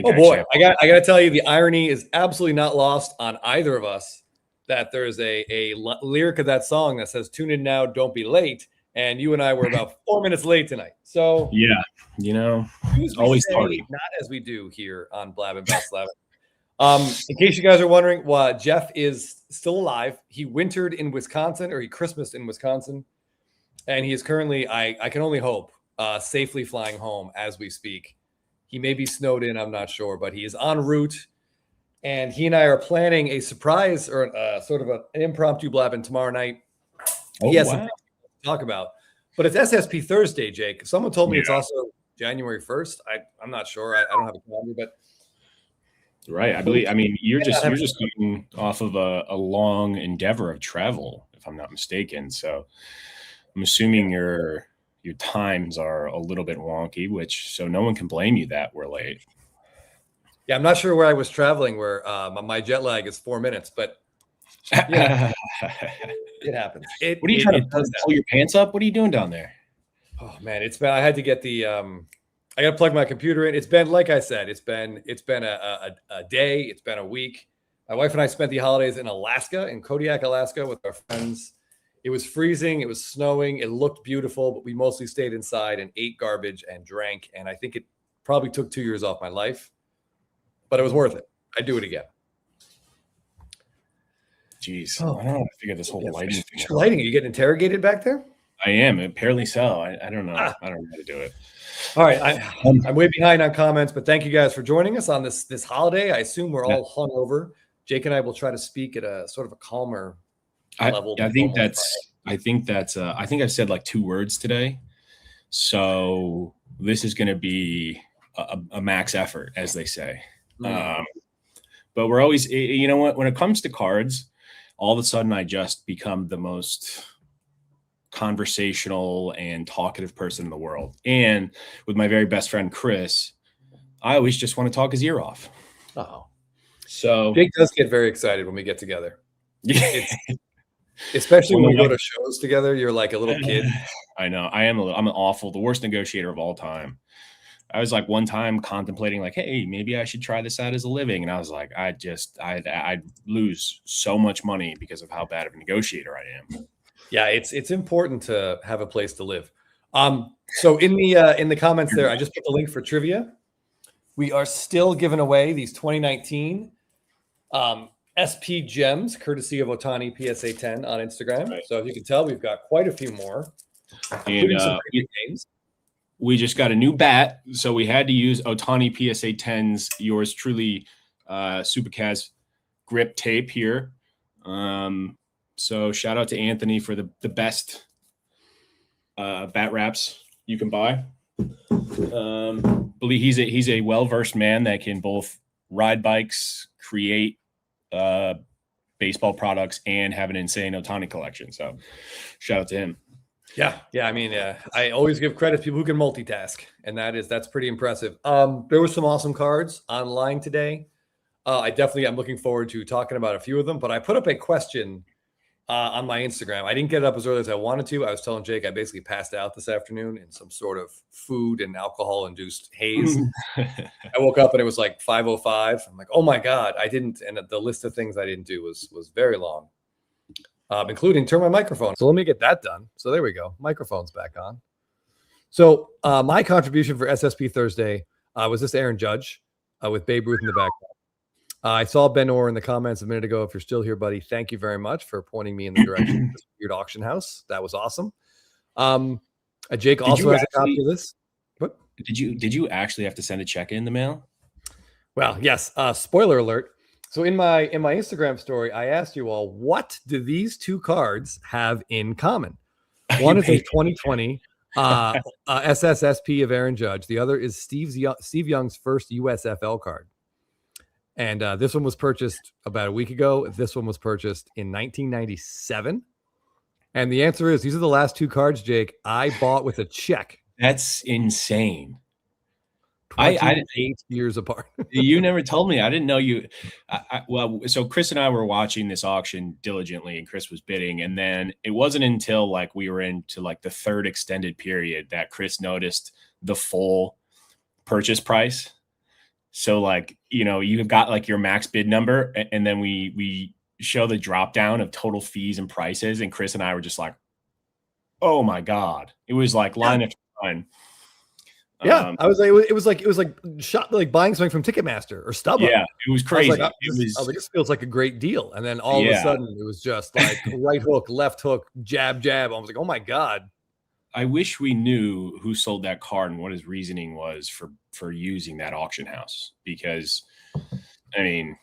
Oh boy, I got to tell you, the irony is absolutely not lost on either of us. That there's a lyric of that song that says, "Tune in now, don't be late." And you and I were about 4 minutes late tonight. So yeah, always tardy. Not as we do here on Blabbin' About Slabbin'. In case you guys are wondering, Jeff is still alive. He wintered in Wisconsin, or he Christmased in Wisconsin, and he is currently, I can only hope, safely flying home as we speak. He may be snowed in, I'm not sure, but he is en route. And he and I are planning a surprise or sort of an impromptu Blabbin' tomorrow night. Oh, he has wow. something to talk about. But it's SSP Thursday, Jake. Someone told me it's also January 1st. I'm not sure. I don't have a calendar, but right. I mean, you're just coming off of a long endeavor of travel, if I'm not mistaken. So I'm assuming your times are a little bit wonky, so no one can blame you that we're late. Yeah, I'm not sure where I was traveling, where my jet lag is 4 minutes, but yeah, it happens. What are you trying to pull your pants up? What are you doing down there? Oh man, I had to get the I got to plug my computer in. It's been, like I said, it's been a day. It's been a week. My wife and I spent the holidays in Alaska, in Kodiak, Alaska, with our friends. It was freezing. It was snowing. It looked beautiful, but we mostly stayed inside and ate garbage and drank. And I think it probably took 2 years off my life, but it was worth it. I'd do it again. Jeez, I don't know how to figure this whole lighting thing out. Lighting? Are you getting interrogated back there? I am. Apparently so. I don't know. I don't know how to do it. All right. I'm way behind on comments, but thank you guys for joining us on this holiday. I assume we're all hungover. Jake and I will try to speak at a sort of a calmer level. I think I've said like 2 words today. So this is going to be a max effort, as they say. But we're always, you know what, when it comes to cards, all of a sudden I just become the most conversational and talkative person in the world. And with my very best friend, Chris, I always just want to talk his ear off. Oh, so Jake does get very excited when we get together. Especially when we go to shows together. You're like a little kid. I know. I'm the worst negotiator of all time. I was like one time contemplating like, hey, maybe I should try this out as a living. And I was like, I'd lose so much money because of how bad of a negotiator I am. Yeah, it's important to have a place to live. So in the comments there, I just put the link for trivia. We are still giving away these 2019 SP gems, courtesy of Otani PSA 10 on Instagram. Right. So if you can tell, we've got quite a few more. And names. We just got a new bat, so we had to use Otani PSA 10's yours truly Super Kaz grip tape here. So shout out to Anthony for the best bat wraps you can buy. Believe he's a well-versed man that can both ride bikes, create baseball products, and have an insane Otani collection. So shout out to him. Yeah. I mean, I always give credit to people who can multitask, and that's pretty impressive. There were some awesome cards online today. I'm looking forward to talking about a few of them, but I put up a question on my Instagram. I didn't get it up as early as I wanted to. I was telling Jake I basically passed out this afternoon in some sort of food and alcohol induced haze. I woke up and it was like 5:05. I'm like, oh my God, I didn't. And the list of things I didn't do was very long, including turn my microphone. So let me get that done. So there we go. Microphone's back on. So my contribution for SSP Thursday was this Aaron Judge with Babe Ruth in the background. I saw Ben Orr in the comments a minute ago. If you're still here, buddy, thank you very much for pointing me in the direction of this weird auction house. That was awesome. Jake also has a copy of this. What? Did you actually have to send a check in the mail? Well, yes. Spoiler alert. So in my Instagram story, I asked you all, what do these 2 cards have in common? One is a 2020 SSSP of Aaron Judge. The other is Steve Young's first USFL card. And this one was purchased about a week ago. This one was purchased in 1997. And the answer is, these are the last 2 cards, Jake, I bought with a check. That's insane. 28 years apart. You never told me. I didn't know you. So Chris and I were watching this auction diligently, and Chris was bidding. And then it wasn't until like we were into like the 3rd extended period that Chris noticed the full purchase price. So like, you got like your max bid number, and then we show the drop down of total fees and prices, and Chris and I were just like, oh my God. It was like line after line. Yeah, I was like, it was like shot like buying something from Ticketmaster or StubHub. Yeah, it was crazy. I was like, this feels like a great deal, and then all of a sudden, it was just like right hook, left hook, jab, jab. I was like, oh my God. I wish we knew who sold that card and what his reasoning was for using that auction house, because, I mean,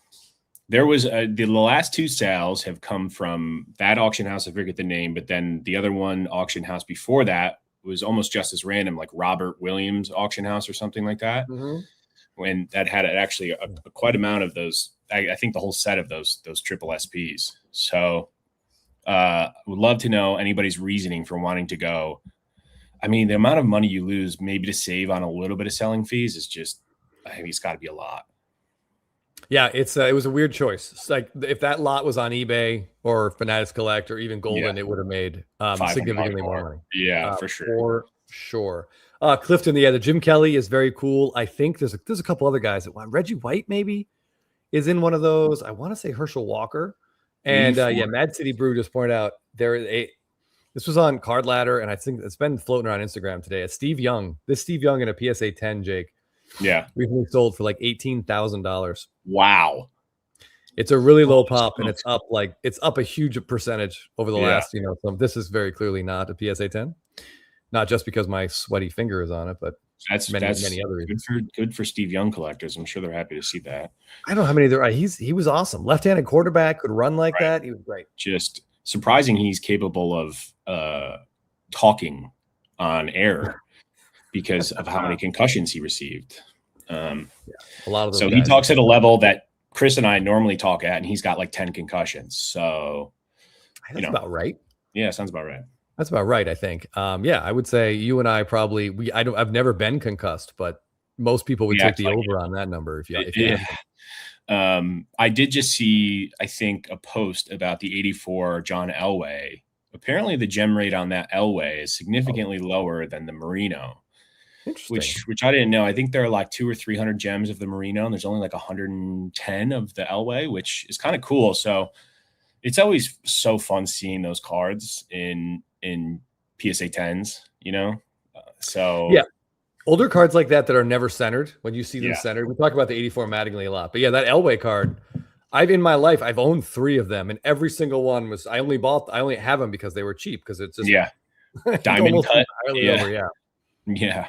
there was the last two sales have come from that auction house. I forget the name, but then the other one auction house before that was almost just as random, like Robert Williams auction house or something like that. Mm-hmm. When that had actually quite amount of those, I think the whole set of those triple SPs. So would love to know anybody's reasoning for wanting to go. I mean, the amount of money you lose maybe to save on a little bit of selling fees is just, I think it's got to be a lot. Yeah, it was a weird choice. It's like if that lot was on eBay or Fanatics Collect or even Golden, it would have made significantly more money. Yeah, for sure. For sure. Clifton, the Jim Kelly is very cool. I think there's a couple other guys that want. Reggie White maybe is in one of those. I want to say Herschel Walker. And Mad City Brew just pointed out this was on Card Ladder, and I think it's been floating around Instagram today. It's Steve Young. This Steve Young in a PSA 10, Jake. Yeah. Recently sold for like $18,000. Wow. It's a really low pop, and it's up a huge percentage over the last, so this is very clearly not a PSA 10. Not just because my sweaty finger is on it, but that's many other reasons. Good for Steve Young collectors. I'm sure they're happy to see that. I don't know how many there are. He was awesome. Left-handed quarterback, could run like that. He was great. Just surprising he's capable of talking on air because of how many concussions he received. A lot of those. So he talks at a level that Chris and I normally talk at, and he's got like 10 concussions. So that's about right. Yeah, sounds about right. That's about right, I think. I would say you and I probably I've never been concussed, but most people would take the over on that number if you I did just see, I think, a post about the 84 John Elway. Apparently the gem rate on that Elway is significantly lower than the Merino. Which I didn't know. I think there are like 200 or 300 gems of the Merino, and there's only like 110 of the Elway, which is kind of cool. So it's always so fun seeing those cards in PSA 10s, So yeah, older cards like that are never centered. When you see them centered, we talk about the 84 Mattingly a lot, but that Elway card, in my life I've owned 3 of them, and every single one was I only have them because they were cheap, because it's just diamond cut. Yeah.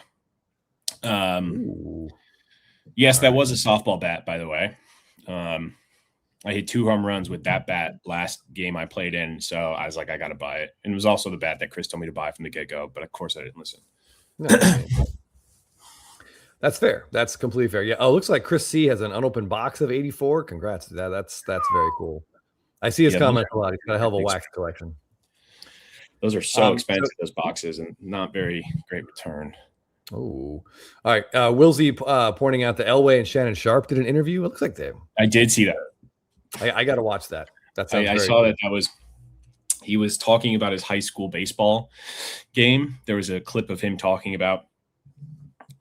Yes, that was a softball bat, by the way. I hit 2 home runs with that bat last game I played in, so I was like, I got to buy it. And it was also the bat that Chris told me to buy from the get-go, but of course I didn't listen. No, that's fair. That's completely fair. Yeah. Oh, looks like Chris C has an unopened box of 84. Congrats to that. That's very cool. I see his comments a lot. He's got a hell of a wax collection. Those are so expensive, those boxes, and not very great return. Oh, all right. Willsey pointing out that Elway and Shannon Sharp did an interview. It looks like they. I did see that. I got to watch that. I saw that. He was talking about his high school baseball game. There was a clip of him talking about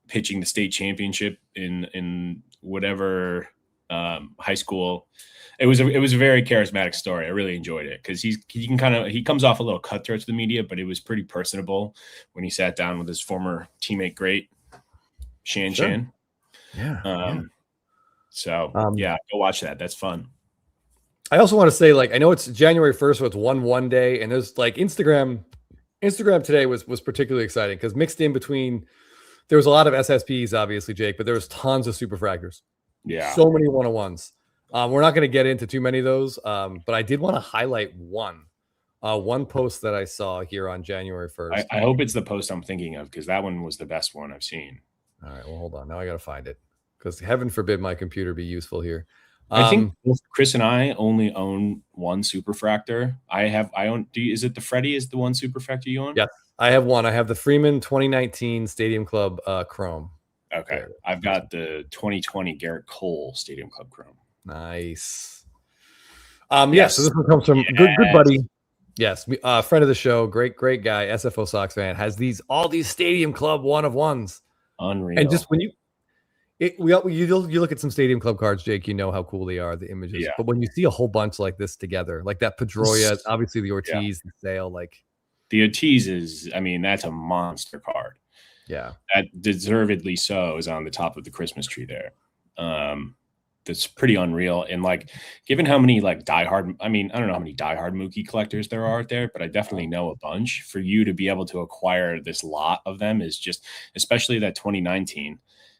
pitching the state championship in whatever high school. It was a very charismatic story. I really enjoyed it because he comes off a little cutthroat to the media, but it was pretty personable when he sat down with his former teammate, great Shan. Yeah. So go watch that. That's fun. I also want to say, I know it's January 1st, so it's 1/1 day, and there's Instagram today was particularly exciting because mixed in between, there was a lot of SSPs, obviously, Jake, but there was tons of superfractors. Yeah. So many 101s. We're not going to get into too many of those, but I did want to highlight one post that I saw here on January 1st. I hope it's the post I'm thinking of, because that one was the best one I've seen. All right, well, hold on. Now I got to find it, because heaven forbid my computer be useful here. I think Chris and I only own one superfractor. Is it the Freddie is the one superfractor you own? Yeah, I have one. I have the Freeman 2019 Stadium Club Chrome. Okay. I've got the 2020 Garrett Cole Stadium Club Chrome. Nice. So this one comes from good buddy. Yes, friend of the show, great guy, SFO Sox fan, has all these Stadium Club 1/1s. Unreal. And just when You look at some Stadium Club cards, Jake. You know how cool they are, the images. Yeah. But when you see a whole bunch like this together, like that Pedroia, obviously the Ortiz, the Sale, like the Ortiz is, I mean, that's a monster card. Yeah, that deservedly so is on the top of the Christmas tree there. That's pretty unreal. And like, given how many like diehard, I mean, I don't know how many diehard Mookie collectors there are out there, but I definitely know a bunch. For you to be able to acquire this lot of them is just, especially that 2019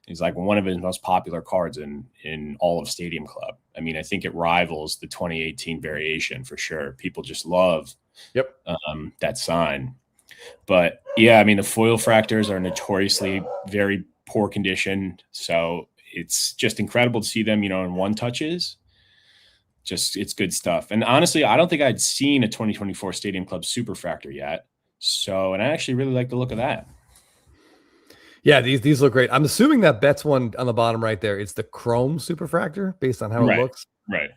is like one of his most popular cards in all of Stadium Club. I mean, I think it rivals the 2018 variation for sure. People just love that sign. But yeah, I mean, the foil fractors are notoriously very poor condition. So it's just incredible to see them, you know, in one touches. Just, it's good stuff. And honestly, I don't think I'd seen a 2024 Stadium Club Superfractor yet. So, and I actually really like the look of that. Yeah, these look great. I'm assuming that Betts one on the bottom right there, it's the chrome Superfractor based on how it looks. Right.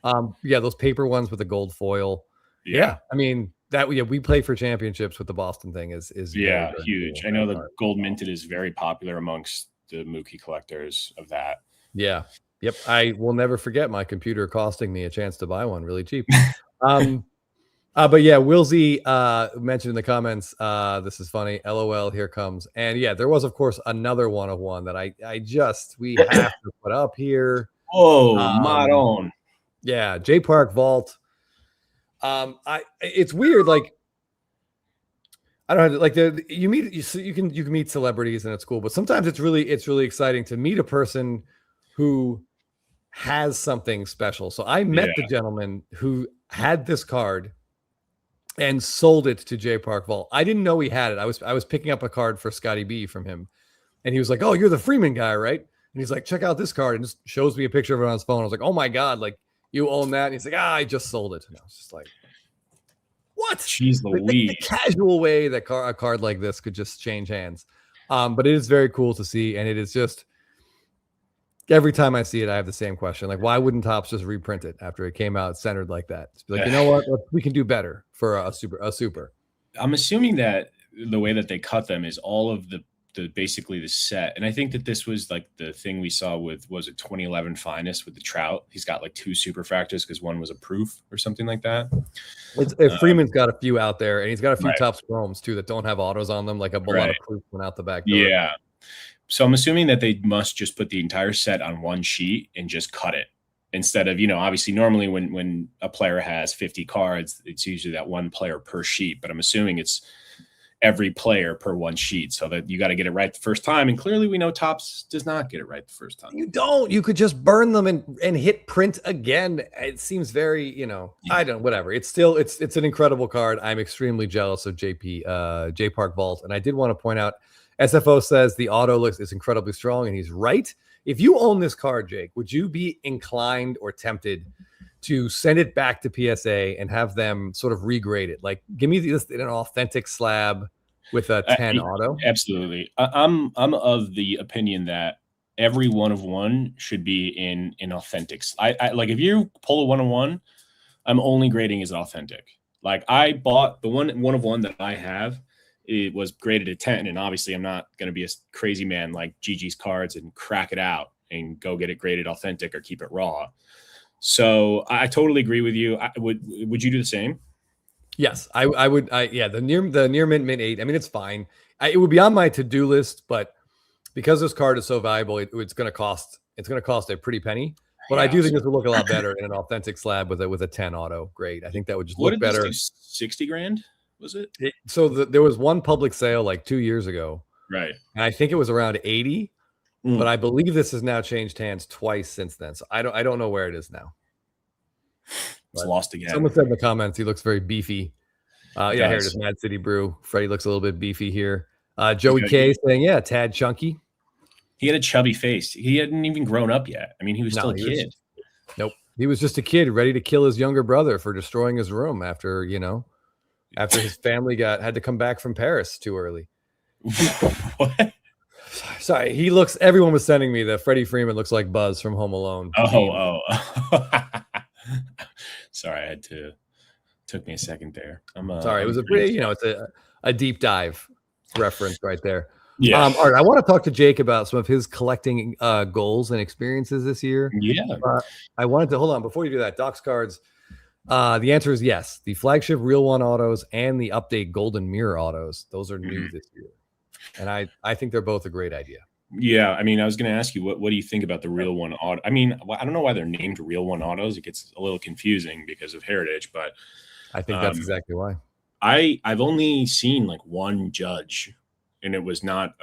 Yeah, those paper ones with the gold foil. Yeah. I mean, we play for championships with the Boston thing is very, very huge. Cool. I know the gold minted is very popular amongst the Mookie collectors of that. Yeah. Yep. I will never forget my computer costing me a chance to buy one really cheap. But yeah, Wilsey mentioned in the comments, this is funny. LOL, here comes. And yeah, there was, of course, another one of one that we have to put up here. Oh, Maron. Yeah, J Park Vault. It's weird, like I don't know, like you can meet celebrities and it's cool, but sometimes it's really exciting to meet a person who has something special. So I met the gentleman who had this card and sold it to J Park Vault. I didn't know he had it. I was picking up a card for Scotty B from him, and he was like, "Oh, you're the Freeman guy, right?" And he's like, "Check out this card," and just shows me a picture of it on his phone. I was like, "Oh my god, like you own that?" And he's like, "I just sold it." And I was just like, "What?" Jeez Louise. The casual way that a card like this could just change hands. But it is very cool to see, and it is just every time I see it, I have the same question: like, why wouldn't Topps just reprint it after it came out centered like that? Just be like, you know what? We can do better for a super. I'm assuming that the way that they cut them is all of the basically the set. And I think that this was like the thing we saw with, was it 2011 Finest with the Trout? He's got like 2 Superfractors because one was a proof or something like that. Freeman's got a few out there, and he's got a few Topps Chromes too that don't have autos on them, like a lot of proof went out the back door. Yeah. So I'm assuming that they must just put the entire set on one sheet and just cut it, instead of, you know, obviously normally when a player has 50 cards, it's usually that one player per sheet, but I'm assuming it's every player per one sheet, so that you got to get it right the first time. And clearly we know Topps does not get it right the first time. You don't. You could just burn them and hit print again. It seems very, you know, I don't know, whatever. It's still, it's an incredible card. I'm extremely jealous of J Park Vault. And I did want to point out, SFO says the auto is incredibly strong, and he's right. If you own this card, Jake, would you be inclined or tempted to send it back to PSA and have them sort of regrade it? Like, give me this in an authentic slab with a 10 auto. Absolutely. I'm of the opinion that every one of one should be in authentics. I like, if you pull a 1-of-1, I'm only grading as authentic. Like, I bought the one of one that I have. It was graded at 10, and obviously I'm not going to be a crazy man like Gigi's cards and crack it out and go get it graded authentic or keep it raw. So I totally agree with you. Would you do the same? Yes, I would. Yeah, the near mint 8. I mean, it's fine. It would be on my to-do list, but because this card is so valuable, it's going to cost a pretty penny. But I do think this would look a lot better in an authentic slab with a 10 auto grade. I think that would just look better. 60 grand was it? So there was one public sale like 2 years ago, right? And I think it was around 80. But I believe this has now changed hands twice since then. So I don't know where it is now. It's lost again. Someone said in the comments he looks very beefy. Yeah, here it is. Mad City Brew. Freddie looks a little bit beefy here. Joey K saying, yeah, tad chunky. He had a chubby face. He hadn't even grown up yet. I mean, he was still a kid. Nope. He was just a kid ready to kill his younger brother for destroying his room after his family had to come back from Paris too early. What? Sorry, everyone was sending me that Freddie Freeman looks like Buzz from Home Alone. Oh. Sorry, took me a second there. Sorry, it was a pretty, it's a deep dive reference right there. Yeah. All right, I want to talk to Jake about some of his collecting goals and experiences this year. Yeah. I wanted to hold on before you do that. Docs cards. The answer is yes. The flagship Real One autos and the update Golden Mirror autos. Those are new this year, and I think they're both a great idea. Yeah, I mean, I was going to ask you, what do you think about the Real One auto? I mean, I don't know why they're named Real One autos. It gets a little confusing because of heritage, but I think that's exactly why. I've only seen like one judge, and it was not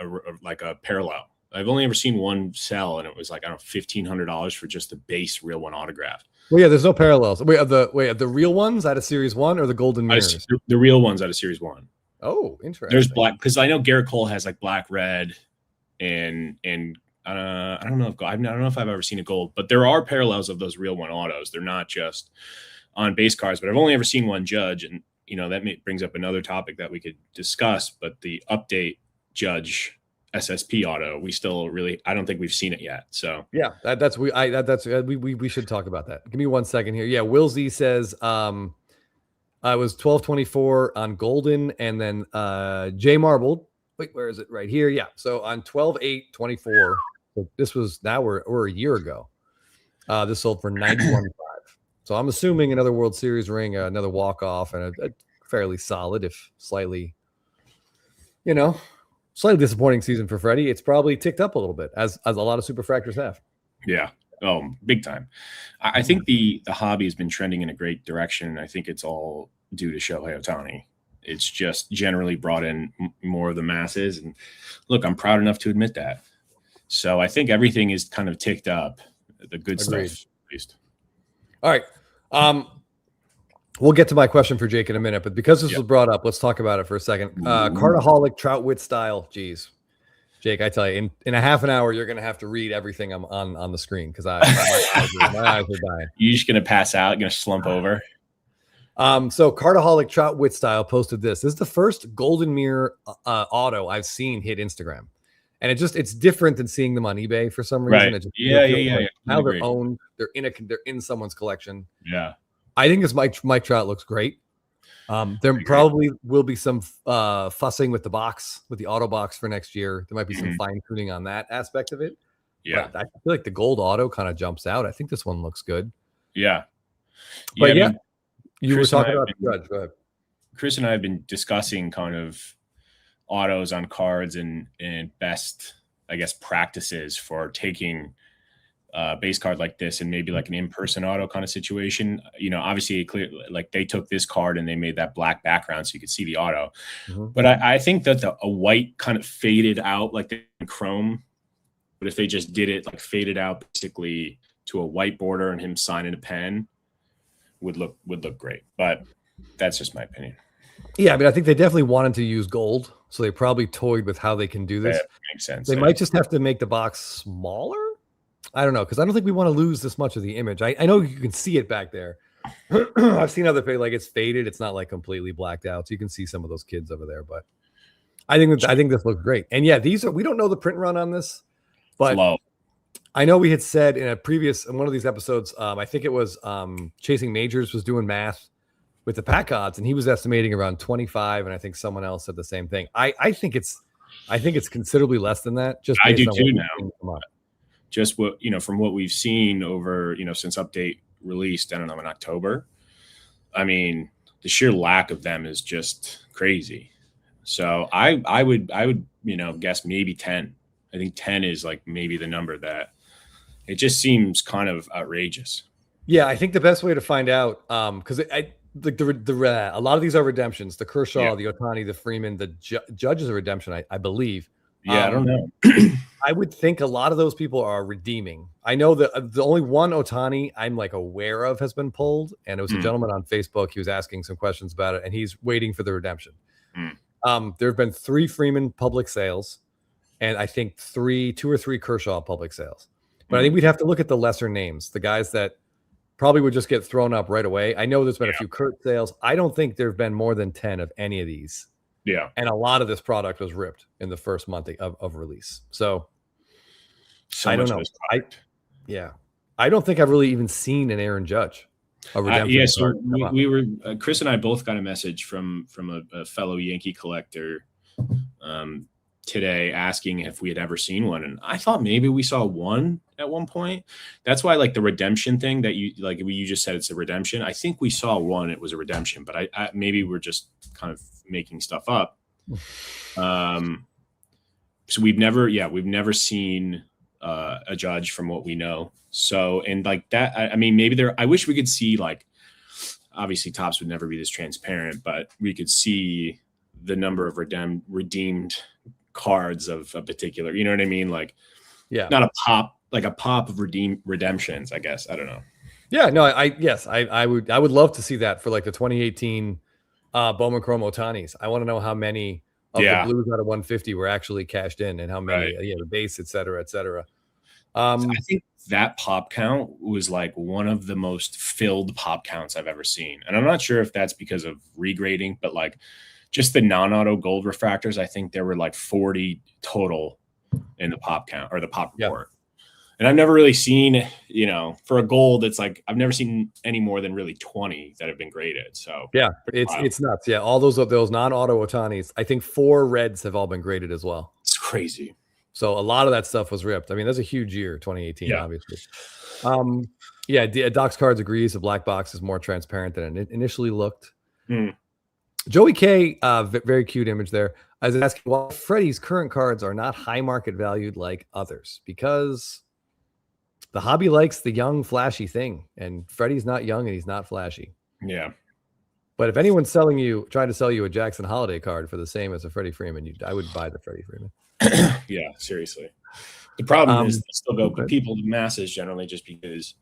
like a parallel. I've only ever seen one sell, and it was like, I don't know, $1,500 for just the base Real One autograph. Well, yeah, there's no parallels. Wait, of the real ones out of Series 1 or the Golden Mirrors? The real ones out of Series 1. Oh, interesting. There's black, because I know Garrett Cole has like black, red, and I don't know if I've ever seen a gold, but there are parallels of those Real One autos. They're not just on base cards, but I've only ever seen one judge, and that brings up another topic that we could discuss. But the update judge SSP auto, I don't think we've seen it yet. So yeah, we should talk about that. Give me 1 second here. Yeah, Will Z says I was 1224 on Golden, and then J Marbled. Wait, where is it? Right here. Yeah. So on 12/8/24. So this was we're a year ago. This sold for $91.5. So I'm assuming another World Series ring, another walk-off, and a fairly solid, if slightly disappointing season for Freddie. It's probably ticked up a little bit, as a lot of superfractors have. Yeah. Oh, big time. I think the hobby has been trending in a great direction. I think it's all due to Shohei Ohtani. It's just generally brought in more of the masses. And look, I'm proud enough to admit that. So I think everything is kind of ticked up, the good Agreed. stuff, at least. All right. We'll get to my question for Jake in a minute, but because this was brought up, let's talk about it for a second. Cardaholic Troutwit style. Geez, Jake, I tell you, in a half an hour, you're going to have to read everything I'm on the screen because my eyes are dying. You're just going to pass out, going to slump over. So Cardaholic Troutwit style posted this. This is the first Golden Mirror auto I've seen hit Instagram. And it's different than seeing them on eBay for some reason. Right. Yeah. Now they're owned. They're in someone's collection. Yeah. I think this Mike Trout looks great. There probably will be some fussing with the auto box for next year. There might be some fine tuning on that aspect of it. Yeah. But I feel like the gold auto kind of jumps out. I think this one looks good. Yeah. But you were talking about the judge. Go ahead. Chris and I have been discussing kind of autos on cards and best, I guess, practices for taking base card like this and maybe like an in-person auto kind of situation. Obviously like they took this card and they made that black background so you could see the auto. But I think that a white kind of faded out like the chrome, but if they just did it like faded out basically to a white border and him signing a pen would look great. But that's just my opinion. Yeah, I mean, I think they definitely wanted to use gold, so they probably toyed with how they can do this. That makes sense. They might just have to make the box smaller. I don't know, because I don't think we want to lose this much of the image. I know you can see it back there. I've seen other like it's faded. It's not like completely blacked out, so you can see some of those kids over there. But I think this looks great. And yeah, we don't know the print run on this, but low. I know we had said in one of these episodes, I think it was Chasing Majors was doing math with the pack odds, and he was estimating around 25, and I think someone else said the same thing. I think it's considerably less than that. Just I do too now. Just what from what we've seen over since update released, I don't know, in October. I mean, the sheer lack of them is just crazy. So I would guess maybe 10. I think 10 is like maybe the number that it just seems kind of outrageous. Yeah, I think the best way to find out, because a lot of these are redemptions. The Kershaw, the Ohtani, the Freeman, the Judge is a redemption, I believe. Yeah, I don't know. I would think a lot of those people are redeeming. I know that the only one Ohtani I'm like aware of has been pulled, and it was a gentleman on Facebook. He was asking some questions about it, and he's waiting for the redemption. There have been 3 Freeman public sales, and I think 2 or 3 Kershaw public sales. But I think we'd have to look at the lesser names, the guys that probably would just get thrown up right away. I know there's been a few Kurt sales. I don't think there have been more than 10 of any of these. Yeah. And a lot of this product was ripped in the first month of release. So I don't know. I don't think I've really even seen an Aaron Judge. So we were Chris and I both got a message from a fellow Yankee collector today asking if we had ever seen one, and I thought maybe we saw one at one point. That's why, like, the redemption thing that you just said, it's a redemption. I think we saw one. It was a redemption, but I maybe we're just kind of making stuff up. So we've never seen a judge from what we know. So, and like that, I mean, maybe I wish we could see, like, obviously Topps would never be this transparent, but we could see the number of redeemed cards of a particular, you know what I mean? Like, yeah, not a pop, like a pop of redemptions, I guess. I don't know. Yeah, no, I would love to see that for like the 2018 Bowman Chrome Otanis. I want to know how many of the blues out of 150 were actually cashed in, and how many, the base, et cetera, et cetera. I think that pop count was like one of the most filled pop counts I've ever seen. And I'm not sure if that's because of regrading, but like just the non-auto gold refractors, I think there were like 40 total in the pop count or the pop report. And I've never really seen, for a gold, it's like I've never seen any more than really 20 that have been graded. So yeah, it's nuts. Yeah, all those non-auto Otanis, I think 4 reds have all been graded as well. It's crazy. So a lot of that stuff was ripped. I mean, that's a huge year, 2018, obviously. Doc's Cards agrees the black box is more transparent than it initially looked. Joey K, very cute image there. I was asking, why Freddie's current cards are not high market valued like others, because the hobby likes the young, flashy thing, and Freddie's not young and he's not flashy. Yeah. But if anyone's trying to sell you a Jackson Holiday card for the same as a Freddie Freeman, I would buy the Freddie Freeman. Yeah, seriously. The problem is they still go, the masses generally, just because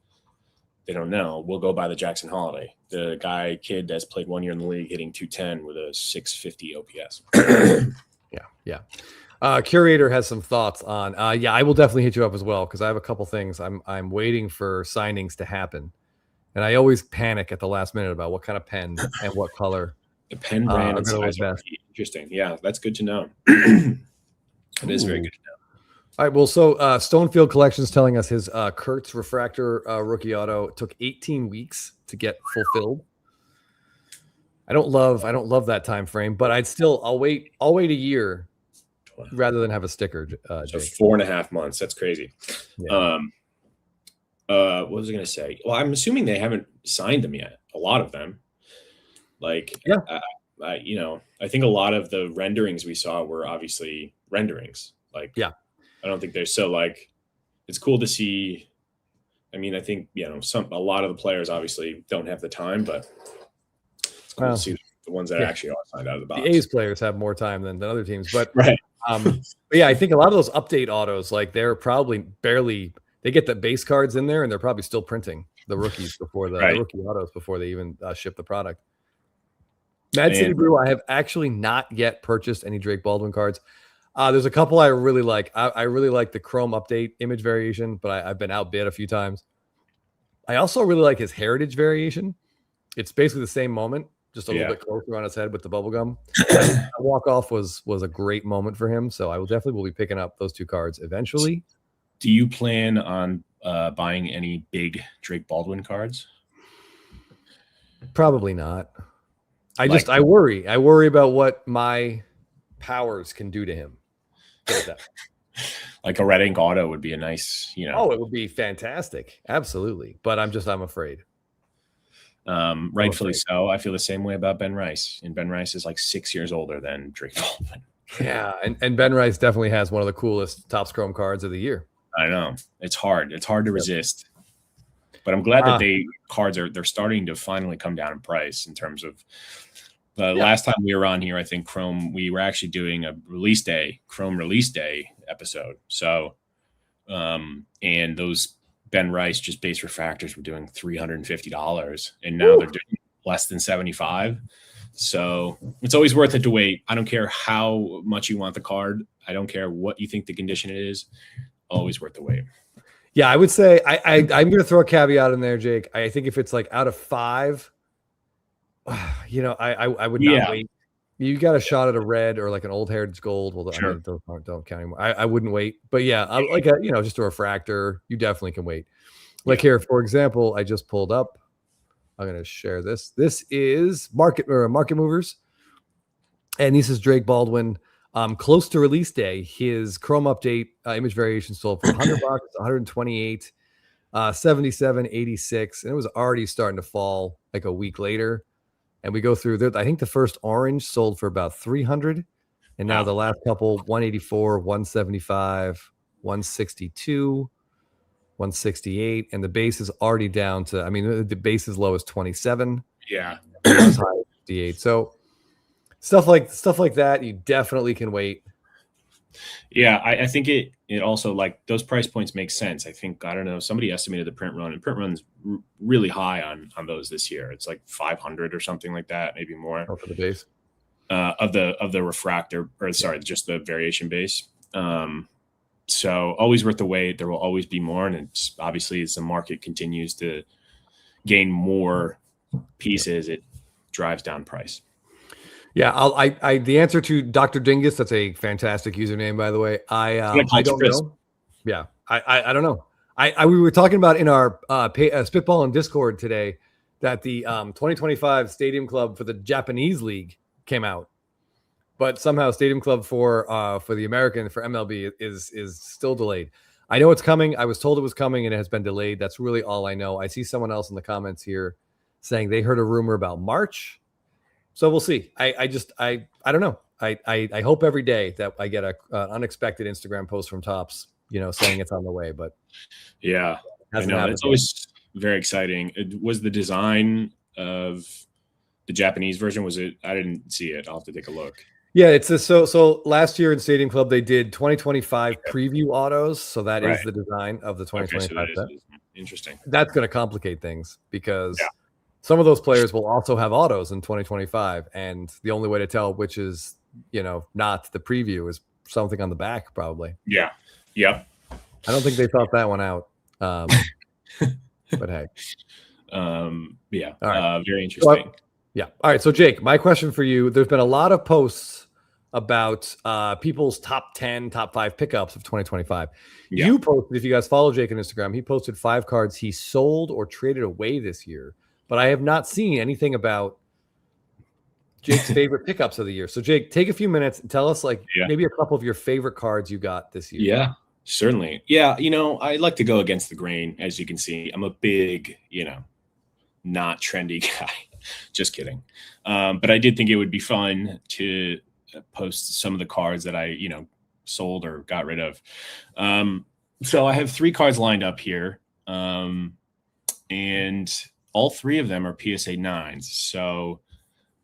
they don't know, will go by the Jackson Holiday, the kid that's played 1 year in the league hitting 210 with a 650 OPS. Yeah. Curator has some thoughts on, I will definitely hit you up as well, because I have a couple things. I'm waiting for signings to happen, and I always panic at the last minute about what kind of pen and what color. The pen brand and size are interesting. Yeah, that's good to know. It is very good to know. All right. Well, so Stonefield Collections telling us his Kurtz refractor rookie auto took 18 weeks to get fulfilled. I don't love that time frame, but I'll wait a year rather than have a sticker. So 4.5 months. That's crazy. Yeah. What was I going to say? Well, I'm assuming they haven't signed them yet. A lot of them, like, I think a lot of the renderings we saw were obviously renderings. Like, I don't think they're so, like, it's cool to see. I mean, I think, a lot of the players obviously don't have the time, but it's cool to see the ones that actually are signed out of the box. The A's players have more time than other teams, but right. But yeah, I think a lot of those update autos, like, they're probably they get the base cards in there, and they're probably still printing the rookies before the rookie autos before they even ship the product. Mad City Brew, I have actually not yet purchased any Drake Baldwin cards. There's a couple I really like. I really like the Chrome update image variation, but I've been outbid a few times. I also really like his heritage variation. It's basically the same moment, just a little bit closer on his head with the bubble gum. Walk off was a great moment for him, so I will be picking up those 2 cards eventually. Do you plan on buying any big Drake Baldwin cards? Probably not. I worry. I worry about what my powers can do to him. Like a red ink auto would be a nice, Oh, it would be fantastic. Absolutely. But I'm afraid. Rightfully so. I feel the same way about Ben Rice. And Ben Rice is like 6 years older than Drake Baldwin. Yeah. And Ben Rice definitely has one of the coolest Topps Chrome cards of the year. I know. It's hard. It's hard to resist. But I'm glad that they're starting to finally come down in price in terms of last time we were on here. I think we were actually doing a Chrome release day episode. So, and those Ben Rice just base refractors were doing $350, and now they're doing less than 75. So it's always worth it to wait. I don't care how much you want the card. I don't care what you think the condition is. Always worth the wait. Yeah, I would say I'm going to throw a caveat in there, Jake. I think if it's like out of 5, I would not wait. You got a shot at a red or like an old heritage gold. Well, sure. I mean, those don't count anymore. I wouldn't wait. But yeah, just a refractor, you definitely can wait. Like here, for example, I just pulled up. I'm going to share this. This is Market Movers, and this is Drake Baldwin Close to release day, his Chrome update image variation sold for $100, 128, 77, 86, and it was already starting to fall like a week later. And we go through there. I think the first orange sold for about 300, and now the last couple 184, 175, 162, 168, and the base is already down to. I mean, the base is low as 27. Yeah, as high as 58. So stuff like that, you definitely can wait. Yeah, I think it also, like, those price points make sense. I think, I don't know, somebody estimated the print run, and print run's really high on those this year. It's like 500 or something like that, maybe more. For the base of the refractor, or sorry, just the variation base. So always worth the wait. There will always be more, and it's obviously as the market continues to gain more pieces, it drives down price. Yeah, I the answer to Dr. Dingus, that's a fantastic username, by the way. I don't know. Yeah, I don't know. We were talking about in our Spitball and Discord today that the 2025 Stadium Club for the Japanese League came out, but somehow Stadium Club for the American, for MLB, is still delayed. I know it's coming. I was told it was coming, and it has been delayed. That's really all I know. I see someone else in the comments here saying they heard a rumor about March. So we'll see. I don't know. I hope every day that I get an unexpected Instagram post from Topps, saying it's on the way. But yeah, I know it's always very exciting. It was the design of the Japanese version. Was it? I didn't see it. I'll have to take a look. Yeah, it's so last year in Stadium Club they did 2025 preview autos. So that is the design of the 2025 set. Interesting. That's going to complicate things because. Yeah. Some of those players will also have autos in 2025, and the only way to tell which is, not the preview is something on the back, probably. Yeah. Yep. I don't think they thought that one out. But hey. Yeah. All right. Very interesting. Yeah. All right. So Jake, my question for you, there's been a lot of posts about people's top 10, top 5 pickups of 2025. Yeah. You posted, if you guys follow Jake on Instagram, he posted 5 cards he sold or traded away this year. But I have not seen anything about Jake's favorite pickups of the year. So, Jake, take a few minutes and tell us, maybe a couple of your favorite cards you got this year. Yeah, certainly. Yeah, I like to go against the grain, as you can see. I'm a big, not trendy guy. Just kidding. But I did think it would be fun to post some of the cards that I, sold or got rid of. So I have 3 cards lined up here. And all 3 of them are PSA 9s. So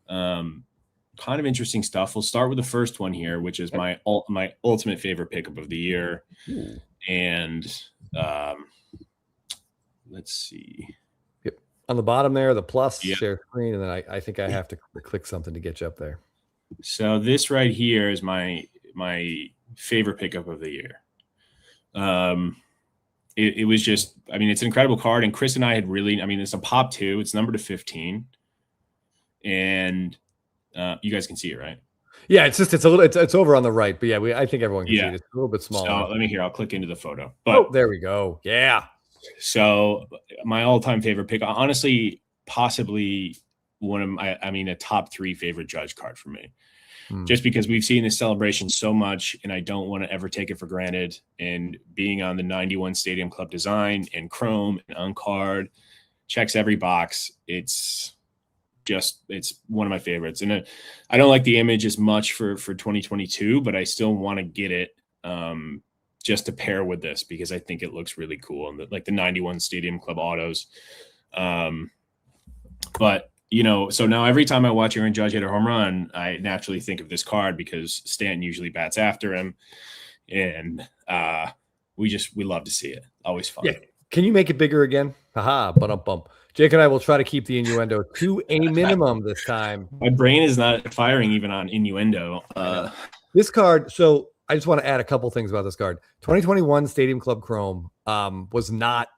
kind of interesting stuff. We'll start with the first one here, which is my ultimate favorite pickup of the year. Ooh. And let's see. Yep. On the bottom there, the plus share screen. And then I think I have to click something to get you up there. So this right here is my favorite pickup of the year. It was just, it's an incredible card. And Chris and I had really, it's a pop 2. It's numbered to 15. And you guys can see it, right? Yeah, it's over on the right. But yeah, I think everyone can see it. It's a little bit smaller. So I'll click into the photo. But there we go. Yeah. So my all-time favorite pick, honestly, possibly one of a top 3 favorite Judge card for me. Just because we've seen this celebration so much, and I don't want to ever take it for granted. And being on the 91 Stadium Club design and Chrome and Uncard checks every box. It's one of my favorites. And I don't like the image as much for 2022, but I still want to get it just to pair with this because I think it looks really cool. And the 91 Stadium Club autos. But so now every time I watch Aaron Judge hit a home run, I naturally think of this card because Stanton usually bats after him. And we love to see it. Always fun. Yeah. Can you make it bigger again? Haha, bump. Jake and I will try to keep the innuendo to a minimum this time. My brain is not firing even on innuendo. This card, so I just want to add a couple things about this card. 2021 Stadium Club Chrome was not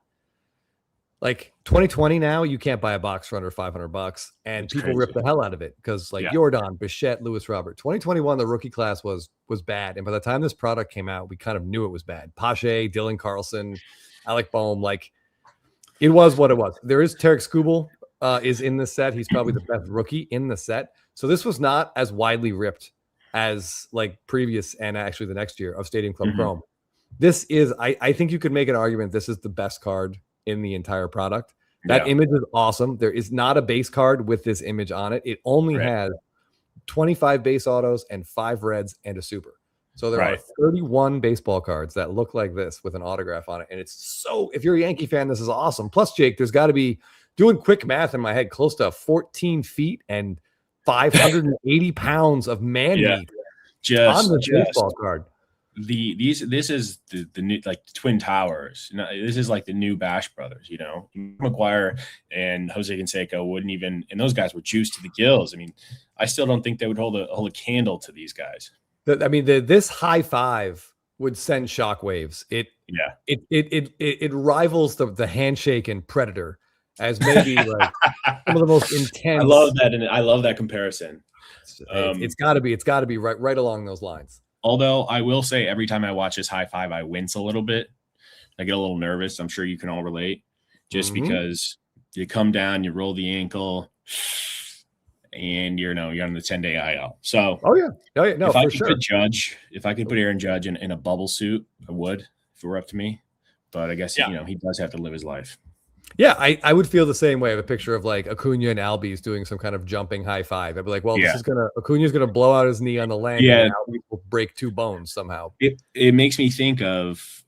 like 2020. Now you can't buy a box for under $500, and people rip the hell out of it because Jordan, Bichette, Lewis Robert. 2021, the rookie class was bad, and by the time this product came out, we kind of knew it was bad. Pache, Dylan Carlson, Alec Boehm, it was what it was. There is Tarek Skubal is in the set. He's probably the best rookie in the set. So this was not as widely ripped as like previous and actually the next year of Stadium Club Mhm. Chrome. This is, I think you could make an argument this is the best card in the entire product. That image is awesome. There is not a base card with this image on it. It only has 25 base autos and 5 reds and a super. So there are 31 baseball cards that look like this with an autograph on it. And it's so, if you're a Yankee fan, this is awesome. Plus, Jake, there's got to be, doing quick math in my head, close to 14 feet and 580 pounds of man meat on the baseball card. This is the new, like Twin Towers. This is like the new Bash Brothers, you know. McGuire and Jose Canseco wouldn't even, and those guys were juiced to the gills. I mean, I still don't think they would hold a candle to these guys. This high five would send shockwaves. It rivals the handshake in Predator as maybe like some of the most intense. I love that, and I love that comparison. It's got to be right along those lines. Although I will say, every time I watch this high five, I wince a little bit. I get a little nervous. I'm sure you can all relate, just because you come down, you roll the ankle, and you're on the 10-day IL. So, no, if I could put Judge, if I could put Aaron Judge in a bubble suit, I would, if it were up to me. But I guess he does have to live his life. Yeah, I would feel the same way. I have a picture of like Acuna and Albies doing some kind of jumping high five. I'd be like, well, Acuna's gonna blow out his knee on the land, and Albies will break 2 bones somehow. It makes me think of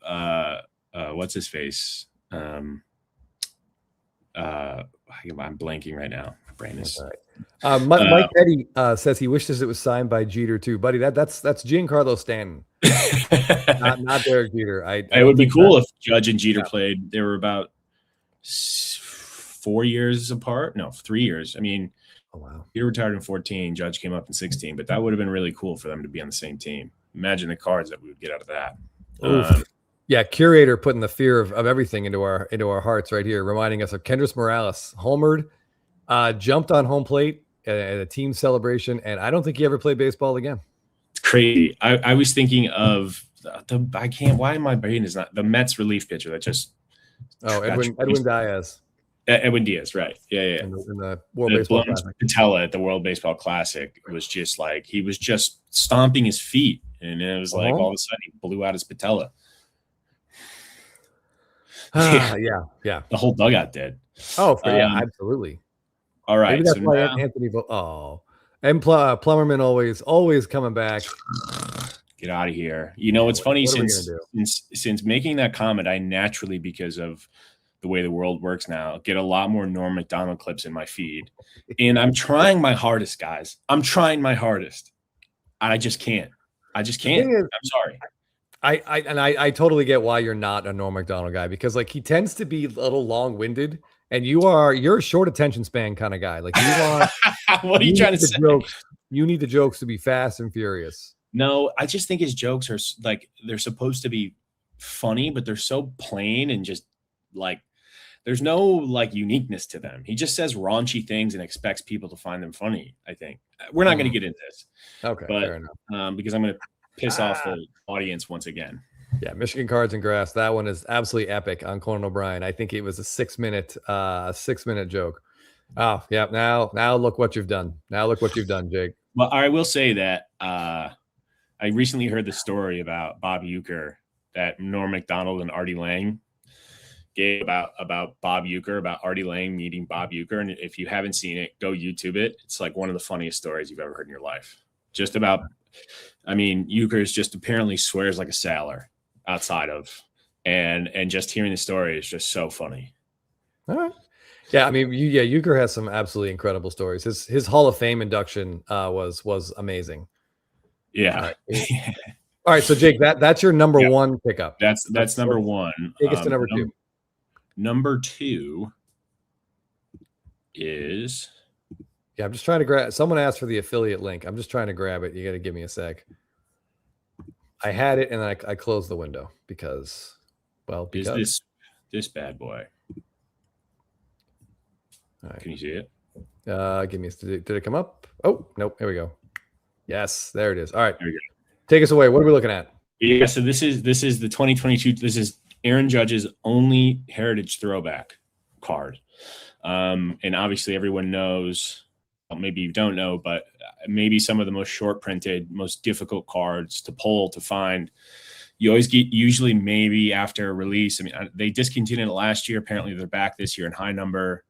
what's his face? I'm blanking right now. My brain is. Mike Petty says he wishes it was signed by Jeter too, buddy. That's Giancarlo Stanton, not Derek Jeter. It would be cool if Judge and Jeter played. They were about 4 years apart. No, 3 years. I mean, he retired in 14. Judge came up in 16, but that would have been really cool for them to be on the same team. Imagine the cards that we would get out of that. Curator putting the fear of everything into our hearts right here, reminding us of Kendrys Morales, homered, jumped on home plate at a team celebration, and I don't think he ever played baseball again. It's crazy. I was thinking of why my brain is not the Mets relief pitcher that just. Edwin Diaz. Edwin Diaz, right? Yeah. In the World Baseball Classic. Patella at the World Baseball Classic was just like he was just stomping his feet, and it was like all of a sudden he blew out his patella. Yeah. The whole dugout did. Absolutely. All right. Maybe that's why Anthony. And Plummerman always coming back. Get out of here. You know, it's funny since making that comment, I naturally, because of the way the world works now, get a lot more Norm Macdonald clips in my feed. And I'm trying my hardest, guys. I'm trying my hardest. I just can't. I'm sorry. I totally get why you're not a Norm Macdonald guy, because like he tends to be a little long-winded, and you're a short attention span kind of guy. Like you want what are you trying to say? You need the jokes to be fast and furious. No, I just think his jokes are like they're supposed to be funny, but they're so plain and just like there's no like uniqueness to them. He just says raunchy things and expects people to find them funny. I think we're not going to get into this, but fair enough. Because I'm going to piss off the audience once again. Yeah, Michigan Cards and Grass. That one is absolutely epic on Conan O'Brien. I think it was a 6-minute joke. Oh yeah. Now look what you've done. Jake. Well, I will say that. I recently heard the story about Bob Uecker that Norm Macdonald and Artie Lang gave about Bob Uecker, about Artie Lang meeting Bob Uecker. And if you haven't seen it, go YouTube it. It's like one of the funniest stories you've ever heard in your life. Just about, Uecker's just apparently swears like a sailor outside of, and just hearing the story is just so funny. All right. Yeah, Uecker has some absolutely incredible stories. His Hall of Fame induction was amazing. Yeah. All right. So Jake, that's your number one pickup. That's number one. Take us to number two. Number two is. Yeah, I'm just trying to grab. Someone asked for the affiliate link. I'm just trying to grab it. You got to give me a sec. I had it and then I closed the window because. Is this bad boy? All right. Can you see it? Give me. Did it come up? Oh nope. Here we go. Yes, there it is. All right. There we go. Take us away. What are we looking at? Yeah, so this is the 2022. This is Aaron Judge's only Heritage throwback card. And obviously everyone knows, well, maybe you don't know, but maybe some of the most short printed, most difficult cards to pull, to find. You always get, usually maybe after a release. I mean, they discontinued it last year. Apparently they're back this year in high number.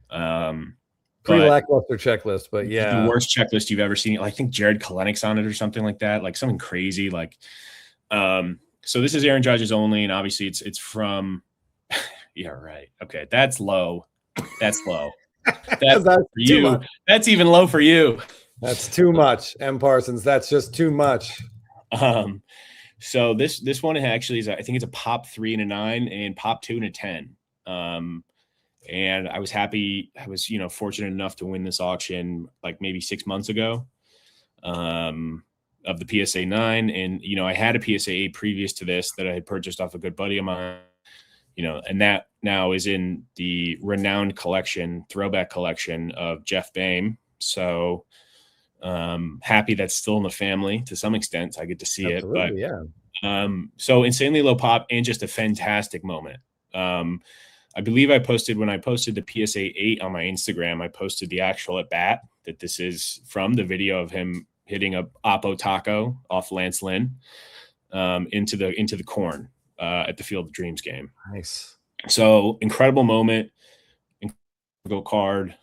Pretty lackluster checklist, but yeah. The worst checklist you've ever seen. I think Jared Kalenick's on it or something like that. Like something crazy. Like, so this is Aaron Judge's only, and obviously it's from, yeah, right. Okay. That's low. That's low. That's for you. That's even low for you. That's too much. M. Parsons. That's just too much. So this one actually is, I think it's a pop 3 and a 9 and pop 2 and a 10. And I was happy. I was, fortunate enough to win this auction like maybe 6 months ago, of the PSA 9. And, I had a PSA 8 previous to this that I had purchased off a good buddy of mine, and that now is in the renowned collection, throwback collection of Jeff Boehm. So, happy that's still in the family to some extent. So I get to see Absolutely, it, but so insanely low pop and just a fantastic moment. I believe when I posted the PSA 8 on my Instagram, I posted the actual at bat that this is from, the video of him hitting a Oppo Taco off Lance Lynn into the corn at the Field of Dreams game. Nice. So incredible moment, incredible card.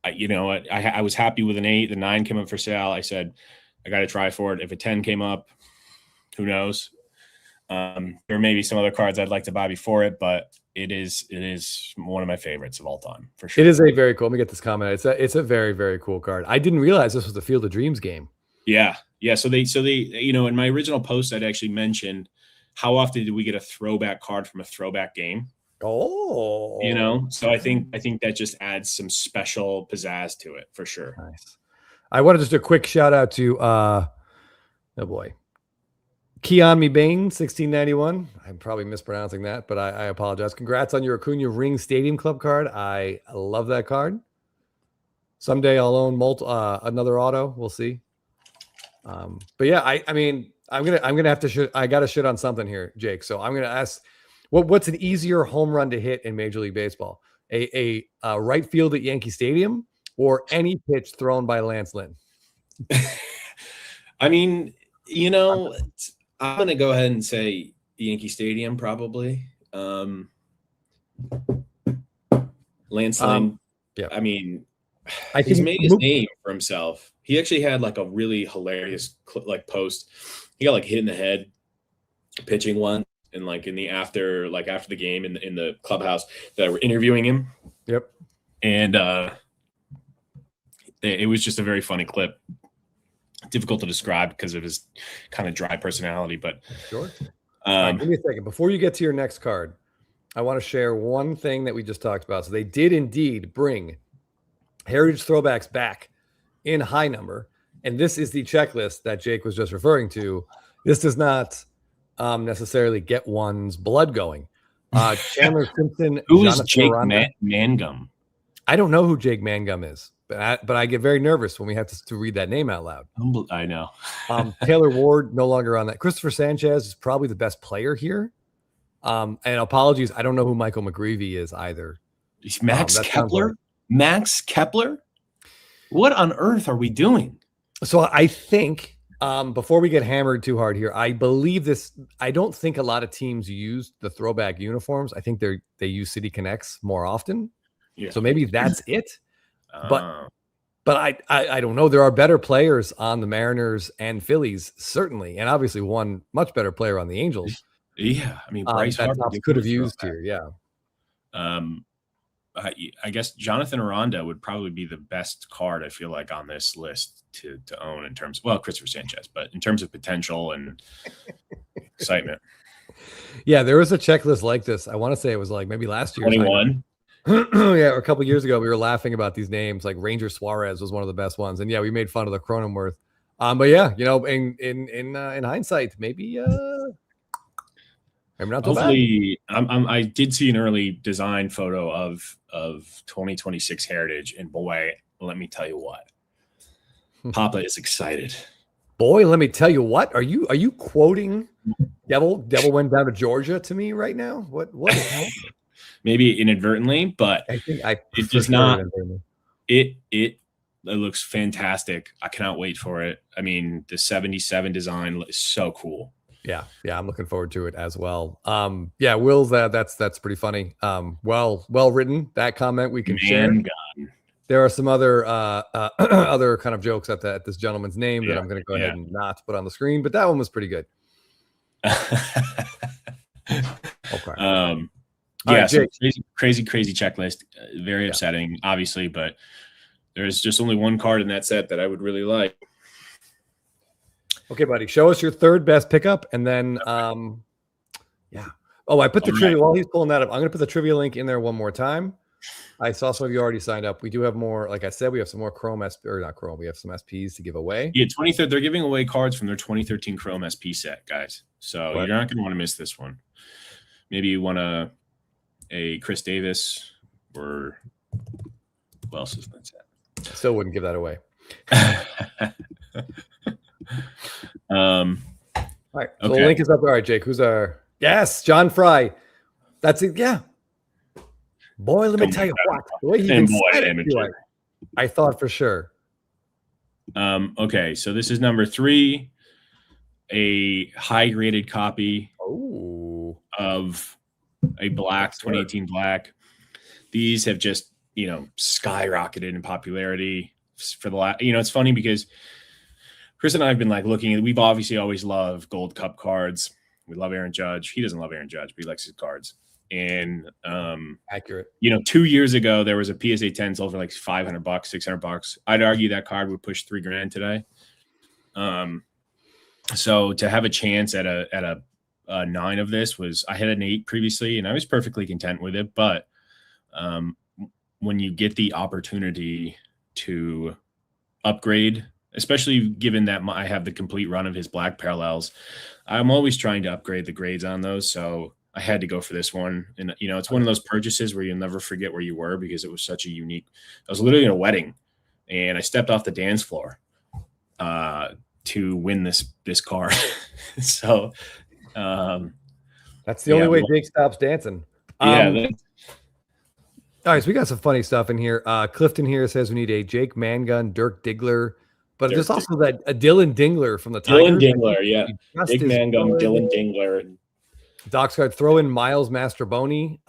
I was happy with an 8. The 9 came up for sale. I said, I got to try for it. If a 10 came up, who knows? There may be some other cards I'd like to buy before it, but it is one of my favorites of all time for sure. It is a very cool. Let me get this comment. It's a very, very cool card. I didn't realize this was the Field of Dreams game. Yeah. So they in my original post, I'd actually mentioned how often did we get a throwback card from a throwback game? Oh, so I think that just adds some special pizzazz to it for sure. Nice. I wanted just a quick shout out to Keon Mebane 1691. I'm probably mispronouncing that, but I apologize. Congrats on your Acuna Ring Stadium Club card. I love that card. Someday I'll own another auto. We'll see. But yeah, I mean, I'm gonna have to I gotta shit on something here, Jake. So I'm gonna ask, what's an easier home run to hit in Major League Baseball? A right field at Yankee Stadium, or any pitch thrown by Lance Lynn? I mean, I'm going to go ahead and say Yankee Stadium, probably. Lance Lynn, yeah. I mean, I he's made his name for himself. He actually had like a really hilarious post. He got hit in the head pitching one, and in the after the game in the clubhouse that were interviewing him. Yep. And it was just a very funny clip. Difficult to describe because of his kind of dry personality, but sure. Give me a second. Before you get to your next card, I want to share one thing that we just talked about. So they did indeed bring Heritage Throwbacks back in high number. And this is the checklist that Jake was just referring to. This does not necessarily get one's blood going. Chandler Simpson. Who is Jake Mangum? I don't know who Jake Mangum is. But I get very nervous when we have to read that name out loud. I know. Taylor Ward, no longer on that. Christopher Sanchez is probably the best player here. And apologies, I don't know who Michael McGreevy is either. Max Kepler? Max Kepler? What on earth are we doing? So I think, before we get hammered too hard here, I believe this. I don't think a lot of teams use the throwback uniforms. I think they use City Connects more often. Yeah. So maybe that's it. But I don't know. There are better players on the Mariners and Phillies, certainly, and obviously one much better player on the Angels. Yeah, I mean, Bryce Harper could have used here. Yeah. I guess Jonathan Aranda would probably be the best card, I feel like, on this list to own in terms of, Christopher Sanchez, but in terms of potential and excitement. Yeah, there was a checklist like this. I want to say it was maybe last year. 21. Yeah, or a couple of years ago, we were laughing about these names. Like Ranger Suarez was one of the best ones, and yeah, we made fun of the Cronenworth. But yeah, in hindsight, maybe not so hopefully bad. I did see an early design photo of 2026 Heritage, and boy, let me tell you what, Papa is excited. Boy, let me tell you what. Are you quoting Devil went down to Georgia to me right now? What is happening? Maybe inadvertently, but I think it does not. It It looks fantastic. I cannot wait for it. I mean, the 77 design is so cool. Yeah, I'm looking forward to it as well. Yeah, Will's that's pretty funny. Well written. That comment we can share. Gun. There are some other other kind of jokes at this gentleman's name that I'm going to go ahead and not put on the screen, but that one was pretty good. Okay. Right, so crazy checklist. Very upsetting, obviously, but there's just only one card in that set that I would really like. Okay, buddy. Show us your third best pickup, and then yeah. Oh, I put the trivia while he's pulling that up. I'm going to put the trivia link in there one more time. I saw some of you already signed up. We do have more. Like I said, we have some more Chrome or not Chrome. We have some SPs to give away. Yeah, 23rd. They're giving away cards from their 2013 Chrome SP set, guys. So you're not going to want to miss this one. Maybe you want a Chris Davis or who else is in that set? Still wouldn't give that away. All right. So the link is up there. All right, Jake. Who's our? Yes, John Fry. That's it. Yeah. Boy, let me tell you what. The way he said I thought for sure. Okay, so this is number 3, a high-graded copy of a black 2018 black. These have just skyrocketed in popularity for the last. It's funny because Chris and I have been looking at. We've obviously always loved Gold Cup cards. We love Aaron Judge. He doesn't love Aaron Judge, but he likes his cards. And accurate. 2 years ago there was a PSA 10 sold for like $500, $600. I'd argue that card would push $3,000 today. So to have a chance at a 9 of this I had an 8 previously, and I was perfectly content with it. But when you get the opportunity to upgrade, especially given that I have the complete run of his black parallels, I'm always trying to upgrade the grades on those. So I had to go for this one. And, it's one of those purchases where you'll never forget where you were because it was such a unique. I was literally in a wedding and I stepped off the dance floor to win this car. So that's the only way Jake stops dancing. All right, so we got some funny stuff in here. Clifton here says we need a Jake Mangun, Dirk Diggler, but there's also a Dylan Dingler from the Tigers. Dylan Dingler, yeah. Jake Mangun, Dylan Dingler. Doc's card, throw in Miles Mastroboni.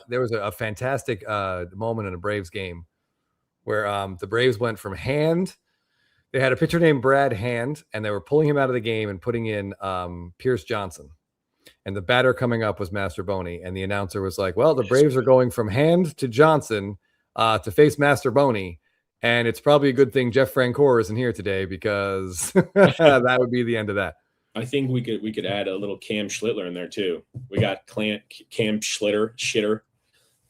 There was a fantastic moment in a Braves game where the Braves went from Hand. They had a pitcher named Brad Hand, and they were pulling him out of the game and putting in Pierce Johnson. And the batter coming up was Mastroboni. And the announcer was like, well, the Braves are going from Hand to Johnson to face Mastroboni. And it's probably a good thing Jeff Francoeur isn't here today because that would be the end of that. I think we could add a little Cam Schlittler in there too. We got Cam Shitter.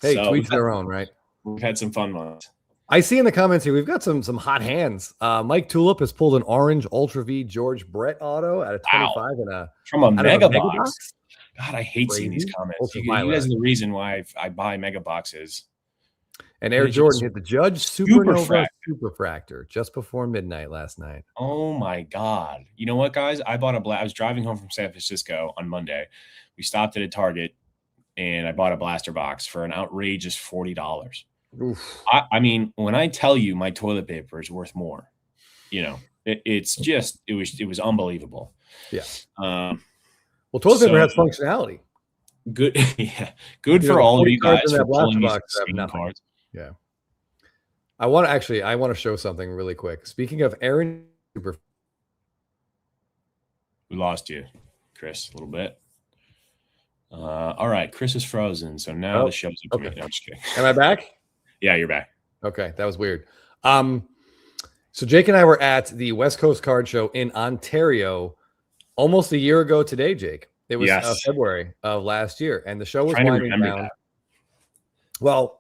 Hey, so tweets their own, right? We've had some fun ones. I see in the comments here we've got some hot hands. Mike Tulip has pulled an orange Ultra V George Brett auto at a 25 from a mega box. God, I hate seeing these comments. You guys are the reason why I buy mega boxes. And Air Jordan hit the Judge Supernova Superfractor just before midnight last night. Oh my God. You know what, guys? I was driving home from San Francisco on Monday. We stopped at a Target and I bought a blaster box for an outrageous $40. Oof. I mean, when I tell you my toilet paper is worth more, it was unbelievable. Yeah. Well, toilet paper has functionality. Good. Yeah. Good for all of you guys for pulling these cards. Yeah. I want to show something really quick. Speaking of Aaron, we lost you, Chris, a little bit. All right, Chris is frozen, so now the show's up to me. No, I'm just kidding. Am I back? Yeah, you're back. Okay, that was weird. So Jake and I were at the West Coast Card Show in Ontario almost a year ago today, Jake. It was February of last year, and the show was winding down. That. Well,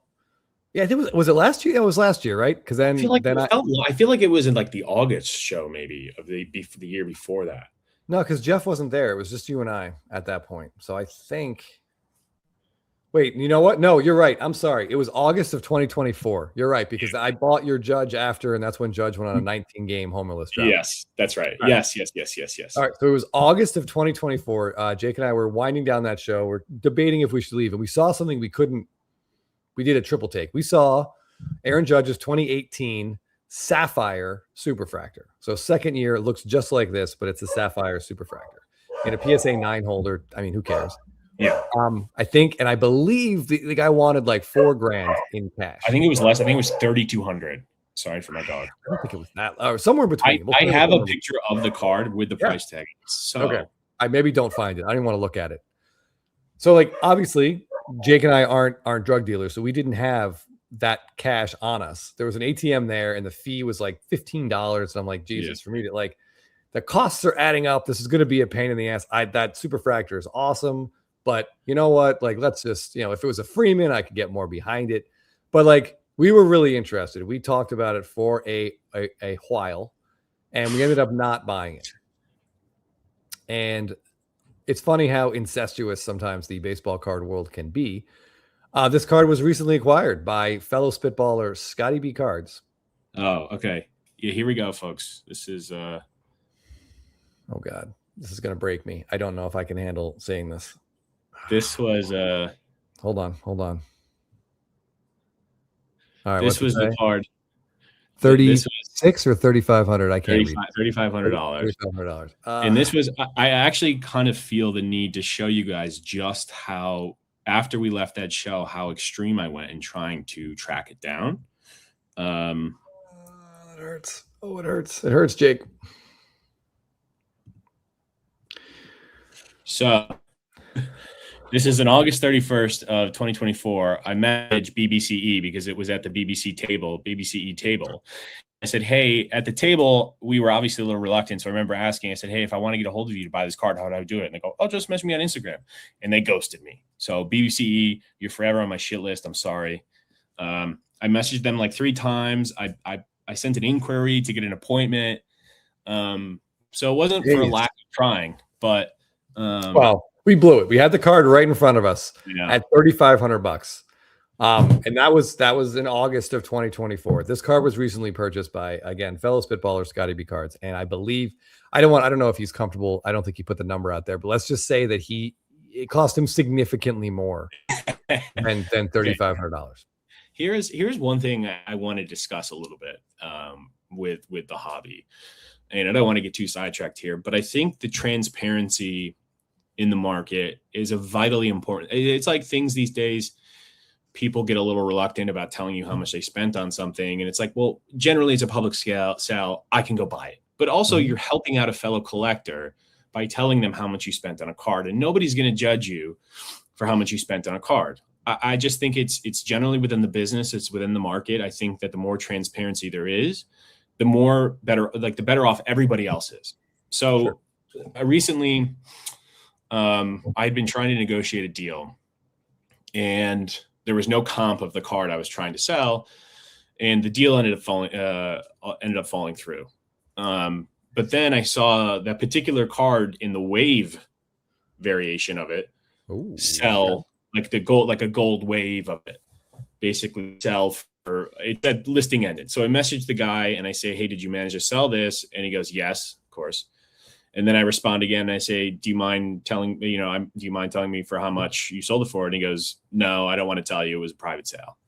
yeah, I think was it last year? It was last year, right? Because then I feel like it was in like the August show, maybe of the year before that. No, because Jeff wasn't there. It was just you and I at that point. So I think. Wait, you know what? No, you're right. I'm sorry. It was August of 2024. You're right, because I bought your Judge after, and that's when Judge went on a 19-game homerless drought. Yes, that's right. Yes. All right, so it was August of 2024. Jake and I were winding down that show. We're debating if we should leave, and we saw something we couldn't. We did a triple take. We saw Aaron Judge's 2018 sapphire superfractor. So second year, it looks just like this, but it's a sapphire superfractor in a PSA 9 holder. I mean, who cares? Yeah. I think, and I believe the guy wanted like $4,000 in cash. I think it was less. I think it was 3,200. Sorry for my dog. I don't think it was that, or somewhere between. I have a picture of the card with the price tag. So okay, I maybe don't find it. I didn't want to look at it. So like, obviously, Jake and I aren't drug dealers, so we didn't have that cash on us. There was an ATM there, and the fee was like $15. And I'm like, Jesus, for me to like, the costs are adding up. This is going to be a pain in the ass. That superfractor is awesome, but you know what? Like, let's just, if it was a Freeman, I could get more behind it. But like, we were really interested. We talked about it for a while, and we ended up not buying it. And it's funny how incestuous sometimes the baseball card world can be. This card was recently acquired by fellow spitballer Scotty B Cards. Oh, okay. Yeah, here we go, folks. This is oh God, this is gonna break me. I don't know if I can handle saying this. This was hold on. All right, this was the card. 36 or 3,500. I can't read. $3,500. $3,500. And this was. I actually kind of feel the need to show you guys just how, after we left that show, how extreme I went in trying to track it down. It hurts. Oh, it hurts. It hurts, Jake. So this is an August 31st of 2024. I managed BBCE because it was at the BBCE table. I said, hey, at the table, we were obviously a little reluctant. So I remember asking, I said, hey, if I want to get a hold of you to buy this card, how do I do it? And they go, oh, just message me on Instagram. And they ghosted me. So BBCE, you're forever on my shit list. I'm sorry. I messaged them like 3 times. I sent an inquiry to get an appointment. So it wasn't for a lack of trying, but well, we blew it. We had the card right in front of us at $3,500. And that was in August of 2024. This card was recently purchased by, again, fellow spitballer Scotty B Cards. And I believe, I don't know if he's comfortable. I don't think he put the number out there, but let's just say that it cost him significantly more than $3,500. Here's one thing I want to discuss a little bit with the hobby. And I don't want to get too sidetracked here, but I think the transparency in the market is a vitally important. It's like things these days, people get a little reluctant about telling you how much they spent on something. And it's like, well, generally it's a public sale. I can go buy it. But also you're helping out a fellow collector by telling them how much you spent on a card. And nobody's going to judge you for how much you spent on a card. I just think it's generally within the business. It's within the market. I think that the more transparency there is, the better off everybody else is. So I recently, I'd been trying to negotiate a deal, and there was no comp of the card I was trying to sell, and the deal ended up falling through. But then I saw that particular card in the wave variation of it sell like a gold wave of it, basically sell for, it said listing ended. So I messaged the guy and I say, hey, did you manage to sell this? And he goes, yes, of course. And then I respond again and I say, do you mind telling me for how much you sold it for? And he goes, no, I don't want to tell you. It was a private sale.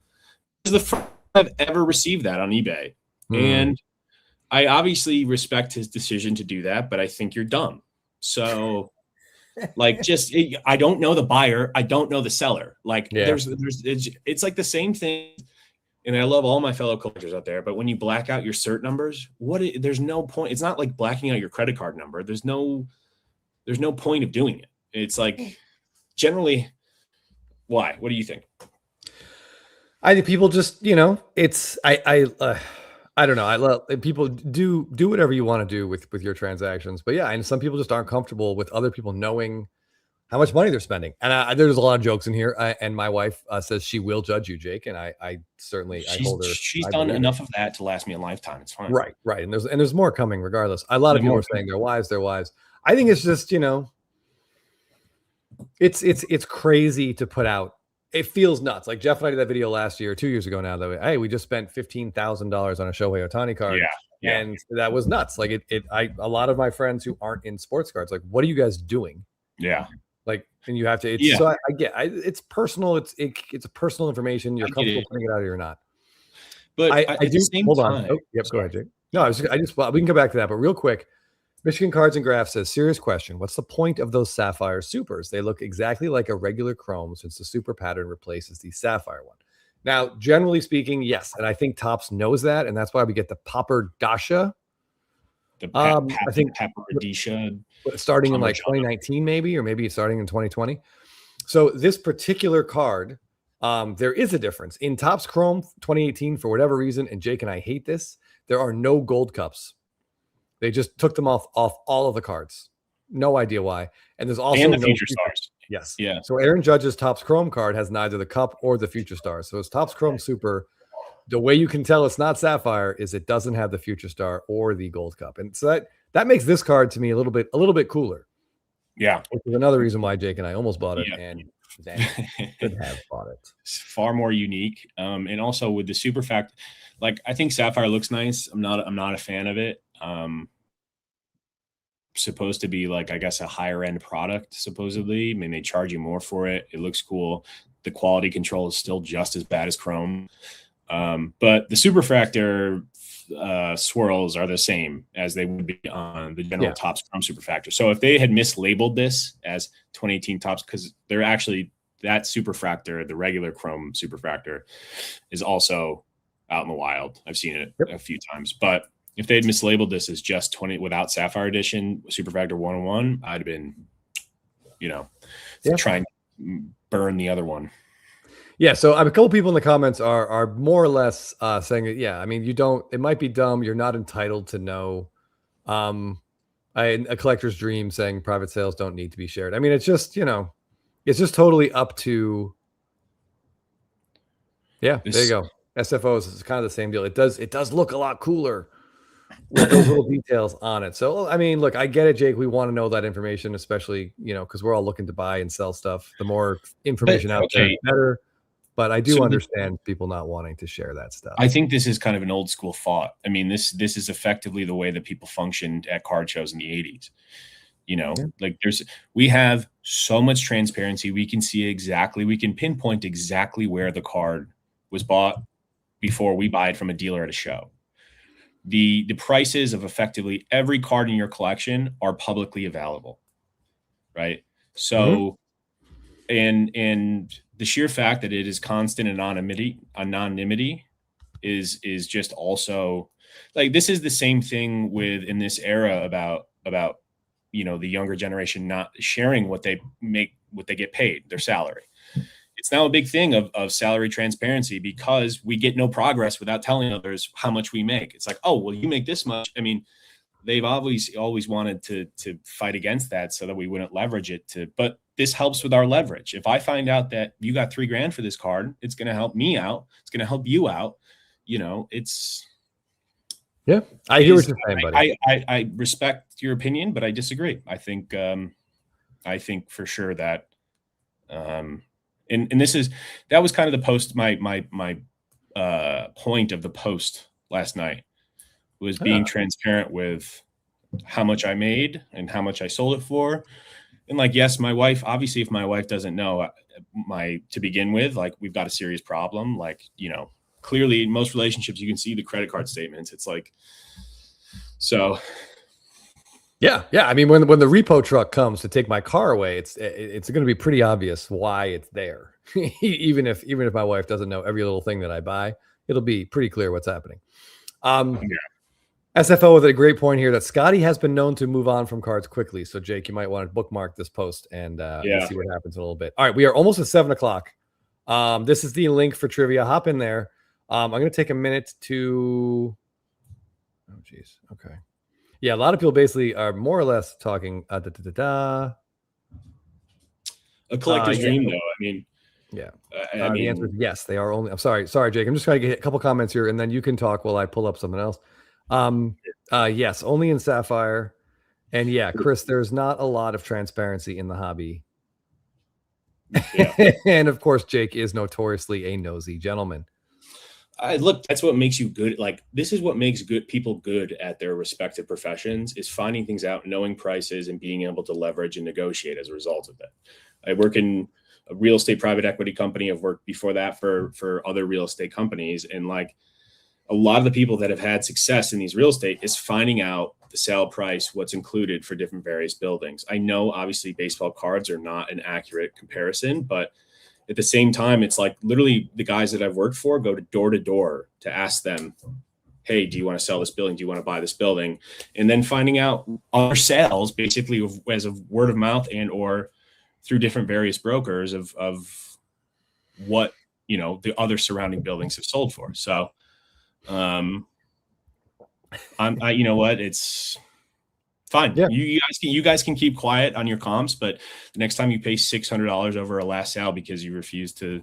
This is the first I've ever received that on eBay. And I obviously respect his decision to do that, but I think you're dumb. So like, I don't know the buyer. I don't know the seller. Like it's like the same thing. And I love all my fellow collectors out there, but when you black out your cert numbers, there's no point. It's not like blacking out your credit card number. There's no point of doing it. It's like, generally, why? What do you think? I think people just, it's, I don't know. I love people do whatever you want to do with your transactions, but yeah. And some people just aren't comfortable with other people knowing how much money they're spending. And there's a lot of jokes in here. And my wife says she will judge you, Jake. And I certainly, I told her she's done enough of that to last me a lifetime. It's fine. Right. And there's more coming regardless. A lot of people are saying they're wise. I think it's just, it's crazy to put out. It feels nuts. Like Jeff and I did that video last year, 2 years ago now, that hey, we just spent $15,000 on a Shohei Ohtani card. Yeah. And that was nuts. Like a lot of my friends who aren't in sports cards, like, what are you guys doing? Yeah. Like, and you have to, so I get, it's personal. It's personal information. You're comfortable putting it out or you're not. But I at do. the same Hold time, on. Oh, yep. Go ahead, Jake. No, well, we can go back to that, but real quick, Michigan Cards and Graphs says, serious question. What's the point of those sapphire supers? They look exactly like a regular chrome since the super pattern replaces the sapphire one. Now, generally speaking, yes. And I think Topps knows that. And that's why we get the Popper Dasha. I think Paparadisha starting in like 2019, maybe, or maybe starting in 2020. So this particular card, there is a difference in Topps Chrome 2018 for whatever reason. And Jake and I hate this. There are no gold cups. They just took them off all of the cards. No idea why. And there's also and the future stars. Yes. Yeah. So Aaron Judge's Topps Chrome card has neither the cup or the future stars. So it's Topps Chrome Super. The way you can tell it's not sapphire is it doesn't have the future star or the gold cup. And so that makes this card to me a little bit cooler. Yeah. Which is another reason why Jake and I almost bought it and then could have bought it. It's far more unique. And also with the super fact, like I think sapphire looks nice. I'm not a fan of it. Supposed to be like, I guess, a higher end product, supposedly. I mean, they charge you more for it. It looks cool. The quality control is still just as bad as chrome. But the superfractor swirls are the same as they would be on the general Topps Chrome Superfractor. So if they had mislabeled this as 2018 Topps, because they're actually, that superfractor, the regular Chrome Superfractor, is also out in the wild. I've seen it a few times. But if they had mislabeled this as just 20 without Sapphire Edition Superfractor 101, I'd have been, trying to burn the other one. Yeah, so a couple people in the comments are more or less saying that, I mean, it might be dumb. You're not entitled to know. A collector's dream saying private sales don't need to be shared. I mean, it's just, it's just totally up to. Yeah, there you go. SFOs is kind of the same deal. It does look a lot cooler with those little details on it. So, I mean, look, I get it, Jake. We want to know that information, especially, because we're all looking to buy and sell stuff. The more information out there, the better. But I do understand people not wanting to share that stuff. I think this is kind of an old school thought. I mean, this is effectively the way that people functioned at card shows in the 80s. Like we have so much transparency. We can pinpoint exactly where the card was bought before we buy it from a dealer at a show. The prices of effectively every card in your collection are publicly available. Right. So, and the sheer fact that it is constant anonymity is just also like, this is the same thing in this era about, the younger generation not sharing what they make, what they get paid, their salary. It's now a big thing of salary transparency because we get no progress without telling others how much we make. It's like, oh, well, you make this much. I mean, they've always wanted to fight against that so that we wouldn't leverage it but this helps with our leverage. If I find out that you got $3,000 for this card, it's going to help me out. It's going to help you out. I hear what you're saying, buddy. I respect your opinion, but I disagree. I think for sure that, and that was kind of the post, my point of the post last night was being transparent with how much I made and how much I sold it for. And like, yes, my wife, obviously, if my wife doesn't know to begin with, like we've got a serious problem. Like, clearly in most relationships, you can see the credit card statements. It's like, so. Yeah. I mean, when the repo truck comes to take my car away, it's going to be pretty obvious why it's there. even if my wife doesn't know every little thing that I buy, it'll be pretty clear what's happening. SFO with a great point here that Scotty has been known to move on from cards quickly. So Jake, you might want to bookmark this post and see what happens in a little bit. All right, we are almost at 7:00. This is the link for trivia. Hop in there. I'm going to take a minute to. Oh, geez. Okay. Yeah, a lot of people basically are more or less talking. A collector's dream, though. I mean, the answer is yes. They are only. I'm sorry, Jake. I'm just going to get a couple comments here, and then you can talk while I pull up something else. Yes, only in Sapphire. And Chris, there's not a lot of transparency in the hobby. And of course, Jake is notoriously a nosy gentleman. Look, that's what makes you good. Like, this is what makes people good at their respective professions, is finding things out, knowing prices, and being able to leverage and negotiate as a result of it. I work in a real estate private equity company. I've worked before that for other real estate companies. And like, a lot of the people that have had success in these real estate is finding out the sale price, what's included for different various buildings. I know obviously baseball cards are not an accurate comparison, but at the same time, it's like literally the guys that I've worked for go to door to ask them, hey, do you want to sell this building? Do you want to buy this building? And then finding out other sales basically as a word of mouth and or through different various brokers of what, the other surrounding buildings have sold for. So you know what? It's fine. Yeah. You guys can keep quiet on your comps, but the next time you pay $600 over a last sale because you refuse to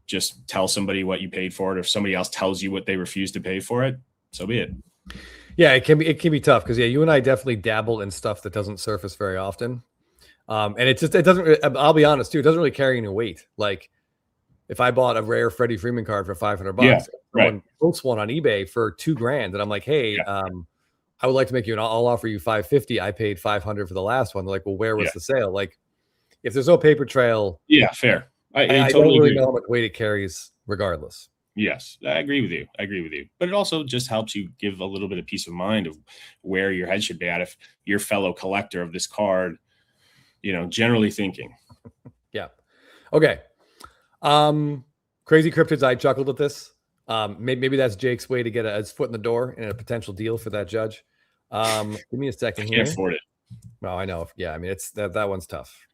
just tell somebody what you paid for it, or if somebody else tells you what they refuse to pay for it, so be it. Yeah, it can be tough because you and I definitely dabble in stuff that doesn't surface very often. And it doesn't, I'll be honest too, it doesn't really carry any weight. Like if I bought a rare Freddie Freeman card for $500, someone posts one on eBay for $2,000, and I'm like, hey, I would like to make you I'll offer you $550. I paid $500 for the last one. They're like, well, where was the sale? Like, if there's no paper trail, fair. I totally don't really know how much weight it carries, regardless. Yes, I agree with you. But it also just helps you give a little bit of peace of mind of where your head should be at if your fellow collector of this card, generally thinking. Yeah. Okay. Crazy Cryptids, I chuckled at this. Maybe that's Jake's way to get his foot in the door in a potential deal for that judge. Give me a second here. Can't afford it. No, I know. Yeah, I mean, it's that one's tough.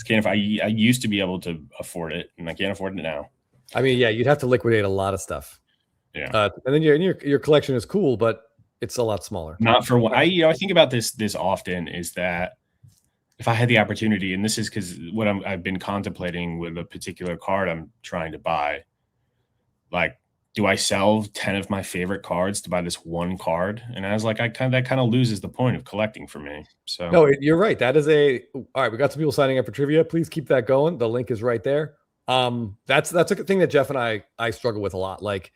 I used to be able to afford it, and I can't afford it now. I mean, yeah, you'd have to liquidate a lot of stuff. Yeah, and then your collection is cool, but it's a lot smaller. Not for what I think about this often is that if I had the opportunity, and this is because what I've been contemplating with a particular card I'm trying to buy, like, do I sell 10 of my favorite cards to buy this one card? And I was like, that kind of loses the point of collecting for me. So no, you're right. That is all right. We got some people signing up for trivia. Please keep that going. The link is right there. That's a thing that Jeff and I struggle with a lot. Like,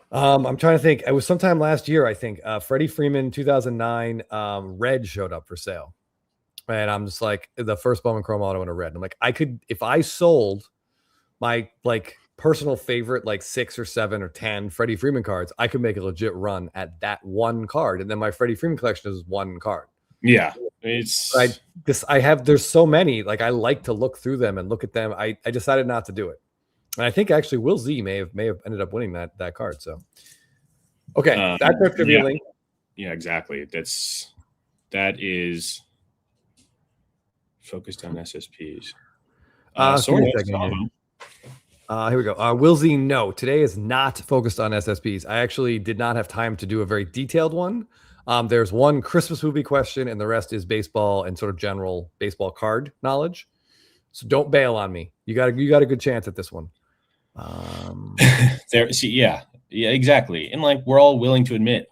I'm trying to think. It was sometime last year, I think. Freddie Freeman 2009 red showed up for sale, and I'm just like, the first Bowman Chrome Auto in a red. I'm like, if I sold my personal favorite 6 or 7 or 10 Freddie Freeman cards, I could make a legit run at that one card, and then my Freddie Freeman collection is one card. Yeah, there's so many. Like, I like to look through them and look at them. I decided not to do it, and I think actually Will Z may have ended up winning that card. So okay, that's our trivia link. Yeah, exactly. That is focused on SSPs. Here we go. Will Z, no, today is not focused on SSPs. I actually did not have time to do a very detailed one. There's one Christmas movie question, and the rest is baseball and sort of general baseball card knowledge. So don't bail on me. You got a good chance at this one. Yeah, exactly. And we're all willing to admit,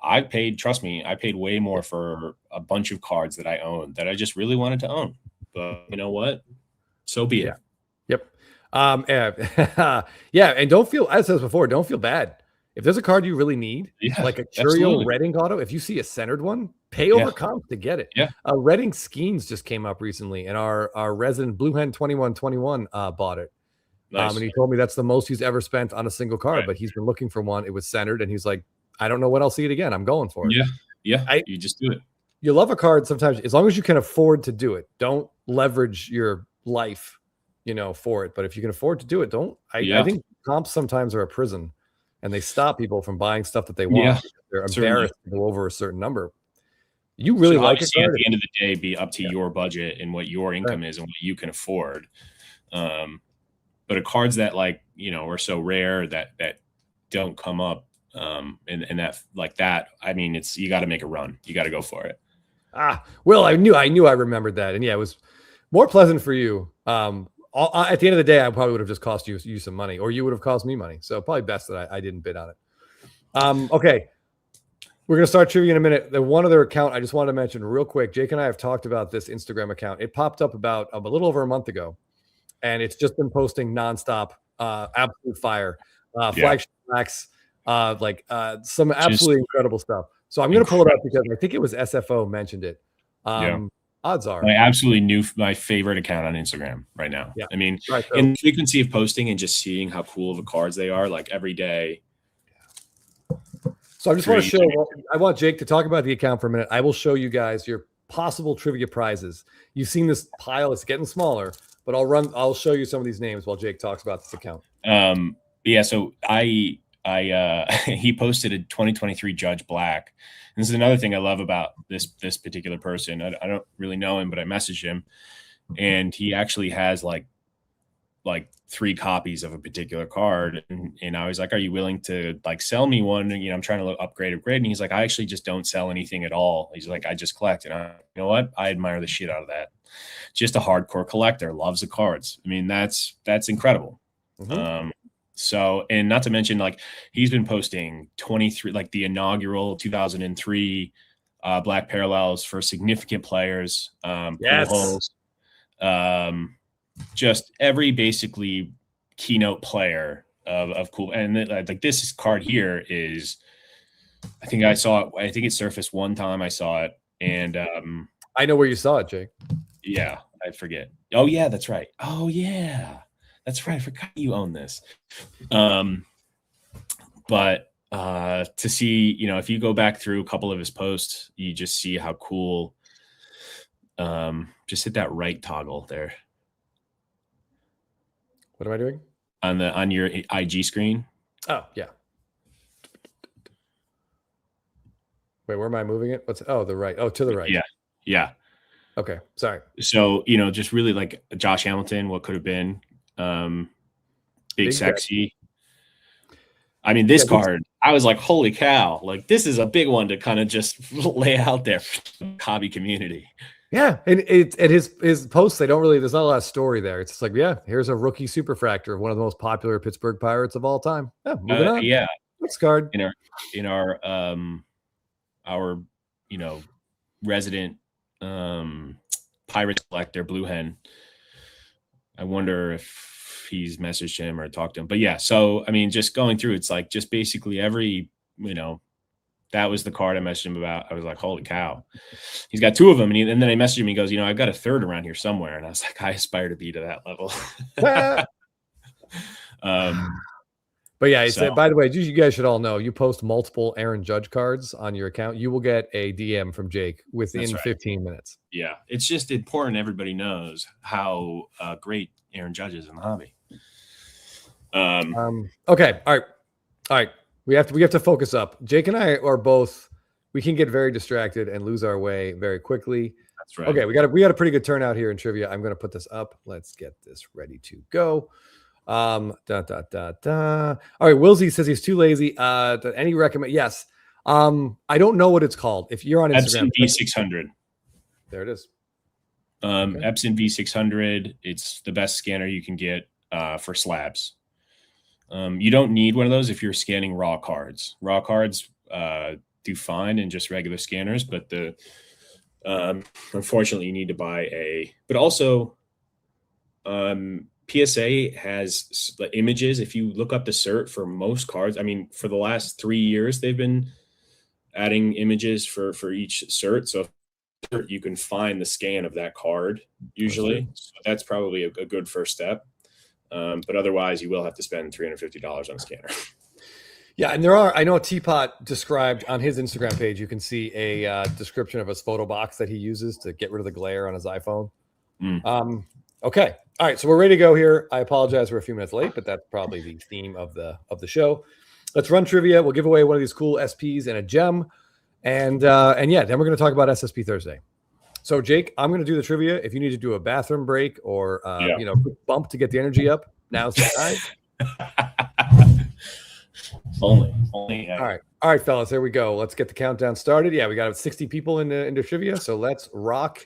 trust me, I paid way more for a bunch of cards that I owned that I just really wanted to own. But you know what? So be it. Yep. And don't feel, as I said before, don't feel bad. If there's a card you really need, like a Curio Redding auto, if you see a centered one, pay over comp to get it. Yeah. Redding Skeens just came up recently, and our resident Blue Hen 2121 bought it. Nice. And he told me that's the most he's ever spent on a single card, but he's been looking for one. It was centered, and he's like, I don't know when I'll see it again. I'm going for it. Yeah. You just do it. You love a card sometimes, as long as you can afford to do it. Don't leverage your life, for it. But if you can afford to do it, don't. I think comps sometimes are a prison, and they stop people from buying stuff that they want. Yeah, they're embarrassed to go over a certain number. You really like it. At the end of the day, be up to your budget and what your income is and what you can afford. But cards that are so rare that don't come up, and that I mean, you got to make a run. You got to go for it. Well, I knew I remembered that, and it was more pleasant for you. At the end of the day, I probably would have just cost you some money, or you would have cost me money. So probably best that I didn't bid on it. Okay. We're going to start trivia in a minute. The one other account I just wanted to mention real quick. Jake and I have talked about this Instagram account. It popped up about a little over a month ago, and it's just been posting nonstop, absolute fire, flagship packs, some absolutely incredible stuff. So I'm going to pull it up because I think it was SFO mentioned it. Odds are. I absolutely knew my favorite account on Instagram right now. Yeah. I mean, in the frequency of posting and just seeing how cool of the cards they are, every day, So I just want to show, I want Jake to talk about the account for a minute. I will show you guys your possible trivia prizes. You've seen this pile, it's getting smaller, but I'll show you some of these names while Jake talks about this account. Yeah, so I he posted a 2023 Judge Black. And this is another thing I love about this particular person. I don't really know him, but I messaged him, and he actually has like 3 copies of a particular card, and I was like, are you willing to like sell me one? You know, I'm trying to upgrade. And he's like, I actually just don't sell anything at all. He's like, I just collect. And you know what? I admire the shit out of that. Just a hardcore collector, loves the cards. I mean, that's incredible. Mm-hmm. So, and not to mention, like, he's been posting 23, like the inaugural 2003 Black Parallels for significant players. Yes. Just every basically keynote player of cool. And like this card here is, I think I saw it. I think it surfaced one time. I saw it, and I know where you saw it, Jake. Yeah, I forget. Oh yeah, that's right. Oh yeah, that's right. I forgot you own this. But to see, you know, if you go back through a couple of his posts, you just see how cool. Just hit that right toggle there. What am I doing? On your IG screen? Oh, yeah. Wait, where am I moving it? The right. Oh, to the right. Yeah. Okay, sorry. So, you know, just really like Josh Hamilton, what could have been big sexy. I mean, this card, I was like, holy cow, like this is a big one to kind of just lay out there for the hobby community. Yeah, and his posts, they don't really, there's not a lot of story there. It's just like, yeah, here's a rookie superfractor of one of the most popular Pittsburgh Pirates of all time. Yeah, moving on. Yeah. Next card. In our you know, resident Pirates collector, Blue Hen. I wonder if he's messaged him or talked to him. But yeah, so I mean, just going through, it's like just basically every, you know, that was the card I messaged him about. I was like, holy cow. He's got 2 of them. And then I messaged him. He goes, you know, I've got a 3rd around here somewhere. And I was like, I aspire to be to that level. But yeah, by the way, you guys should all know, you post multiple Aaron Judge cards on your account, you will get a DM from Jake within 15 minutes. Yeah, it's just important everybody knows how great Aaron Judge is in the hobby. Okay, all right. We have to focus up. Jake and I are both. We can get very distracted and lose our way very quickly. That's right. Okay, we got a pretty good turnout here in trivia. I'm going to put this up. Let's get this ready to go. All right, Wilsey says he's too lazy. Any recommend? Yes. I don't know what it's called. If you're on Instagram, Epson V600. There it is. Epson V600. It's the best scanner you can get for slabs. You don't need one of those if you're scanning raw cards. Raw cards do fine in just regular scanners, but unfortunately you need to buy a. But also, PSA has the images. If you look up the cert for most cards, I mean, for the last 3 years they've been adding images for each cert. So you can find the scan of that card usually. So that's probably a good first step. But otherwise, you will have to spend $350 on a scanner. Yeah, and there are. I know Teapot described on his Instagram page. You can see a description of his photo box that he uses to get rid of the glare on his iPhone. Okay, all right. So we're ready to go here. I apologize, we're a few minutes late, but that's probably the theme of the show. Let's run trivia. We'll give away one of these cool SPs and a gem, and yeah, then we're going to talk about SSP Thursday. So, Jake, I'm going to do the trivia. If you need to do a bathroom break or, you know, quick bump to get the energy up, now's the time. Only. All right, fellas, here we go. Let's get the countdown started. Yeah, we got 60 people into trivia, so let's rock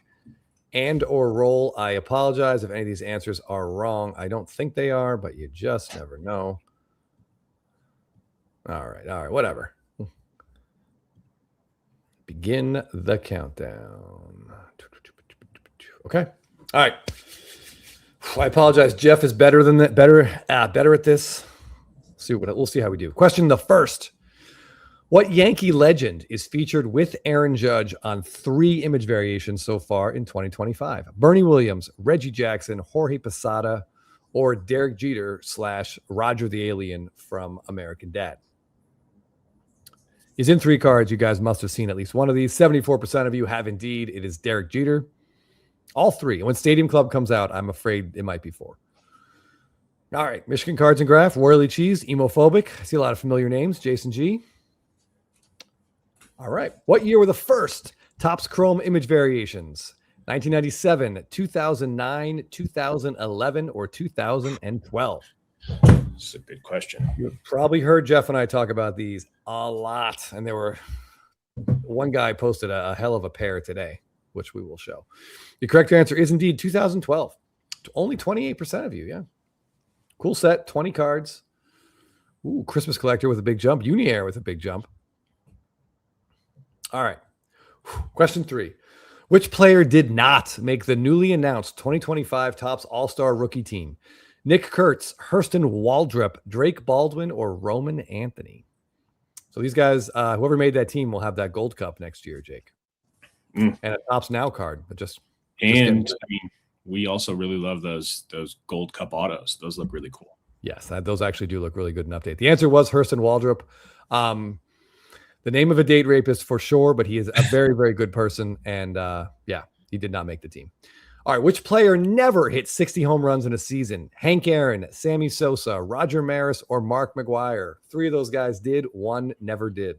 and or roll. I apologize if any of these answers are wrong. I don't think they are, but you just never know. All right, whatever. Begin the countdown. Okay. All right. I apologize. Jeff is better than that. Better at this. We'll see how we do. Question the first. What Yankee legend is featured with Aaron Judge on 3 image variations so far in 2025? Bernie Williams, Reggie Jackson, Jorge Posada, or Derek Jeter / Roger the Alien from American Dad? He's in 3 cards. You guys must have seen at least one of these. 74% of you have indeed. It is Derek Jeter. All 3. When Stadium Club comes out, I'm afraid it might be 4. All right. Michigan Cards and Graph. Whirly Cheese. Emophobic. I see a lot of familiar names. Jason G. All right. What year were the first Topps Chrome image variations? 1997, 2009, 2011, or 2012? That's a good question. You've probably heard Jeff and I talk about these a lot. And there were one guy posted a hell of a pair today, which we will show. The correct answer is indeed 2012. Only 28% of you. Yeah. Cool set. 20 cards. Ooh, Christmas Collector with a big jump. Uniair with a big jump. All right. Question 3. Which player did not make the newly announced 2025 Topps All-Star Rookie Team? Nick Kurtz, Hurston Waldrep, Drake Baldwin, or Roman Anthony? So these guys, whoever made that team will have that Gold Cup next year, Jake. And a Topps Now card. But I mean, we also really love those Gold Cup autos. Those look really cool. Yes, those actually do look really good in update. The answer was Hurston Waldrep. The name of a date rapist for sure, but he is a very, very good person. And yeah, he did not make the team. All right, which player never hit 60 home runs in a season? Hank Aaron, Sammy Sosa, Roger Maris, or Mark McGwire? 3 of those guys did. 1 never did.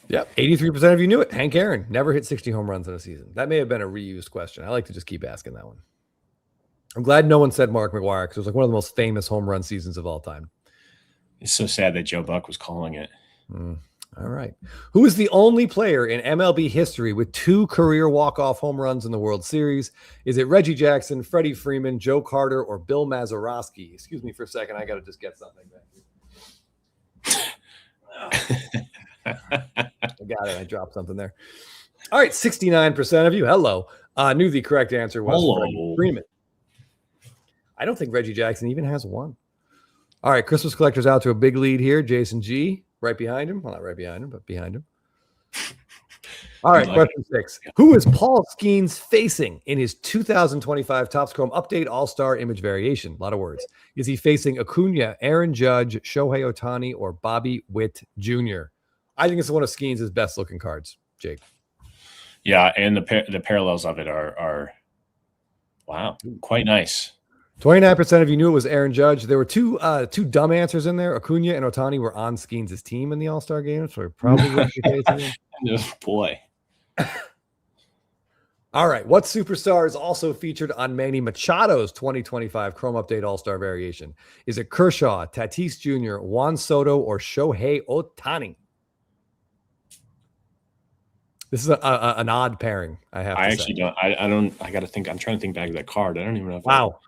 Yep, 83% of you knew it. Hank Aaron never hit 60 home runs in a season. That may have been a reused question. I like to just keep asking that one. I'm glad no one said Mark McGwire because it was like one of the most famous home run seasons of all time. It's so sad that Joe Buck was calling it. All right. Who is the only player in MLB history with 2 career walk-off home runs in the World Series? Is it Reggie Jackson, Freddie Freeman, Joe Carter, or Bill Mazeroski? Excuse me for a second. I got to just get something back. I got it. I dropped something there. All right. 69% of you. Hello. Knew the correct answer was Freddie Freeman. I don't think Reggie Jackson even has 1. All right. Christmas Collector's out to a big lead here. Jason G. Right behind him. Well, not right behind him, but behind him. All right. Question 6. Who is Paul Skeens facing in his 2025 Topps Chrome Update All-Star Image Variation? A lot of words. Is he facing Acuna, Aaron Judge, Shohei Ohtani, or Bobby Witt Jr.? I think it's one of Skeens' best looking cards, Jake. Yeah, and the parallels of it are wow, quite nice. 29% of you knew it was Aaron Judge. There were two dumb answers in there. Acuna and Ohtani were on Skeens' team in the All-Star game, so we probably wouldn't be facing him. Oh, boy. All right. What superstar is also featured on Manny Machado's 2025 Chrome Update All-Star Variation? Is it Kershaw, Tatis Jr., Juan Soto, or Shohei Ohtani? This is an odd pairing. I actually don't. I don't. I got to think. I'm trying to think back to that card. I don't even know. Wow.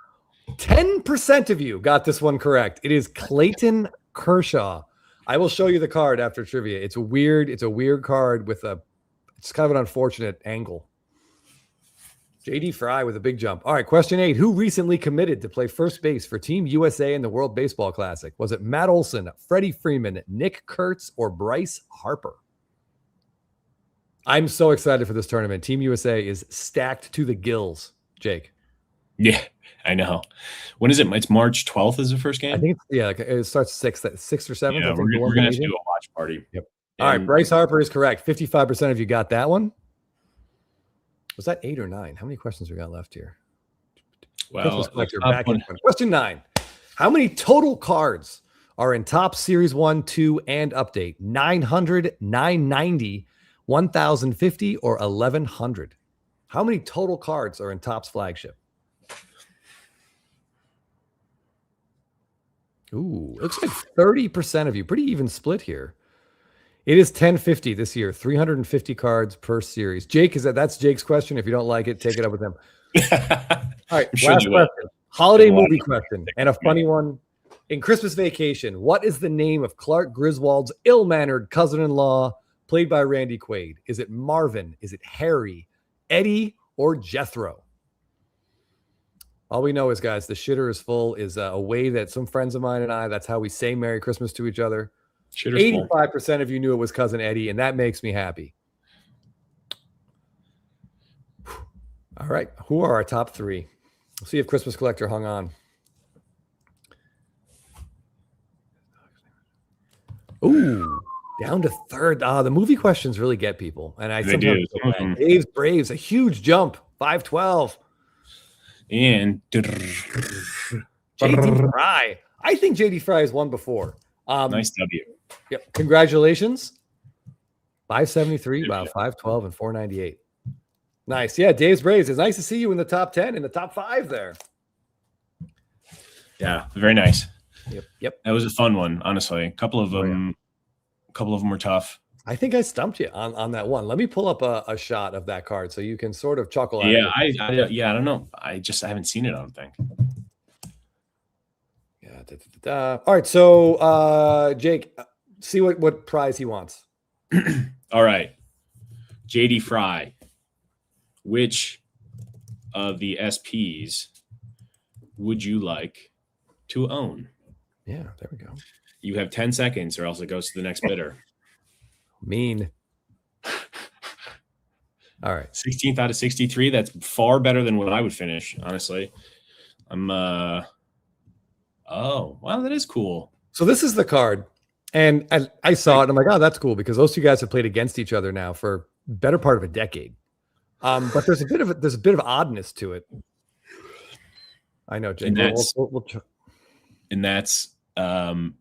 10% of you got this one correct. It is Clayton Kershaw. I will show you the card after trivia. It's a weird card with it's kind of an unfortunate angle. JD Fry with a big jump. All right, question 8. Who recently committed to play first base for Team USA in the World Baseball Classic? Was it Matt Olson, Freddie Freeman, Nick Kurtz, or Bryce Harper? I'm so excited for this tournament. Team USA is stacked to the gills, Jake. Yeah, I know. When is it? It's March 12th is the first game? I think it starts 6th or 7th. Yeah, we're going to have to do a watch party. Yep. All right, Bryce Harper is correct. 55% of you got that one. Was that 8 or 9? How many questions we got left here? Well, question 9. How many total cards are in Topps Series 1, 2, and Update? 900, 990, 1,050, or 1,100? How many total cards are in Topps Flagship? Ooh, looks like 30% of you. Pretty even split here. It is 1050 this year. 350 cards per series. Jake, that's Jake's question. If you don't like it, take it up with him. All right, last question. Holiday movie question, and a funny one. In Christmas Vacation, what is the name of Clark Griswold's ill-mannered cousin-in-law played by Randy Quaid? Is it Marvin? Is it Harry, Eddie, or Jethro? All we know is, guys, the shitter is full is a way that some friends of mine and I, that's how we say Merry Christmas to each other. 85% of you knew it was Cousin Eddie, and that makes me happy. All right. Who are our top 3? We'll see if Christmas Collector hung on. Ooh, down to third. The movie questions really get people. And I sometimes Dave's Braves, a huge jump, 512. And JD Fry. I think JD Fry has won before. Nice W. Yep. Congratulations. 573, wow, 512 and 498. Nice. Yeah, Dave's Braves. It's nice to see you in the top 10, in the top 5 there. Yeah, very nice. Yep. That was a fun one, honestly. A couple of them were tough. I think I stumped you on that one. Let me pull up a shot of that card so you can sort of chuckle at it. I don't know. I haven't seen it, I don't think. Yeah. All right. So Jake, see what prize he wants. All right. JD Fry. Which of the SPs would you like to own? Yeah, there we go. You have 10 seconds or else it goes to the next bidder. Mean. All right. 16th out of 63. That's far better than what I would finish, honestly. Oh, wow, that is cool. So this is the card. And I saw it and I'm like, oh, that's cool because those two guys have played against each other now for better part of a decade. But there's a bit of oddness to it. I know, Jake. And that's I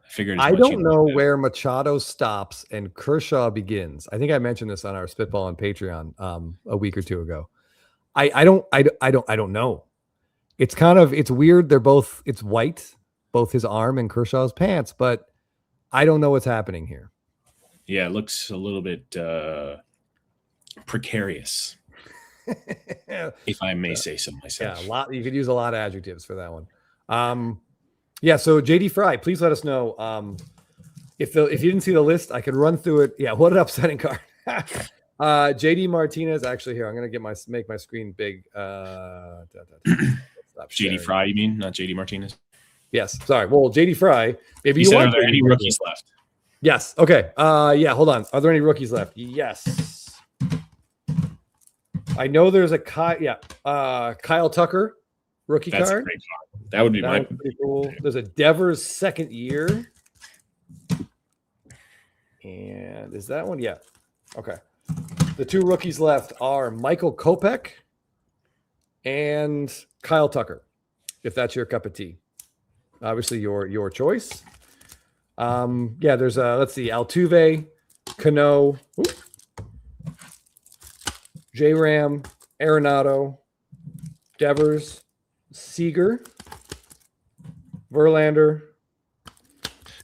figured. I don't know where Machado stops and Kershaw begins. I think I mentioned this on our Spitball on Patreon a week or two ago. I don't know. It's weird. It's white, both his arm and Kershaw's pants, but I don't know what's happening here. Yeah, it looks a little bit precarious. If I may say so myself. Yeah, you could use a lot of adjectives for that one. So JD Fry, please let us know if you didn't see the list, I could run through it. Yeah, what an upsetting card. JD Martinez, actually here, I'm gonna make my screen big. JD Fry, you mean, not JD Martinez? Yes, sorry. Well, JD Fry, maybe you want. Are there any rookies left? Yes. Okay. Hold on. Are there any rookies left? Yes. I know there's a Kyle Tucker rookie That's card. A great card. That would be pretty cool. There's a Devers second year. And is that one? Yeah. Okay. The two rookies left are Michael Kopech and Kyle Tucker, if that's your cup of tea. Obviously your choice. There's let's see, Altuve, Cano, J-Ram, Arenado, Devers, Seager, Verlander,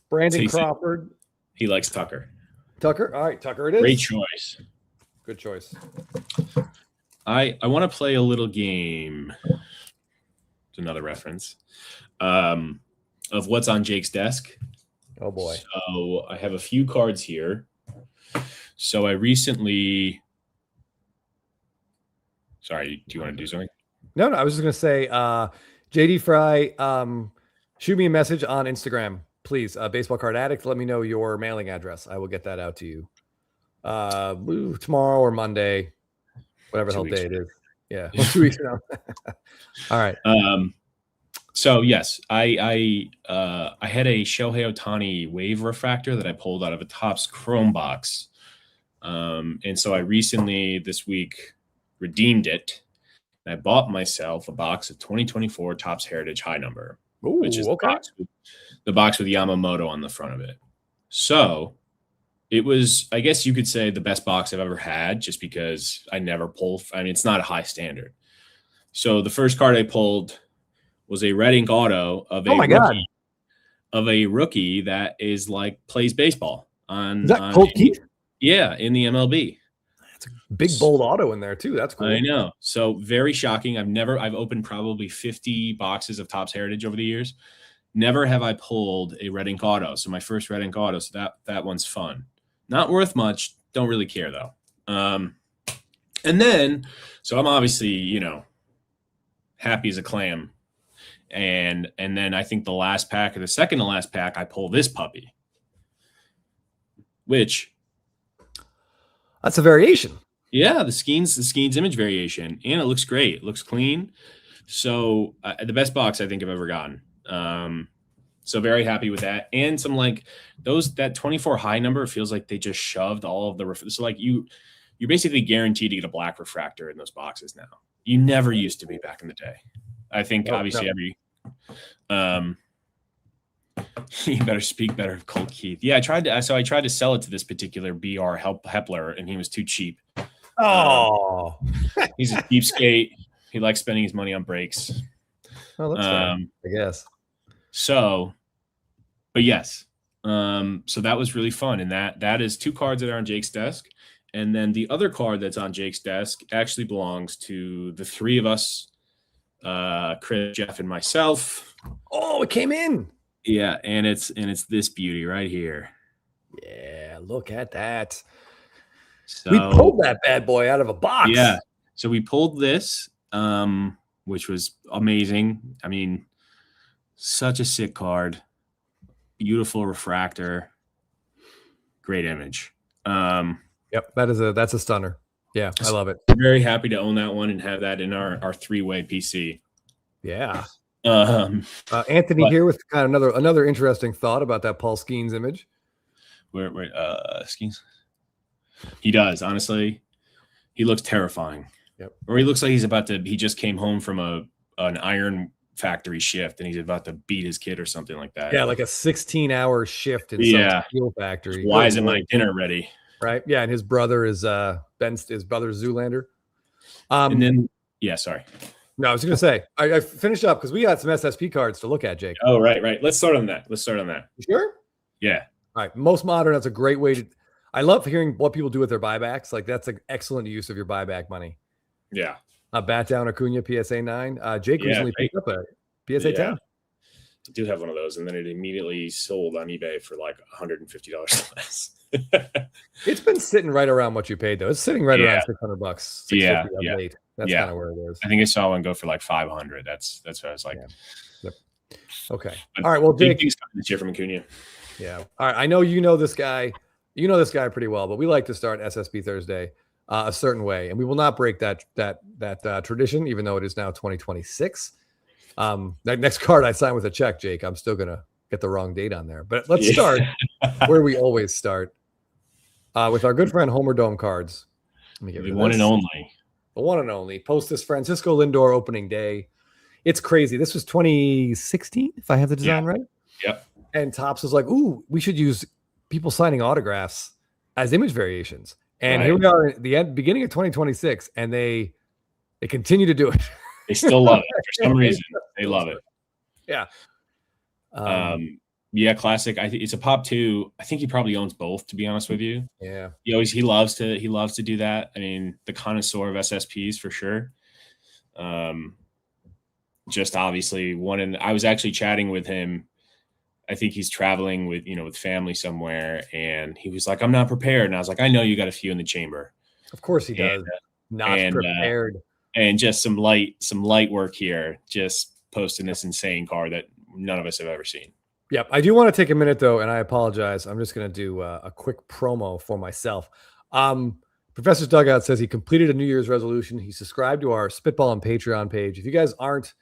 Brandon Crawford. He likes Tucker. All right, Tucker it is. Great choice. Good choice. I want to play a little game. It's another reference of what's on Jake's desk. Oh boy. So I have a few cards here. So I recently. Sorry, do you want to do something? No, I was just gonna say, JD Fry, shoot me a message on Instagram, please. Baseball Card Addict. Let me know your mailing address. I will get that out to you tomorrow or Monday, whatever the hell day it is. Yeah, 2 weeks now. All right. So yes, I had a Shohei Ohtani wave refractor that I pulled out of a Topps Chrome box, and so I recently this week redeemed it. And I bought myself a box of 2024 Topps Heritage High Number, which is the box with Yamamoto on the front of it. So it was, I guess you could say, the best box I've ever had, just because I never pull. I mean, it's not a high standard. So the first card I pulled was a red ink auto of a rookie that is like plays baseball on. Is that Colt Keith? Yeah, in the MLB. That's a big bold auto in there too. That's cool. I know. So very shocking. I've opened probably 50 boxes of Topps Heritage over the years. Never have I pulled a red ink auto. So my first red ink auto. So that one's fun. Not worth much. Don't really care though. And then, so I'm obviously, happy as a clam. And then I think the last pack or the second to last pack, I pull this puppy, which that's a variation. Yeah, the Skeens image variation, and it looks great. It looks clean. So the best box I think I've ever gotten. So very happy with that. And some like that 24 high number feels like they just shoved all of the so like you're basically guaranteed to get a black refractor in those boxes now. You never used to be back in the day. I think obviously every you better speak better of Colt Keith. Yeah, I tried to sell it to this particular BR Hepler, and he was too cheap. Oh, he's a cheapskate. He likes spending his money on brakes. Oh, that's fair, I guess. So, but yes. So that was really fun. And that is 2 cards that are on Jake's desk. And then the other card that's on Jake's desk actually belongs to the 3 of us, Chris, Jeff, and myself. Oh, it came in. Yeah, and it's this beauty right here. Yeah, look at that. So we pulled that bad boy out of a box. Yeah. So we pulled this, which was amazing. I mean, such a sick card. Beautiful refractor. Great image. Yep, that's a stunner. Yeah, I love it. I'm very happy to own that one and have that in our 3-way PC. Yeah. Anthony here with kind of another interesting thought about that Paul Skeens image. Where Skeens? He does, honestly. He looks terrifying. Yep. Or he looks like he just came home from an iron factory shift and he's about to beat his kid or something like that. Yeah, like a 16-hour shift in some steel factory. Why isn't my dinner ready? Right. Yeah, and his brother is his brother's Zoolander. And then sorry. No, I was gonna say I finished up because we got some SSP cards to look at, Jake. Oh, right. Let's start on that. You sure? Yeah. All right. Most modern, that's a great way to I love hearing what people do with their buybacks. Like that's an excellent use of your buyback money. Yeah. Bat down Acuna PSA 9. Jake recently picked up a PSA 10. I do have one of those, and then it immediately sold on eBay for like $150 less. It's been sitting right around what you paid, though. It's sitting right around $600. Yeah. That's kind of where it is. I think I saw one go for like 500. That's what I was like. Yeah. Yep. Okay. All right. Well, Jake, things coming this year from Acuna. Yeah. All right. I know you know this guy. You know this guy pretty well, but we like to start SSP Thursday a certain way, and we will not break that tradition, even though it is now 2026. That next card I signed with a check, Jake. I'm still gonna get the wrong date on there, but let's start where we always start with our good friend Homer Dome Cards. Let me get the one and only. The one and only. Post this Francisco Lindor opening day. It's crazy. This was 2016, if I have the design right. Yep. And Topps was like, "Ooh, we should use people signing autographs as image variations." And here we are at the beginning of 2026, and they continue to do it. They still love it for some reason. They love it. Yeah. Classic. It's a Pop 2. I think he probably owns both, to be honest with you. Yeah. He loves to do that. I mean, the connoisseur of SSPs for sure. Just obviously I was actually chatting with him. I think he's traveling with family somewhere, and he was like, "I'm not prepared." And I was like, "I know you got a few in the chamber." Of course he does. Not prepared. And just some light work here, just posting this insane card that none of us have ever seen. Yep. I do want to take a minute though, and I apologize. I'm just going to do a quick promo for myself. Professor's Dugout says he completed a New Year's resolution. He subscribed to our Spitball and Patreon page. If you guys aren't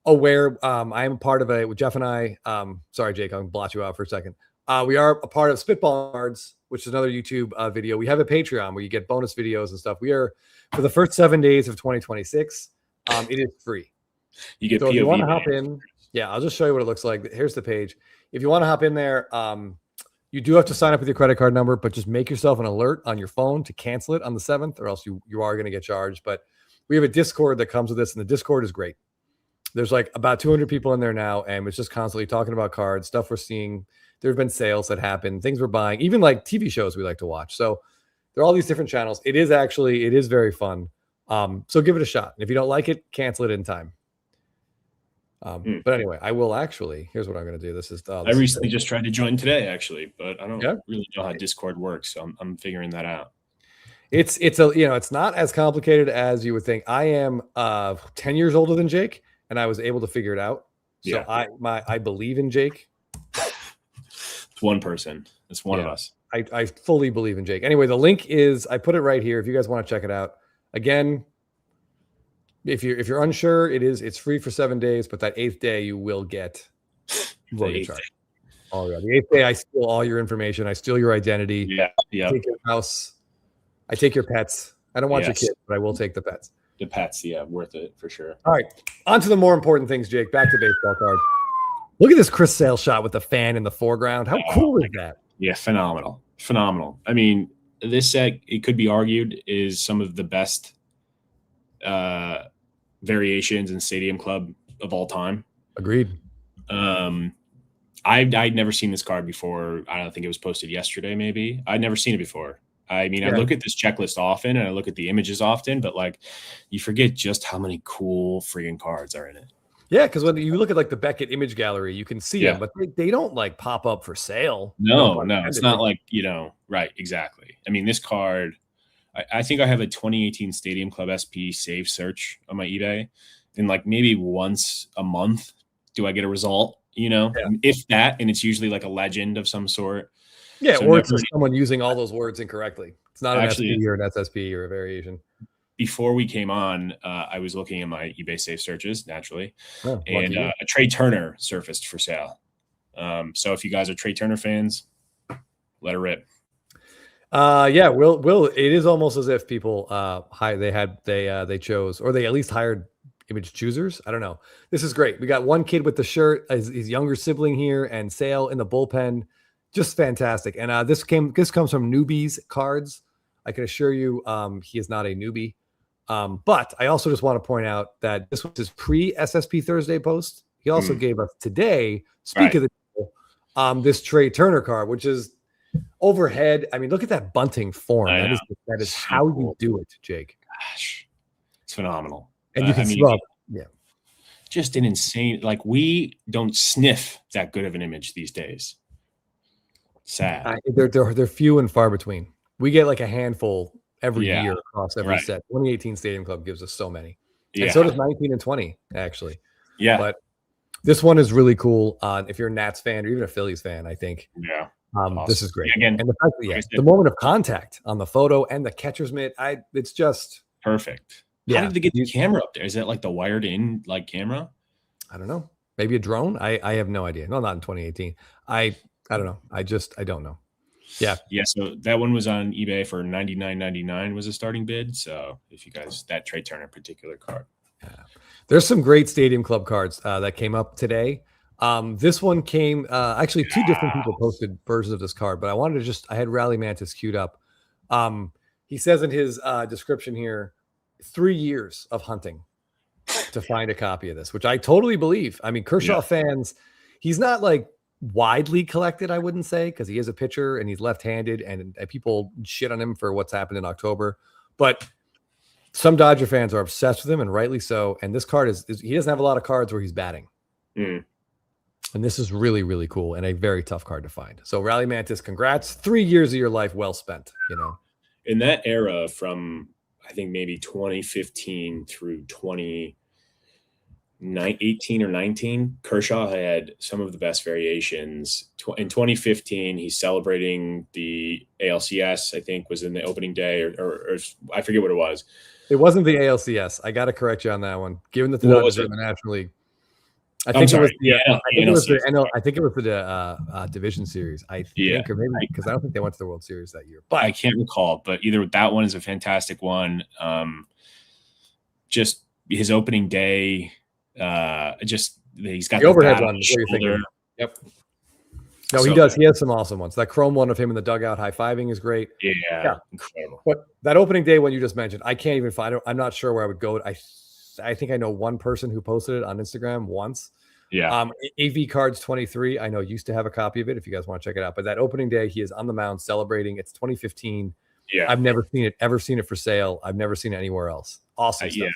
aware, I am a part of with Jeff and I. Sorry, Jake, I'm going to blot you out for a second. We are a part of Spitball Cards, which is another YouTube video. We have a Patreon where you get bonus videos and stuff. We are, for the first 7 days of 2026, it is free. You get so POV. If you want to hop in, I'll just show you what it looks like. Here's the page. If you want to hop in there, you do have to sign up with your credit card number, but just make yourself an alert on your phone to cancel it on the 7th, or else you are going to get charged. But we have a Discord that comes with this, and the Discord is great. There's like about 200 people in there now, and it's just constantly talking about cards, stuff we're seeing. There have been sales that happen, things we're buying, even like TV shows we like to watch. So there are all these different channels. It is very fun. So give it a shot. And if you don't like it, cancel it in time. But anyway, I will here's what I'm going to do. I recently just tried to join today, actually, but I don't really know how Discord works. So I'm figuring that out. It's not as complicated as you would think. I am 10 years older than Jake, and I was able to figure it out. So I believe in Jake. It's one person. It's one of us. I fully believe in Jake. Anyway, the link is, I put it right here if you guys want to check it out. Again, If you're unsure, it's free for 7 days, but that 8th day you will get charged. Oh yeah, the 8th day I steal all your information. I steal your identity. Yeah. I take your house. I take your pets. I don't want your kids, but I will take the pets. The pets, yeah, worth it for sure. All right, on to the more important things, Jake. Back to baseball cards. Look at this Chris Sale shot with the fan in the foreground. How cool is that? Yeah, phenomenal. I mean, this set, it could be argued, is some of the best variations in Stadium Club of all time. Agreed. I'd never seen this card before. I don't think it was posted yesterday, maybe. I'd never seen it before. I mean, I look at this checklist often and I look at the images often, but like you forget just how many cool freaking cards are in it. Yeah, because when you look at like the Beckett image gallery, you can see them, but they don't like pop up for sale. No, it's not like, right, exactly. I mean, this card, I think I have a 2018 Stadium Club SP save search on my eBay. And like maybe once a month do I get a result, if that, and it's usually like a legend of some sort. Yeah, so or it's just someone using all those words incorrectly. It's not an SP or an SSP or a variation. Before we came on, I was looking at my eBay safe searches, naturally, and a Trey Turner surfaced for sale. So if you guys are Trey Turner fans, let her rip. Will it is almost as if people they chose, or they at least hired image choosers. I don't know. This is great. We got one kid with the shirt, his younger sibling here, and Sale in the bullpen. Just fantastic. And this comes from Newbies Cards. I can assure you he is not a newbie. But I also just want to point out that this was his pre-SSP Thursday post. He also gave us today, speak of the deal, this Trey Turner card, which is overhead. I mean, look at that bunting form. That is how you do it, Jake. Gosh, it's phenomenal. And you can scrub. Yeah. Just an insane, like we don't sniff that good of an image these days. Sad. They're few and far between. We get like a handful every year across every set. 2018 Stadium Club gives us so many. Yeah. And so does 19 and 20, actually. Yeah. But this one is really cool. If you're a Nats fan or even a Phillies fan, I think. Yeah. Awesome. This is great. Again, and the fact that the moment of contact on the photo and the catcher's mitt, it's just perfect. How did they get the camera up there? Is that like the wired in like camera? I don't know. Maybe a drone? I have no idea. No, not in 2018. I don't know. I don't know. Yeah. Yeah. So that one was on eBay for $99.99 was a starting bid. So if you guys, that Trey Turner particular card. Yeah. There's some great Stadium Club cards that came up today. This one came, actually two different people posted versions of this card, but I had Rally Mantis queued up. He says in his description here, 3 years of hunting to find a copy of this, which I totally believe. I mean, Kershaw fans, he's not like widely collected, I wouldn't say, because he is a pitcher and he's left-handed and people shit on him for what's happened in October. But some Dodger fans are obsessed with him, and rightly so. And this card he doesn't have a lot of cards where he's batting. And this is really, really cool and a very tough card to find. So Rally Mantis, congrats. 3 years of your life well spent, In that era from, I think maybe 2015 through 2018 or 19, Kershaw had some of the best variations. In 2015, he's celebrating the ALCS, I think, was in the opening day, or I forget what it was. It wasn't the ALCS. I got to correct you on that one. Given that the Dodgers are in the National League, I think it was the division series. I think, or maybe because I don't think they went to the World Series that year. But I can't recall. But either that one is a fantastic one. Just his opening day. He's got the overhead one. Yep. No, he does. Good. He has some awesome ones. That chrome one of him in the dugout high-fiving is great. Yeah, incredible. But that opening day one you just mentioned, I can't even find it. I'm not sure where I would go. I think I know one person who posted it on Instagram once. Yeah. AV Cards 23, I know used to have a copy of it if you guys want to check it out. But that opening day, he is on the mound celebrating. It's 2015. Yeah. I've never seen it for sale. I've never seen it anywhere else. Awesome stuff. Yeah.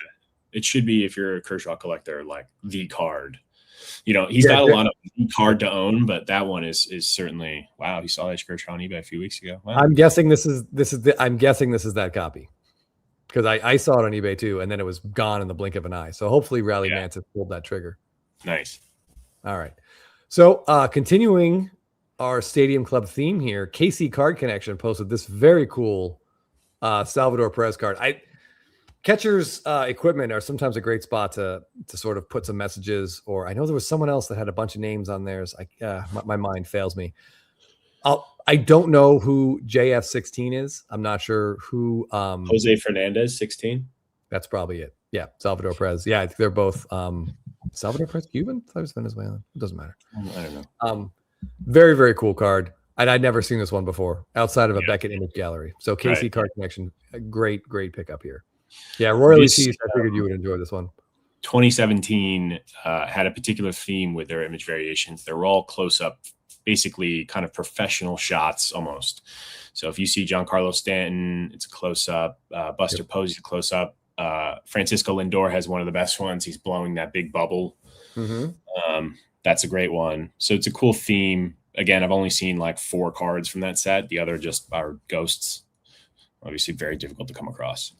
It should be, if you're a Kershaw collector, like the card. He's got a lot of card to own, but that one is certainly, wow, he saw that Kershaw on eBay a few weeks ago. Wow. I'm guessing this is that copy. Because I saw it on eBay too, and then it was gone in the blink of an eye. So hopefully Rally Mantis pulled that trigger. Nice. All right. So continuing our Stadium Club theme here, KC Card Connection posted this very cool Salvador Perez card. Catchers equipment are sometimes a great spot to sort of put some messages. Or I know there was someone else that had a bunch of names on theirs. My mind fails me. I don't know who JF16 is. I'm not sure who. Jose Fernandez 16. That's probably it. Yeah, Salvador Perez. Yeah, I think they're both Salvador Perez Cuban. I thought it was Venezuelan. It doesn't matter. I don't know. Very, very cool card. And I'd never seen this one before outside of a Beckett image gallery. So KC Card Connection, a great pickup here. Yeah, Royally Cheese. I figured you would enjoy this one. 2017 had a particular theme with their image variations. They were all close up, basically kind of professional shots almost. So if you see Giancarlo Stanton, it's a close up. Buster Posey, close up. Francisco Lindor has one of the best ones. He's blowing that big bubble. That's a great one. So it's a cool theme. Again, I've only seen like 4 cards from that set. The other just are ghosts. Obviously, very difficult to come across.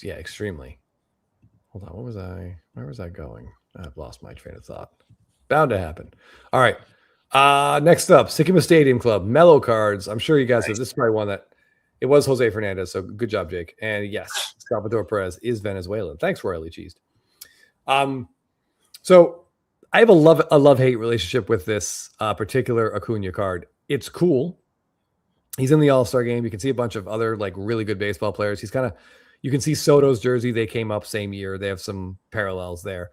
Yeah, extremely. Hold on. Where was I going? I've lost my train of thought. Bound to happen. All right. Next up, Sycamore Stadium Club. Mellow cards. I'm sure you guys have. This is probably one that it was Jose Fernandez. So good job, Jake. And yes, Salvador Perez is Venezuelan. Thanks, Royally Cheesed. So I have a love-hate relationship with this particular Acuna card. It's cool. He's in the All-Star game. You can see a bunch of other like really good baseball players. He's kind of, you can see Soto's jersey. They came up same year. They have some parallels there.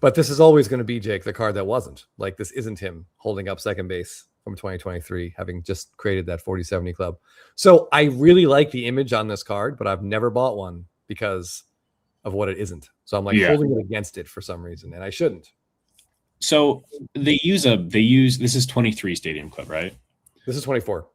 But this is always going to be, Jake, the card that wasn't. Like, this isn't him holding up second base from 2023, having just created that 40-70 club. So I really like the image on this card, but I've never bought one because of what it isn't. So I'm like holding it against it for some reason, and I shouldn't. So they use this is 23 Stadium Club, right? This is 24.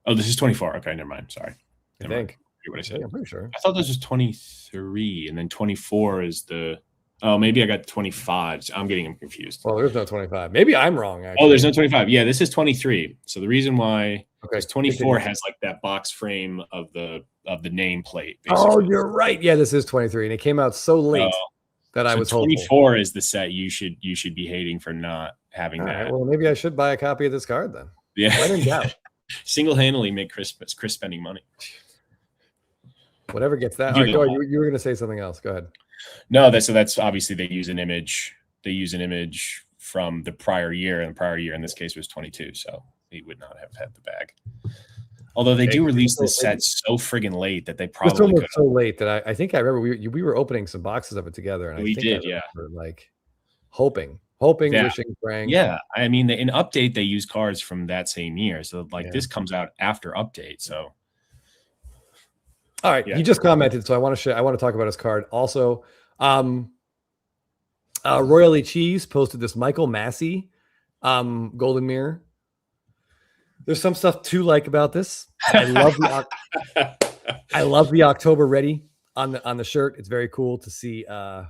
Oh, this is 24. Okay, never mind. Sorry. I think. What I said. I'm pretty sure. I thought this was 23, and then 24 is the. Oh, maybe I got 25. I'm getting them confused. Well, there's no 25. Maybe I'm wrong, actually. Oh, there's no 25. Yeah, this is 23. So the reason why 24 has like that box frame of the nameplate. Oh, you're right. Yeah, this is 23, and it came out so late that I was hopeful. 24 is the set you should be hating for not having that. Right, well, maybe I should buy a copy of this card then. Yeah. When in doubt. Single-handedly make Chris spending money. Whatever gets that. All right, go ahead. You were going to say something else. Go ahead. No, that's obviously they use an image. They use an image from the prior year, and the prior year in this case was 22, so he would not have had the bag. Although they do release this set so friggin' late that they probably could. So late that I think I remember we were opening some boxes of it together, and we did, like hoping, wishing, praying. Yeah, I mean, in update they use cards from that same year, so like this comes out after update, so. All right, he just commented, so I want to talk about his card. Also, Royally Cheese posted this Michael Massey Golden Mirror. There's some stuff to like about this. I love the October Ready on the shirt. It's very cool to see. What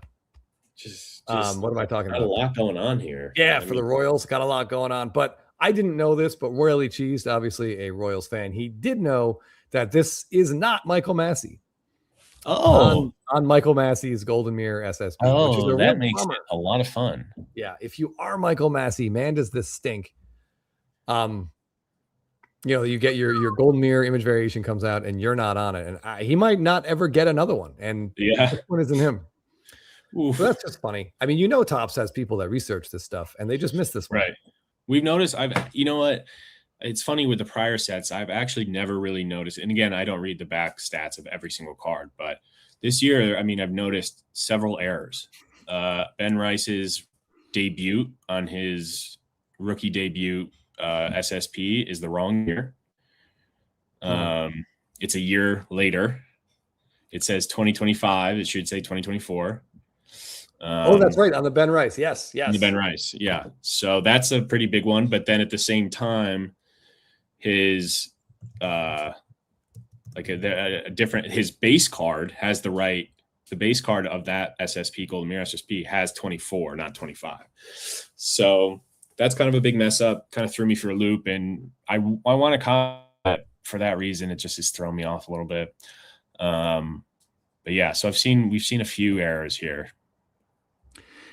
am I talking about? A lot going on here. Yeah, for the Royals, got a lot going on. But I didn't know this, but Royally Cheese, obviously a Royals fan, he did know that this is not Michael Massey. On Michael Massey's Golden Mirror SSP. Oh, that makes it a lot of fun. Yeah, if you are Michael Massey, man, does this stink. You get your Golden Mirror image variation comes out, and you're not on it, and he might not ever get another one. And this one isn't him. So that's just funny. I mean, Topps has people that research this stuff, and they just missed this one. Right. We've noticed. You know what? It's funny with the prior sets, I've actually never really noticed. And again, I don't read the back stats of every single card, but this year, I mean, I've noticed several errors. Ben Rice's debut on his rookie debut SSP is the wrong year. It's a year later. It says 2025. It should say 2024. That's right. On the Ben Rice. Yes. On the Ben Rice. Yeah. So that's a pretty big one. But then at the same time, his his base card has the base card of that SSP Golden Mirror SSP has 24, not 25. So that's kind of a big mess up, kind of threw me for a loop. And I want to comment for that reason. It just has thrown me off a little bit. But yeah, so we've seen a few errors here.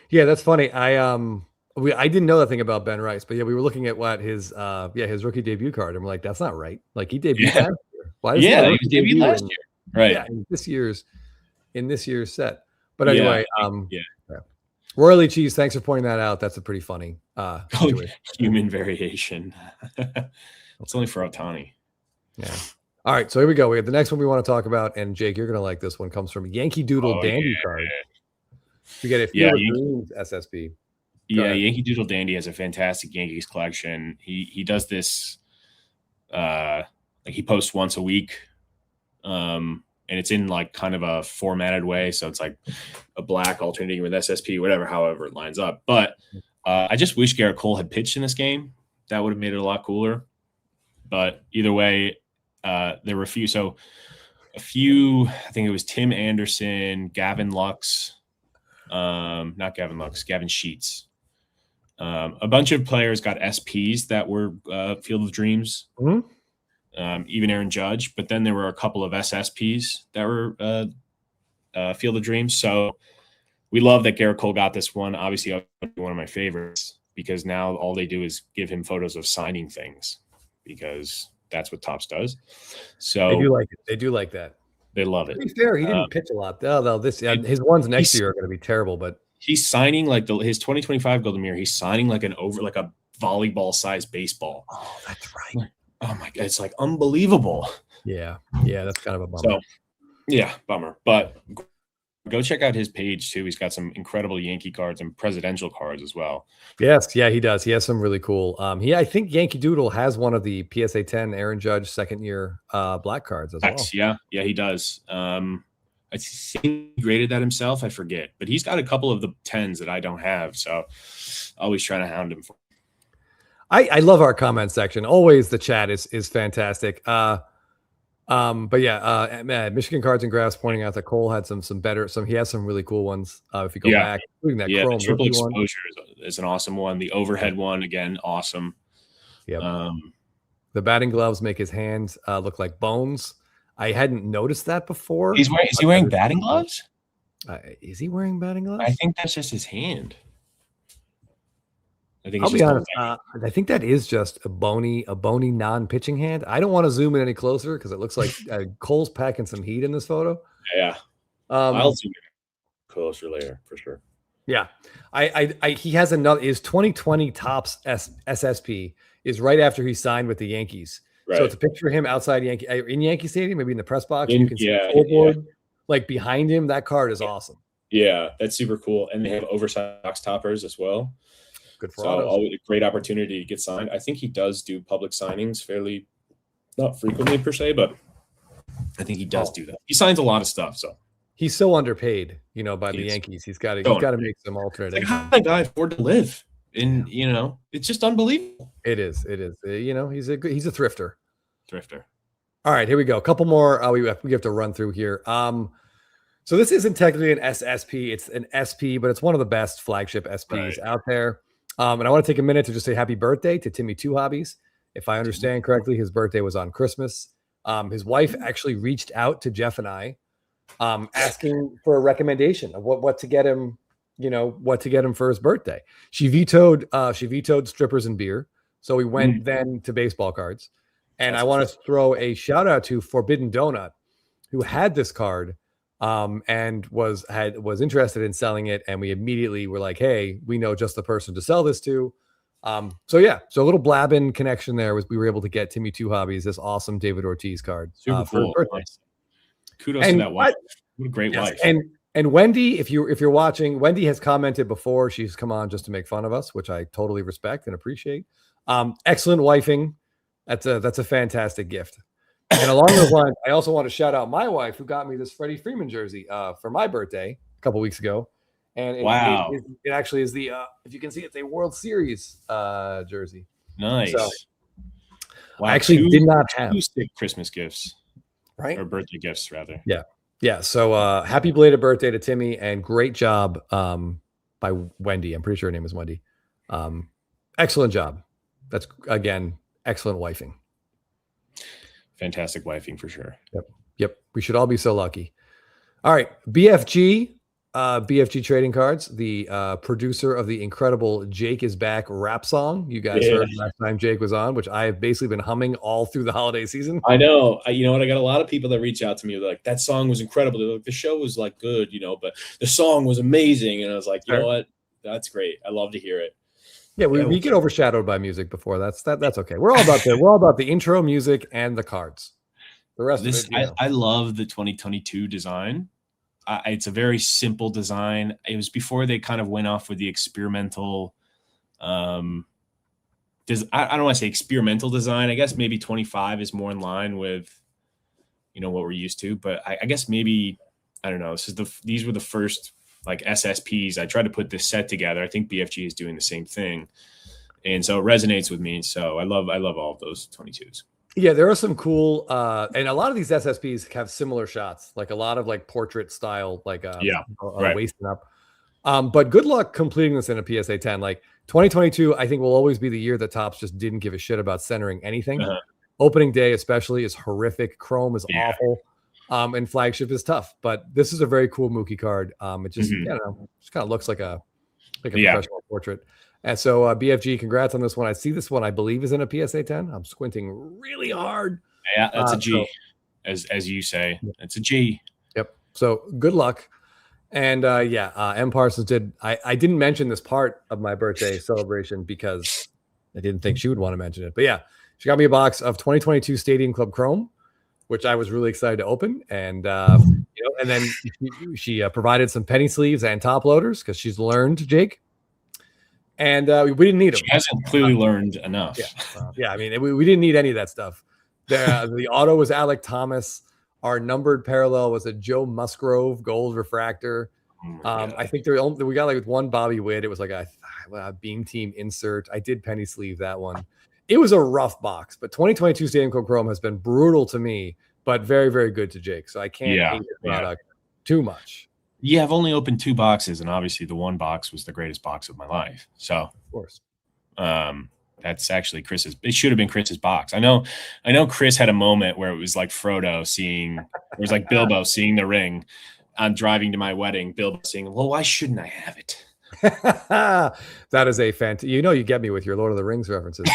Yeah, that's funny. I didn't know that thing about Ben Rice, but we were looking at what his rookie debut card, and we're like, that's not right. Like he debuted last year. Why? He debuted last year, right? Yeah, this year's in this year's set. But anyway, yeah. Royally Cheese, thanks for pointing that out. That's a pretty funny situation. Human variation. It's only for Ohtani. Yeah. All right, so here we go. We have the next one we want to talk about, and Jake, you're gonna like this one. Comes from Yankee Doodle Dandy card. We get a Field of Dreams SSP. Yankee Doodle Dandy has a fantastic Yankees collection. He does this like he posts once a week. And it's in like kind of a formatted way. So it's like a black alternating with SSP, whatever, however it lines up. But I just wish Garrett Cole had pitched in this game. That would have made it a lot cooler. But either way, there were a few. So I think it was Tim Anderson, Gavin Lux, not Gavin Lux, Gavin Sheets. A bunch of players got SPs that were Field of Dreams. Mm-hmm. Even Aaron Judge, but then there were a couple of SSPs that were Field of Dreams. So we love that Garrett Cole got this one. Obviously, one of my favorites because now all they do is give him photos of signing things because that's what Topps does. So they do like it. They do like that. They love it. To be fair, he didn't pitch a lot. Though his ones next year are going to be terrible. But he's signing like his 2025 Golden Mirror. He's signing like a volleyball sized baseball. Oh, that's right. Oh my God, it's like unbelievable. Yeah, that's kind of a bummer. So, yeah, bummer. But go check out his page too. He's got some incredible Yankee cards and presidential cards as well. Yes, yeah, he does. He has some really cool. I think Yankee Doodle has one of the PSA 10 Aaron Judge second year black cards as well. Yeah, he does. I think he graded that himself. I forget, but he's got a couple of the 10s that I don't have. So always trying to hound him for. I love our comment section. Always the chat is fantastic. But yeah, Michigan Cards and Graphs pointing out that Cole had he has some really cool ones. If you go back, including that Chrome the triple exposure is an awesome one. The overhead one, again, awesome. Yeah. The batting gloves make his hands look like bones. I hadn't noticed that before. Is he wearing batting gloves? Is he wearing batting gloves? I think that's just his hand. I'll be honest. I think that is just a bony non-pitching hand. I don't want to zoom in any closer because it looks like Cole's packing some heat in this photo. Yeah, I'll zoom in closer later for sure. Yeah, he has another. His 2020 Topps SSP is right after he signed with the Yankees. Right. So it's a picture of him outside in Yankee Stadium, maybe in the press box. You can see the scoreboard like behind him. That card is awesome. Yeah, that's super cool. And they have oversized toppers as well. Good for always a great opportunity to get signed. I think he does do public signings fairly, not frequently per se, but I think he does do that. He signs a lot of stuff. So he's so underpaid, by the Yankees. He's got to make some alternate. Like, how did that guy afford to live? And it's just unbelievable. It is. He's a thrifter. All right, here we go. A couple more. We have to run through here. So this isn't technically an SSP. It's an SP, but it's one of the best flagship SPs out there. And I want to take a minute to just say happy birthday to Timmy Two Hobbies. If I understand correctly, his birthday was on Christmas. His wife actually reached out to Jeff and I, asking for a recommendation of what to get him, what to get him for his birthday. She vetoed strippers and beer. So we went then to baseball cards. And I want to throw a shout out to Forbidden Donut, who had this card and was interested in selling it, and we immediately were like, hey, we know just the person to sell this to. So a little Blabbin connection there was we were able to get Timmy Two Hobbies this awesome David Ortiz card. Super cool. Nice. Kudos to that wife. What a great wife. And Wendy, if you're watching, Wendy has commented before. She's come on just to make fun of us, which I totally respect and appreciate. Excellent wifing. That's a fantastic gift. And along those lines, I also want to shout out my wife who got me this Freddie Freeman jersey for my birthday a couple weeks ago. And it actually is the if you can see, it's a World Series jersey. Nice. So, I actually did not have two Christmas gifts, right? Or birthday gifts rather. Yeah. So happy belated birthday to Timmy, and great job by Wendy. I'm pretty sure her name is Wendy. Excellent job. That's again excellent wifing. Fantastic wifing for sure. Yep. We should all be so lucky. All right. BFG BFG Trading Cards, the producer of the incredible Jake is Back rap song you guys heard last time Jake was on, which I've basically been humming all through the holiday season. I know. You know what? I got a lot of people that reach out to me like, that song was incredible. They're like, the show was like good, but the song was amazing. And I was like, you know what? That's great. I love to hear it. Yeah, we get overshadowed by music before. That's okay. We're all about the intro music and the cards. The rest of it, I love the 2022 design. It's a very simple design. It was before they kind of went off with the experimental. I don't want to say experimental design. I guess maybe 25 is more in line with, what we're used to. But I guess maybe, I don't know. These were the first like SSPs. I tried to put this set together. I think BFG is doing the same thing, and so it resonates with me. So I love all of those 22s. Yeah, there are some cool, and a lot of these SSPs have similar shots, like a lot of like portrait style, like wasting up. But good luck completing this in a PSA 10. Like 2022, I think will always be the year that Topps just didn't give a shit about centering anything. Opening day, especially, is horrific. Chrome is awful, and flagship is tough. But this is a very cool Mookie card. It just, I don't know, just kind of looks like a professional portrait. And so BFG, congrats on this one. I see this one, I believe, is in a PSA 10. I'm squinting really hard. Yeah, that's a G, as you say. It's a G. Yep. So good luck. And M. Parsons did. I didn't mention this part of my birthday celebration because I didn't think she would want to mention it. But yeah, she got me a box of 2022 Stadium Club Chrome, which I was really excited to open. And and then she provided some penny sleeves and top loaders because she's learned, Jake. And we didn't need them. She hasn't clearly learned enough. I mean, we didn't need any of that stuff. The auto was Alec Thomas. Our numbered parallel was a Joe Musgrove gold refractor. I think we got like one Bobby Witt. It was like a Beam Team insert. I did penny sleeve that one. It was a rough box, but 2022 Stadium Club Chrome has been brutal to me, but very, very good to Jake. So I can't hate the product too much. Yeah, I've only opened 2 boxes, and obviously the one box was the greatest box of my life. So, of course, that's actually Chris's. It should have been Chris's box. I know. Chris had a moment where it was like Frodo seeing, it was like Bilbo seeing the ring. I'm driving to my wedding. Bilbo saying, "Well, why shouldn't I have it?" That is a fantastic. You get me with your Lord of the Rings references.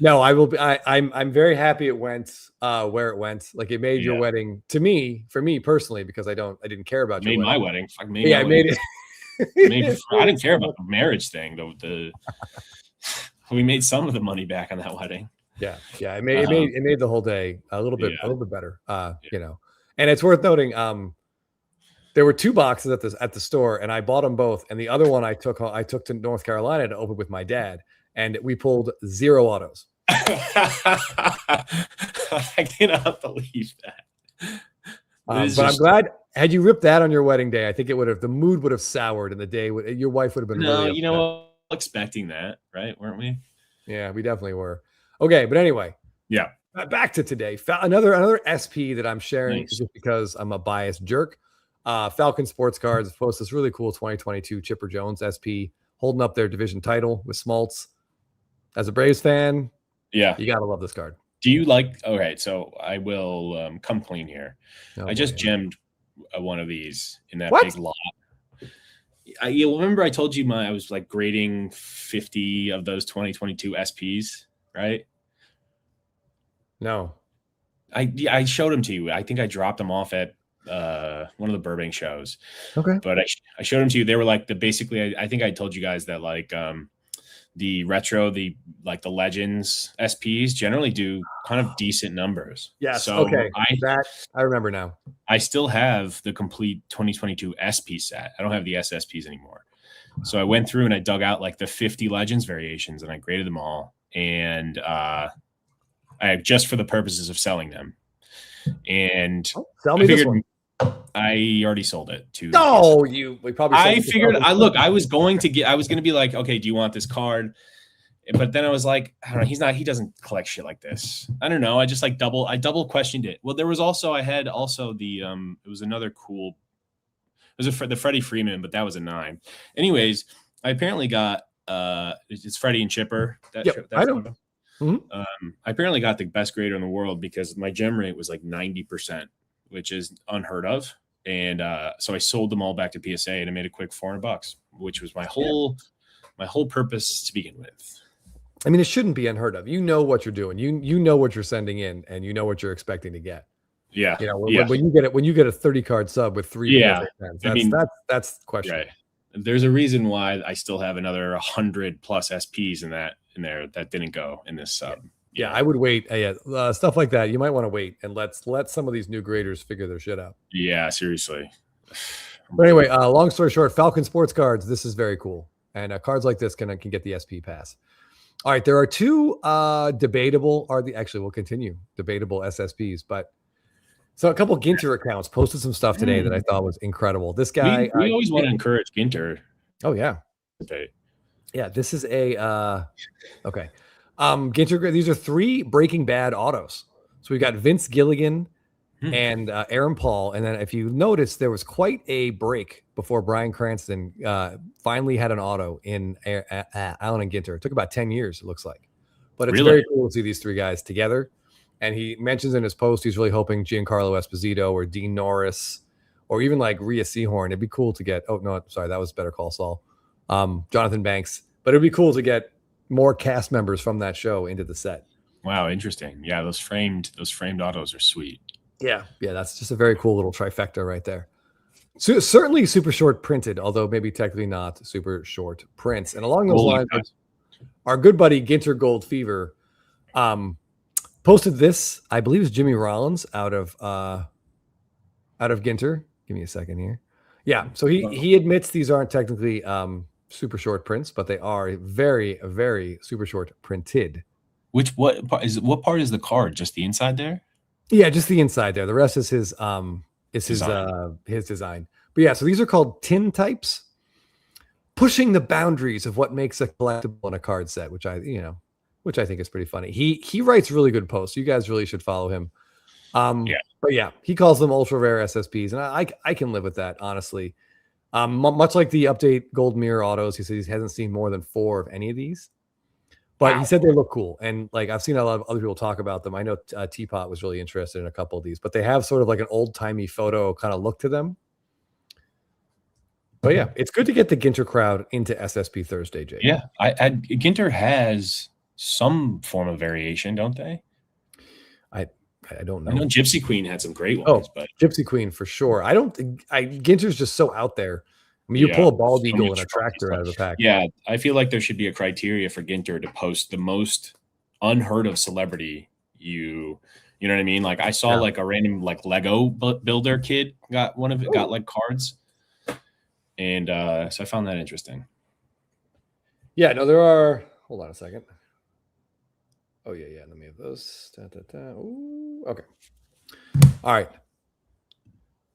No, I will be. I'm very happy it went where it went. Like it made your wedding for me personally, because I didn't care about your wedding. My wedding. I made it. I didn't care about the marriage thing though. We made some of the money back on that wedding. Yeah. It made the whole day a little bit better. And it's worth noting. There were 2 boxes at the store, and I bought them both. And the other one I took to North Carolina to open with my dad, and we pulled 0 autos. I cannot believe that. But I'm glad. Had you ripped that on your wedding day, I think the mood would have soured, and the day your wife would have been really upset. Expecting that, right? Weren't we? Yeah, we definitely were. Okay, but anyway. Yeah. Back to today. Another SP that I'm sharing just because I'm a biased jerk. Falcon Sports Cards posted this really cool 2022 Chipper Jones SP holding up their division title with Smoltz. As a Braves fan, you gotta love this card. Do you like? All right, so I will come clean here. I just gemmed one of these in that big lot. You remember I told you I was like grading 50 of those 2022 SPs, right? No, I showed them to you. I think I dropped them off at one of the Burbank shows. Okay, but I showed them to you. They were like basically. I think I told you guys that like the retro, the Legends SPs generally do kind of decent numbers. Yes. So okay. I remember now. I still have the complete 2022 SP set. I don't have the SSPs anymore. So I went through and I dug out like the 50 Legends variations and I graded them all. And I just for the purposes of selling them. And sell me this one. I already sold it to. No, we probably. I figured. I was going to be like, okay, do you want this card? But then I was like, I don't know. He doesn't collect shit like this. I don't know. I just like double questioned it. Well, there was also, it was another cool. It was the Freddie Freeman, but that was a 9. Anyways, I apparently got it's Freddie and Chipper. I know. I apparently got the best grader in the world because my gem rate was like 90%, which is unheard of. And so I sold them all back to PSA, and I made a quick $400, which was my whole purpose to begin with. I mean, it shouldn't be unheard of. You know what you're doing. You know what you're sending in, and you know what you're expecting to get. Yeah. You know, when you get a 30 card sub with 3 PSA 10s, that's questionable. Right. There's a reason why I still have another 100 plus SPs in there that didn't go in this sub. Yeah, I would wait. Stuff like that, you might want to wait and let some of these new graders figure their shit out. Yeah, seriously. But anyway, long story short, Falcon Sports cards. This is very cool, and cards like this can get the SP pass. All right, there are 2 debatable. We'll continue debatable SSPs, but so a couple Ginter accounts posted some stuff today that I thought was incredible. This guy, we always want to encourage Ginter. Oh yeah, okay. Yeah, this is a okay. Ginter, these are 3 Breaking Bad autos. So we got Vince Gilligan and Aaron Paul. And then if you notice, there was quite a break before Bryan Cranston finally had an auto in Allen and Ginter. It took about 10 years, it looks like. But it's very cool to see these 3 guys together. And he mentions in his post, he's really hoping Giancarlo Esposito or Dean Norris or even like Rhea Seehorn. It'd be cool to get, oh, no, sorry, that was Better Call Saul. Jonathan Banks. But it'd be cool to get more cast members from that show into the set. Wow, interesting. Yeah, those framed autos are sweet. Yeah, that's just a very cool little trifecta right there. So certainly super short printed, although maybe technically not super short prints. And along those lines, our good buddy Ginter Gold Fever posted this. I believe it's Jimmy Rollins out of Ginter. Give me a second here. Yeah, so he admits these aren't technically super short prints, but they are very, very super short printed. What part is the card? Just the inside there? Yeah, just the inside there. The rest is his design. But yeah, so these are called tin types, pushing the boundaries of what makes a collectible in a card set, which I think is pretty funny. He writes really good posts. You guys really should follow him. But yeah, he calls them ultra rare SSPs, and I can live with that, honestly. Much like the update gold mirror autos, he says he hasn't seen more than 4 of any of these, but he said they look cool. And like, I've seen a lot of other people talk about them. I know Teapot was really interested in a couple of these, but they have sort of like an old timey photo kind of look to them. But yeah, it's good to get the Ginter crowd into SSP Thursday, Jay. Yeah, Ginter has some form of variation, don't they? I don't know. I know Gypsy Queen had some great ones, but Gypsy Queen for sure. I don't think Ginter's just so out there. I mean, you pull a bald eagle and a tractor out of the pack. Yeah, I feel like there should be a criteria for Ginter to post the most unheard of celebrity. You know what I mean? Like I saw like a random like Lego builder kid got like cards, and so I found that interesting. Yeah, no, there are. Hold on a second. Oh, yeah. Let me have those. Ooh, okay. All right.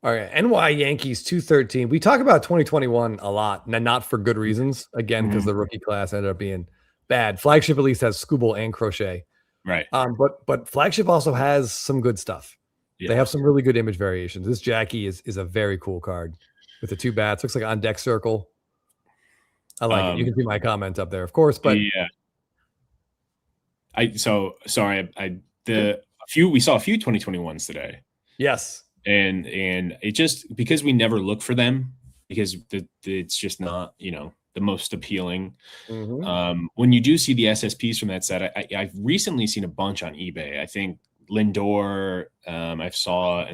NY Yankees 213. We talk about 2021 a lot, and not for good reasons. Again, because the rookie class ended up being bad. Flagship at least has Scooble and Crochet. Right. But Flagship also has some good stuff. Yeah. They have some really good image variations. This Jackie is a very cool card with the 2 bats. Looks like on deck circle. I like it. You can see my comment up there, of course. But yeah. We saw a few 2021s today. Yes. And it just because we never look for them because it's just not, the most appealing. When you do see the SSPs from that set, I've recently seen a bunch on eBay. I think Lindor, I saw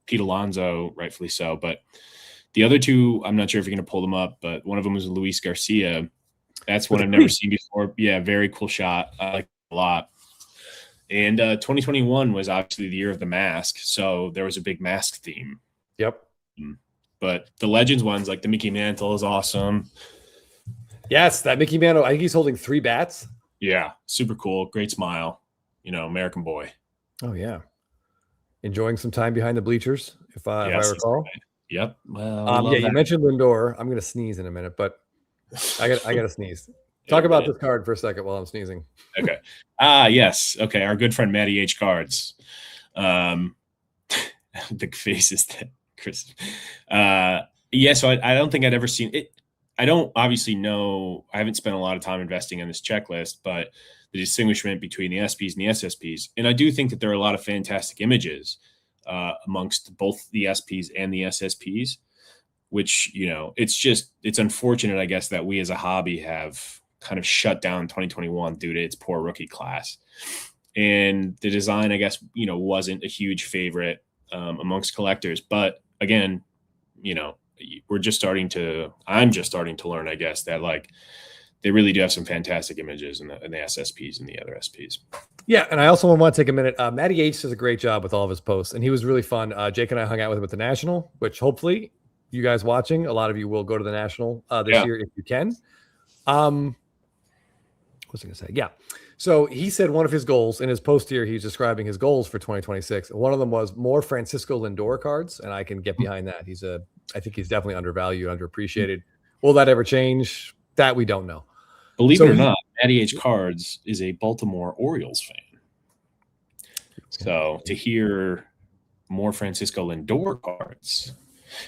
Pete Alonso, rightfully so. But the other 2, I'm not sure if you're going to pull them up, but one of them was Luis Garcia. That's one I've never seen before. Yeah, very cool shot. I like it a lot. And 2021 was obviously the year of the mask, so there was a big mask theme. Yep. But the Legends ones, like the Mickey Mantle, is awesome. Yes, that Mickey Mantle. I think he's holding 3 bats. Yeah, super cool. Great smile. American boy. Oh yeah, enjoying some time behind the bleachers, if I recall. Yep. Well, you mentioned Lindor. I'm going to sneeze in a minute, but I got to sneeze. Talk about this card for a second while I'm sneezing. Okay. Yes. Okay. Our good friend Matty H Cards. The faces that Chris. So I don't think I'd ever seen it. I don't obviously know. I haven't spent a lot of time investing in this checklist, but the distinguishment between the SPs and the SSPs, and I do think that there are a lot of fantastic images. amongst both the SPs and the SSPs, which, it's unfortunate, I guess, that we as a hobby have kind of shut down 2021 due to its poor rookie class. And the design, I guess, wasn't a huge favorite amongst collectors. But again, I'm just starting to learn, I guess, that like they really do have some fantastic images in the SSPs and the other SPs. Yeah, and I also want to take a minute. Matty H does a great job with all of his posts, and he was really fun. Jake and I hung out with him at the National, which hopefully you guys watching, a lot of you will go to the National this year if you can. What was I going to say? Yeah. So he said one of his goals in his post here, he's describing his goals for 2026. One of them was more Francisco Lindor cards, and I can get behind that. I think he's definitely undervalued, underappreciated. Will that ever change? That we don't know. Believe it or not, Matty H Cards is a Baltimore Orioles fan. So to hear more Francisco Lindor cards,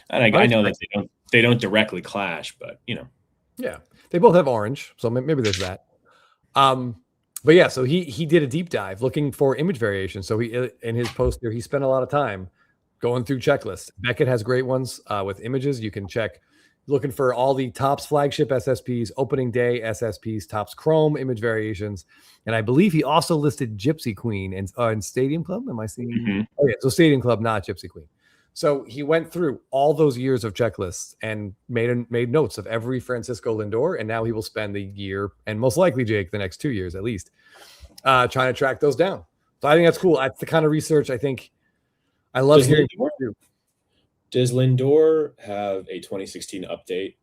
and I know that they don't directly clash, but yeah, they both have orange, so maybe there's that. But yeah, so he did a deep dive looking for image variation. So he, in his post there, he spent a lot of time going through checklists. Beckett has great ones with images. You can check, looking for all the Topps flagship SSPs, opening day SSPs, Topps Chrome image variations. And I believe he also listed Gypsy Queen in Stadium Club. Am I seeing? Mm-hmm. Oh yeah, so Stadium Club, not Gypsy Queen. So he went through all those years of checklists and made notes of every Francisco Lindor, and now he will spend the year, and most likely, Jake, the next 2 years at least, trying to track those down. So I think that's cool. That's the kind of research I think I love hearing. Does Lindor have a 2016 update?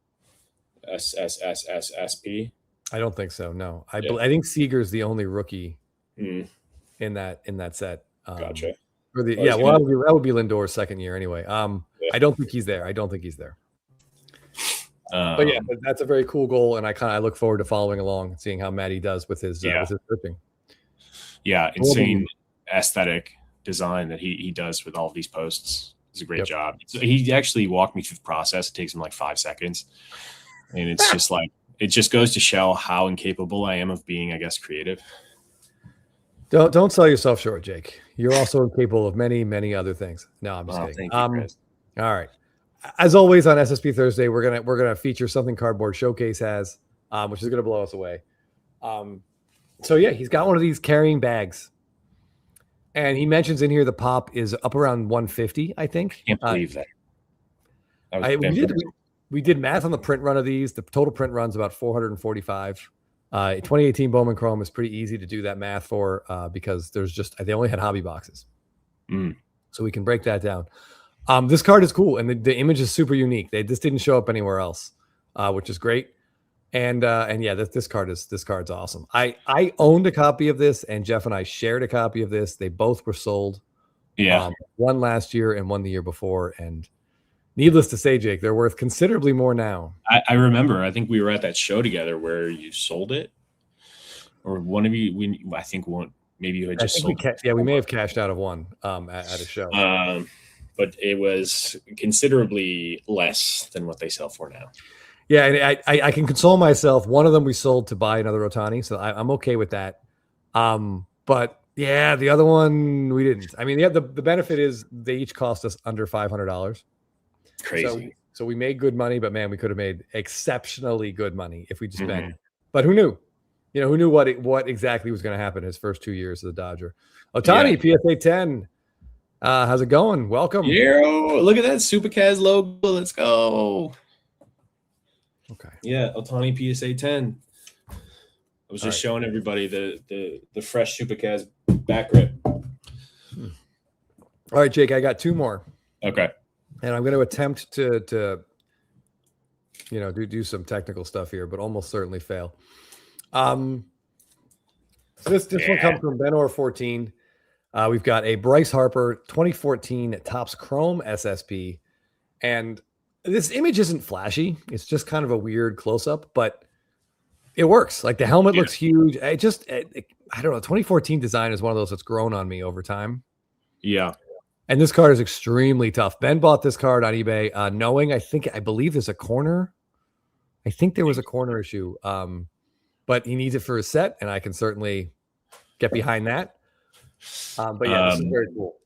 SSP? I don't think so. No, I think Seager's the only rookie in that set. Gotcha. That would be Lindor's second year anyway. I don't think he's there. But yeah, that's a very cool goal, and I look forward to following along, seeing how Matty does with his searching. Yeah, insane aesthetic design that he does with all of these posts. It's a great job. So he actually walked me through the process. It takes him like 5 seconds, and it's just like it just goes to show how incapable I am of being, I guess, creative. Don't sell yourself short, Jake. You're also incapable of many, many other things. No, I'm just kidding. Thank you, Chris. All right. As always on SSP Thursday, we're gonna feature something Cardboard Showcase has, which is gonna blow us away. So yeah, he's got one of these carrying bags, and he mentions in here the pop is up around 150. I think. Can't believe that. We did math on the print run of these. The total print run's about 445. 2018 Bowman Chrome is pretty easy to do that math for because they only had hobby boxes. So we can break that down. This card is cool, and the image is super unique. This didn't show up anywhere else, which is great. And yeah, this card's awesome. I owned a copy of this, and Jeff and I shared a copy of this. They both were sold. Yeah, one last year and one the year before, and needless to say, Jake, they're worth considerably more now. I remember. I think we were at that show together where you sold it, or one of you. I think one. Maybe you had just sold. We may have cashed out of one at a show. But it was considerably less than what they sell for now. Yeah, and I can console myself. One of them we sold to buy another Ohtani, so I'm okay with that. But yeah, the other one we didn't. I mean, the benefit is they each cost us under $500. Crazy. So we made good money, but man, we could have made exceptionally good money if we just spent. But who knew? Who knew what exactly was going to happen his first 2 years as a Dodger? Ohtani, PSA 10. How's it going? Welcome. Yeah, look at that Supercaz logo. Let's go. Okay. Yeah, Ohtani PSA 10. I was just showing everybody the fresh Supercaz back grip. All right, Jake, I got 2 more. Okay. And I'm going to attempt to do some technical stuff here, but almost certainly fail. So this one comes from Benor 14. We've got a Bryce Harper 2014 Topps Chrome SSP, and this image isn't flashy. It's just kind of a weird close-up, but it works. Like the helmet looks huge. I don't know. 2014 design is one of those that's grown on me over time. Yeah. And this card is extremely tough. Ben bought this card on eBay, knowing I believe there's a corner. I think there was a corner issue, but he needs it for his set, and I can certainly get behind that. But yeah, this is very cool.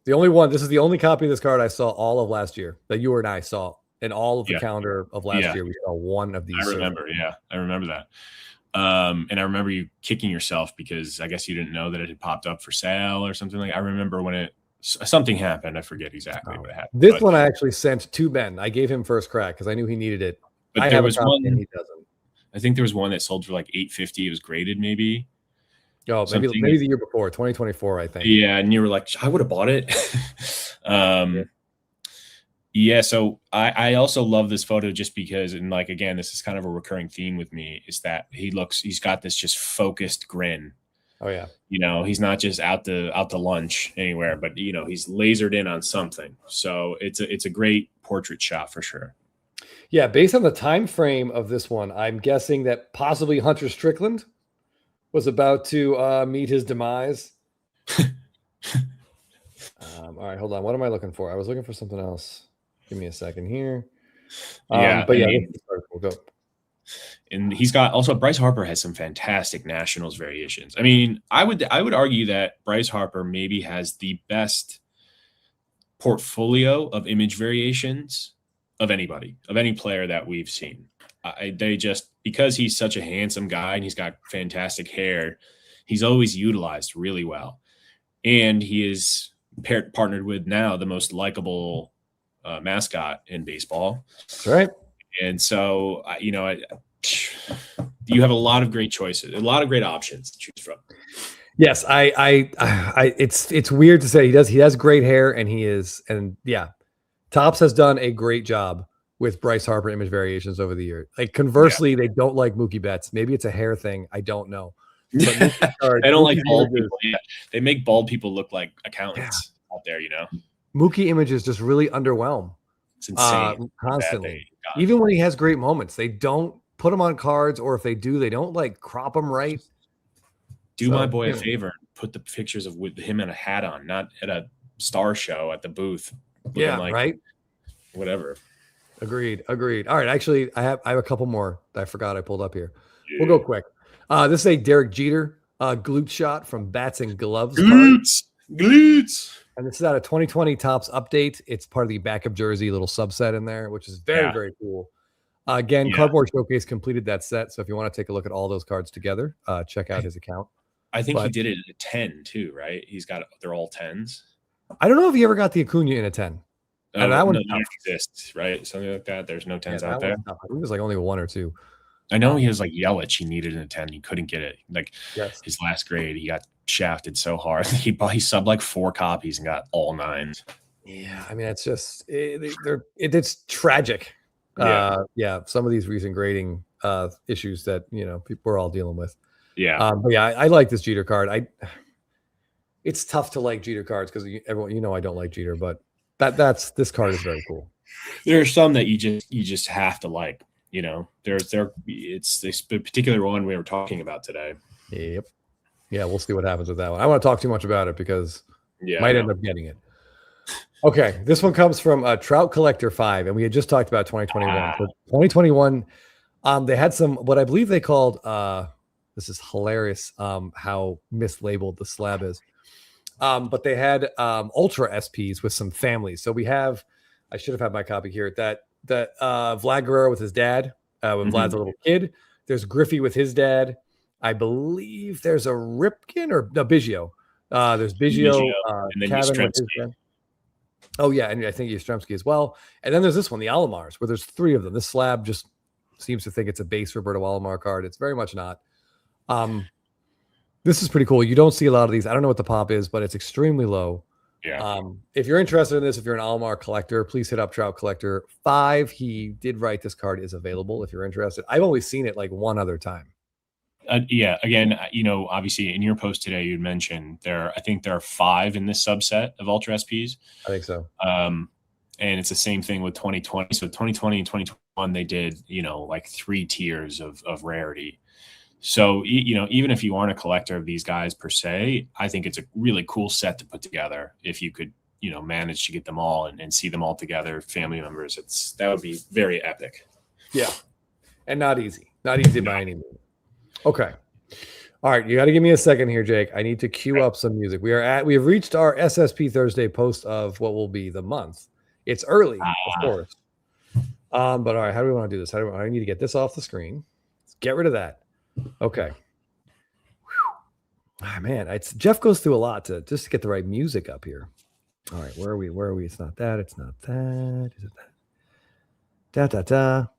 This is the only copy of this card I saw all of last year that you and I saw. In all of the calendar of last year, we saw one of these. I remember, I remember that. And I remember you kicking yourself because I guess you didn't know that it had popped up for sale or something. Like I remember when something happened. I forget exactly what happened. This one I actually sent to Ben. I gave him first crack because I knew he needed it. But there was one, and he doesn't. I think there was one that sold for like $850. It was graded, maybe. Oh, maybe the year before, 2024, I think. Yeah, and you were like, I would have bought it. Yeah, so I also love this photo just because, and like again, this is kind of a recurring theme with me, is that he's got this just focused grin. Oh yeah. He's not just out to lunch anywhere, but he's lasered in on something. So it's a great portrait shot for sure. Yeah, based on the time frame of this one, I'm guessing that possibly Hunter Strickland was about to meet his demise. All right, hold on. What am I looking for? I was looking for something else. Give me a second here. But yeah, we'll go. And he's got also Bryce Harper has some fantastic Nationals variations. I mean, I would argue that Bryce Harper maybe has the best portfolio of image variations of any player that we've seen. Because he's such a handsome guy and he's got fantastic hair, he's always utilized really well. And he is partnered with now the most likable mascot in baseball. That's right. And so, you have a lot of great choices, a lot of great options to choose from. Yes, it's weird to say he has great hair and Topps has done a great job with Bryce Harper image variations over the years. Like conversely, they don't like Mookie Betts. Maybe it's a hair thing. I don't know. But they don't like bald people. Yeah. They make bald people look like accountants out there, Mookie images just really underwhelm. It's insane. Constantly. Even when he has great moments, they don't put him on cards, or if they do, they don't like crop them right. Do my boy a favor and put the pictures of with him in a hat on, not at a star show at the booth. Yeah, like right. Whatever. Agreed. All right. Actually, I have a couple more that I forgot I pulled up here. Yeah. We'll go quick. This is a Derek Jeter glute shot from Bats and Gloves. Glutes. And this is out of 2020 Topps update. It's part of the backup jersey little subset in there, which is very, very cool. Again, Cardboard Showcase completed that set. So if you want to take a look at all those cards together, check out his account. I think he did it at a 10 too, right? They're all 10s. I don't know if he ever got the Acuna in a 10. And that one exists, right? Something like that. There's no 10s out there. I think it was like only one or two. I know he was like Yelich. He needed a 10. He couldn't get it. Like his last grade, he got shafted so hard. He subbed like 4 copies and got all 9s. Yeah, I mean, it's just it's tragic. Some of these recent grading issues that people are all dealing with. But I like this Jeter card. It's tough to like Jeter cards because everyone I don't like Jeter, but this card is very cool. There are some that you just have to like. It's this particular one we were talking about today. Yep. Yeah, we'll see what happens with that one. I don't want to talk too much about it because might end up getting it. Okay, this one comes from Trout Collector 5, and we had just talked about 2021. So 2021, they had some what I believe they called. This is hilarious. How mislabeled the slab is. But they had Ultra SPs with some families. So we have. I should have had my copy here. That Vlad Guerrero with his dad, when Vlad's a little kid. There's Griffey with his dad. I believe there's a Ripken or no Biggio. There's Biggio and then Kevin with his dad. Oh yeah, and I think Yastrzemski as well. And then there's this one, the Alomars, where there's 3 of them. This slab just seems to think it's a base Roberto Alomar card. It's very much not. This is pretty cool. You don't see a lot of these. I don't know what the pop is, but it's extremely low. Yeah. If you're interested in this, if you're an Alomar collector, please hit up Trout Collector 5. He did write this card is available if you're interested. I've only seen it like one other time. Again, obviously in your post today, you mentioned I think there are 5 in this subset of Ultra SPs. I think so. And it's the same thing with 2020. So 2020 and 2021, they did, like 3 tiers of rarity. So, even if you aren't a collector of these guys per se, I think it's a really cool set to put together. If you could, manage to get them all and see them all together, family members, that would be very epic. Yeah. And not easy by any means. Okay. All right, you got to give me a second here, Jake. I need to cue up some music. We have reached our SSP Thursday post of what will be the month. It's early, of course. But all right, how do we want to do this? I need to get this off the screen. Let's get rid of that. Okay. Ah, man, Jeff goes through a lot to just get the right music up here. All right, where are we? It's not that. It's not that. Is it that?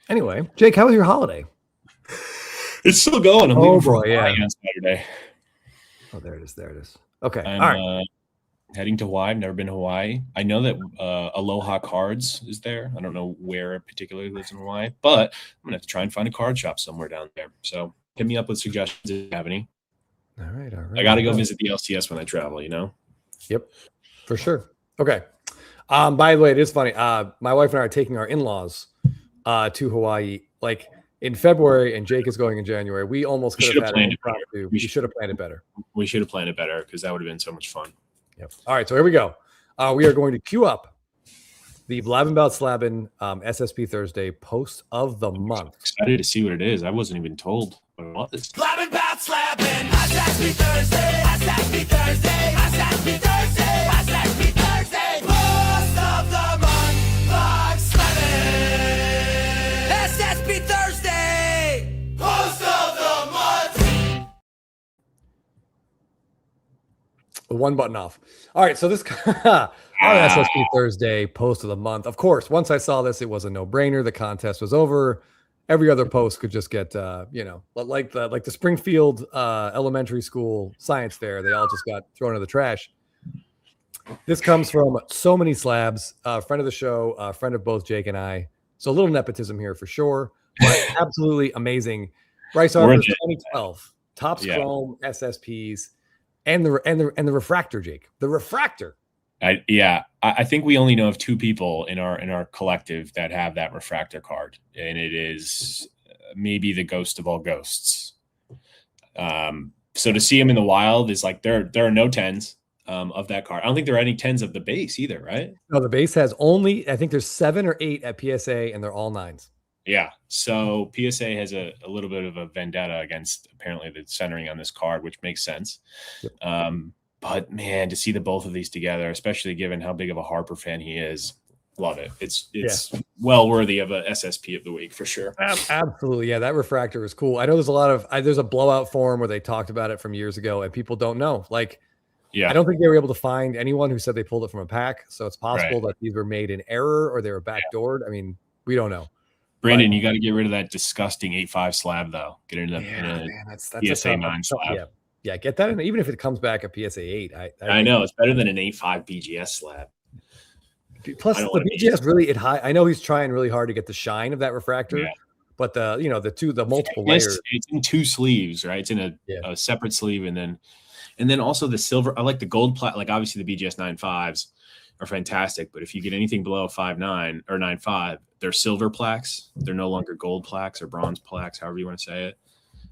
Anyway, Jake, how was your holiday? It's still going. I'm leaving for Hawaii on Saturday. Oh, there it is. Okay. I'm all right. Heading to Hawaii. I've never been to Hawaii. I know that Aloha Cards is there. I don't know where it particularly lives in Hawaii, but I'm going to have to try and find a card shop somewhere down there. So hit me up with suggestions if you have any. All right. I got to go visit the LCS when I travel, Yep, for sure. Okay. By the way, it is funny. My wife and I are taking our in-laws to Hawaii like in February, and Jake is going in January. We almost could have had it better. We should have planned it better. We should have planned it better because that would have been so much fun. Yep. All right, so here we go. We are going to queue up the Blabbin About Slabbin SSP Thursday post of the month. I'm excited to see what it is. I wasn't even told what it was. Blabbin About Slabbin SSP Thursday, SSP Thursday, SSP Thursday, SSP Thursday, post of the month, live slabbing. SSP Thursday, post of the month. One button off. All right, so this our SSP Thursday post of the month. Of course, once I saw this, it was a no-brainer. The contest was over. Every other post could just get, like the Springfield elementary school science fair. They all just got thrown in the trash. This comes from so many slabs. Friend of the show, friend of both Jake and I. So a little nepotism here for sure, but absolutely amazing. Bryce Harper's 2012 Topps Chrome SSPs and the refractor, Jake. The refractor. I think we only know of two people in our collective that have that refractor card, and it is maybe the ghost of all ghosts. So to see him in the wild is like there are no 10s of that card. I don't think there are any 10s of the base either, right? No, the base has only, I think there's 7 or 8 at PSA, and they're all 9s. Yeah. So PSA has a little bit of a vendetta against apparently the centering on this card, which makes sense. Yep. But man, to see the both of these together, especially given how big of a Harper fan he is, love it. It's well worthy of a SSP of the week for sure. Absolutely. Yeah, that refractor is cool. I know there's a blowout forum where they talked about it from years ago and people don't know. Like, I don't think they were able to find anyone who said they pulled it from a pack. So it's possible that these were made in error or they were backdoored. I mean, we don't know. Brandon, you got to get rid of that disgusting 8.5 slab though. Get it in that's PSA 9 slab. Yeah, get that in. Even if it comes back a PSA 8. I know it's better than an 8.5 BGS slab. Plus the BGS really I know he's trying really hard to get the shine of that refractor, but the multiple layers. It's in 2 sleeves, right? It's in a separate sleeve, and then also the silver. I like the gold plat. Like obviously the BGS 9.5s are fantastic, but if you get anything below a 5.9 or 9.5, they're silver plaques. They're no longer gold plaques or bronze plaques, however you want to say it.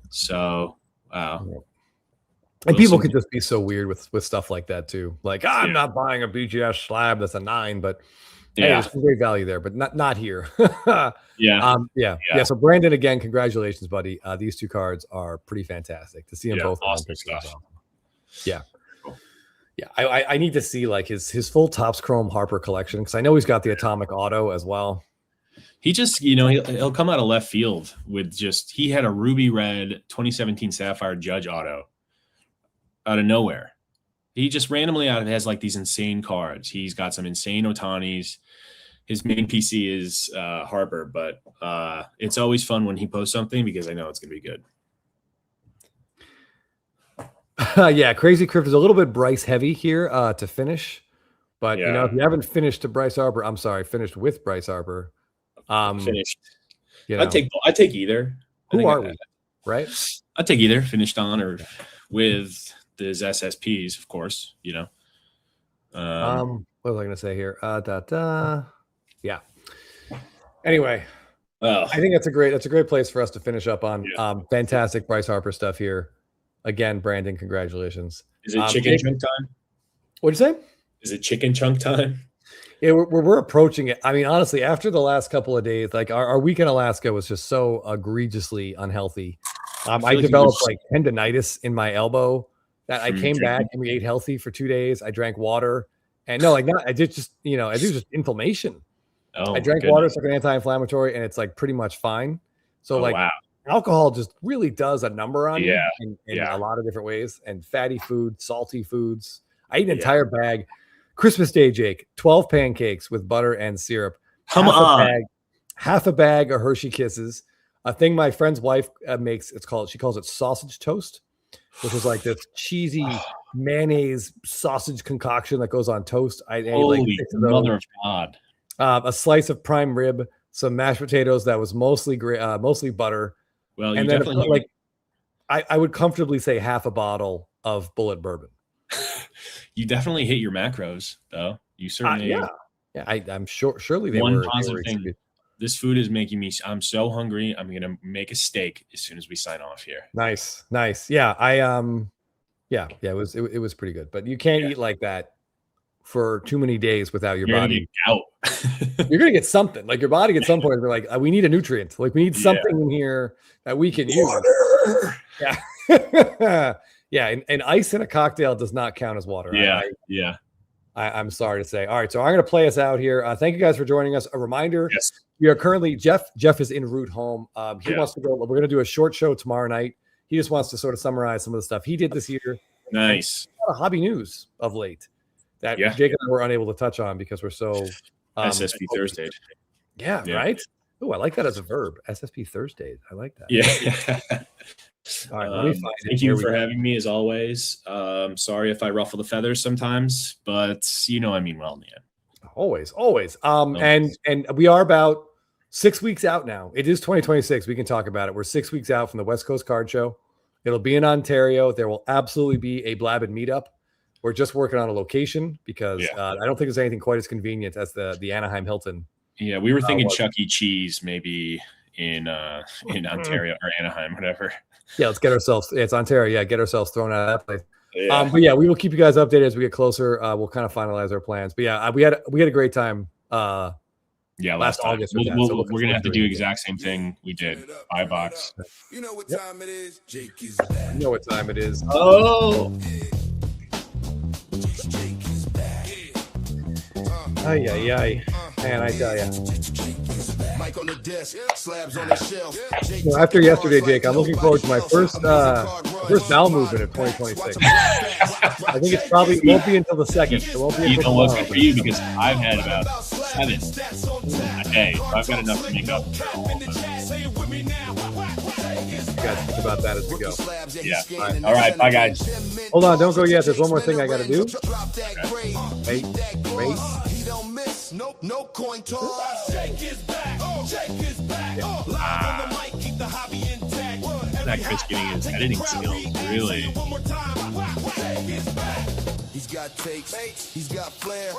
So wow. And people could just be so weird with stuff like that too. Like, I'm not buying a BGS slab that's a 9, but there's some great value there, but not here. So Brandon, again, congratulations, buddy. These 2 cards are pretty fantastic to see them both. Awesome stuff. Yeah. Cool. Yeah. I need to see like his full Topps Chrome Harper collection because I know he's got the Atomic Auto as well. He just, he'll come out of left field with he had a ruby red 2017 Sapphire Judge Auto out of nowhere. He just randomly has like these insane cards. He's got some insane Otanis. His main PC is Harper, but it's always fun when he posts something because I know it's going to be good. Crazy Crypt is a little bit Bryce heavy here to finish. But, if you haven't finished finished with Bryce Harper. Finished. I'd take either. Who are we? Right? I'd take either finished on or with these SSPs, of course, What was I going to say here? Yeah. Anyway, I think that's a great place for us to finish up on. Fantastic Bryce Harper stuff here. Again, Brandon, congratulations. Is it chicken chunk time? What'd you say? Is it chicken chunk time? Yeah, we're approaching it. I mean, honestly, after the last couple of days, like our week in Alaska was just so egregiously unhealthy. I developed like tendonitis in my elbow. That I came back and we ate healthy for 2 days. I drank water, and no, like not. I did just I do just inflammation. I drank water, it's like an anti-inflammatory, and it's like pretty much fine. So alcohol just really does a number on you in a lot of different ways. And fatty food, salty foods. I ate an entire bag. Christmas Day, Jake, 12 pancakes with butter and syrup. Half a bag of Hershey Kisses. A thing my friend's wife makes. She calls it sausage toast, which is like this cheesy mayonnaise sausage concoction that goes on toast. Holy mother of God. A slice of prime rib, some mashed potatoes that was mostly butter. Well, and then I would comfortably say half a bottle of Bullet bourbon. You definitely hit your macros, though. You certainly, I'm sure. Surely they one were. Positive thing. This food is making me. I'm so hungry. I'm gonna make a steak as soon as we sign off here. Nice. Yeah, it was pretty good. But you can't eat like that for too many days without your body. You're gonna get something. Like your body at some point we're like, we need a nutrient. Like we need something in here that we can use. Yeah. And ice in a cocktail does not count as water. I'm sorry to say. All right, so I'm gonna play us out here. Thank you guys for joining us. A reminder: we are currently Jeff is en route home. He wants to go. We're gonna do a short show tomorrow night. He just wants to sort of summarize some of the stuff he did this year. Nice. A lot of hobby news of late that Jake and I were unable to touch on because we're so SSP Thursday. Yeah, right. Oh, I like that as a verb. SSP Thursdays. I like that. Yeah. All right, let me find thank you for having me as always. Sorry if I ruffle the feathers sometimes, but I mean well in the end. Always. And we are about 6 weeks out now. It is 2026. We can talk about it. We're 6 weeks out from the West Coast Card Show. It'll be in Ontario. There will absolutely be a Blabbin meetup. We're just working on a location because I don't think there's anything quite as convenient as the Anaheim Hilton. Yeah, we were thinking Chuck E. Cheese maybe in Ontario or Anaheim, whatever. Yeah, let's get ourselves. It's Ontario. Yeah, get ourselves thrown out of that place. Yeah. But yeah, we will keep you guys updated as we get closer. We'll kind of finalize our plans. But yeah, we had a great time. Last August. We're gonna have to do the exact same thing we did. Buy box. You know what time it is? Jake is back. You know what time it is? Oh. Jake is back. Ay. Man, I tell you. Mic on the desk, slabs on the shelf. After yesterday, Jake, I'm looking forward to my first bowel movement of 2026. I think it probably won't be until the second. It won't be until tomorrow. Good for you because I've had about 7 a day. So I've got enough to make up for all of them. You guys think about that as we go. Yeah. All right. Bye, guys. Hold on. Don't go yet. There's one more thing I got to do. Wait. No coin toss. Jake is back. Jake is back. Live on the mic, keep the hobby intact. That Chris getting his editing skills really. He's got takes. He's got flair.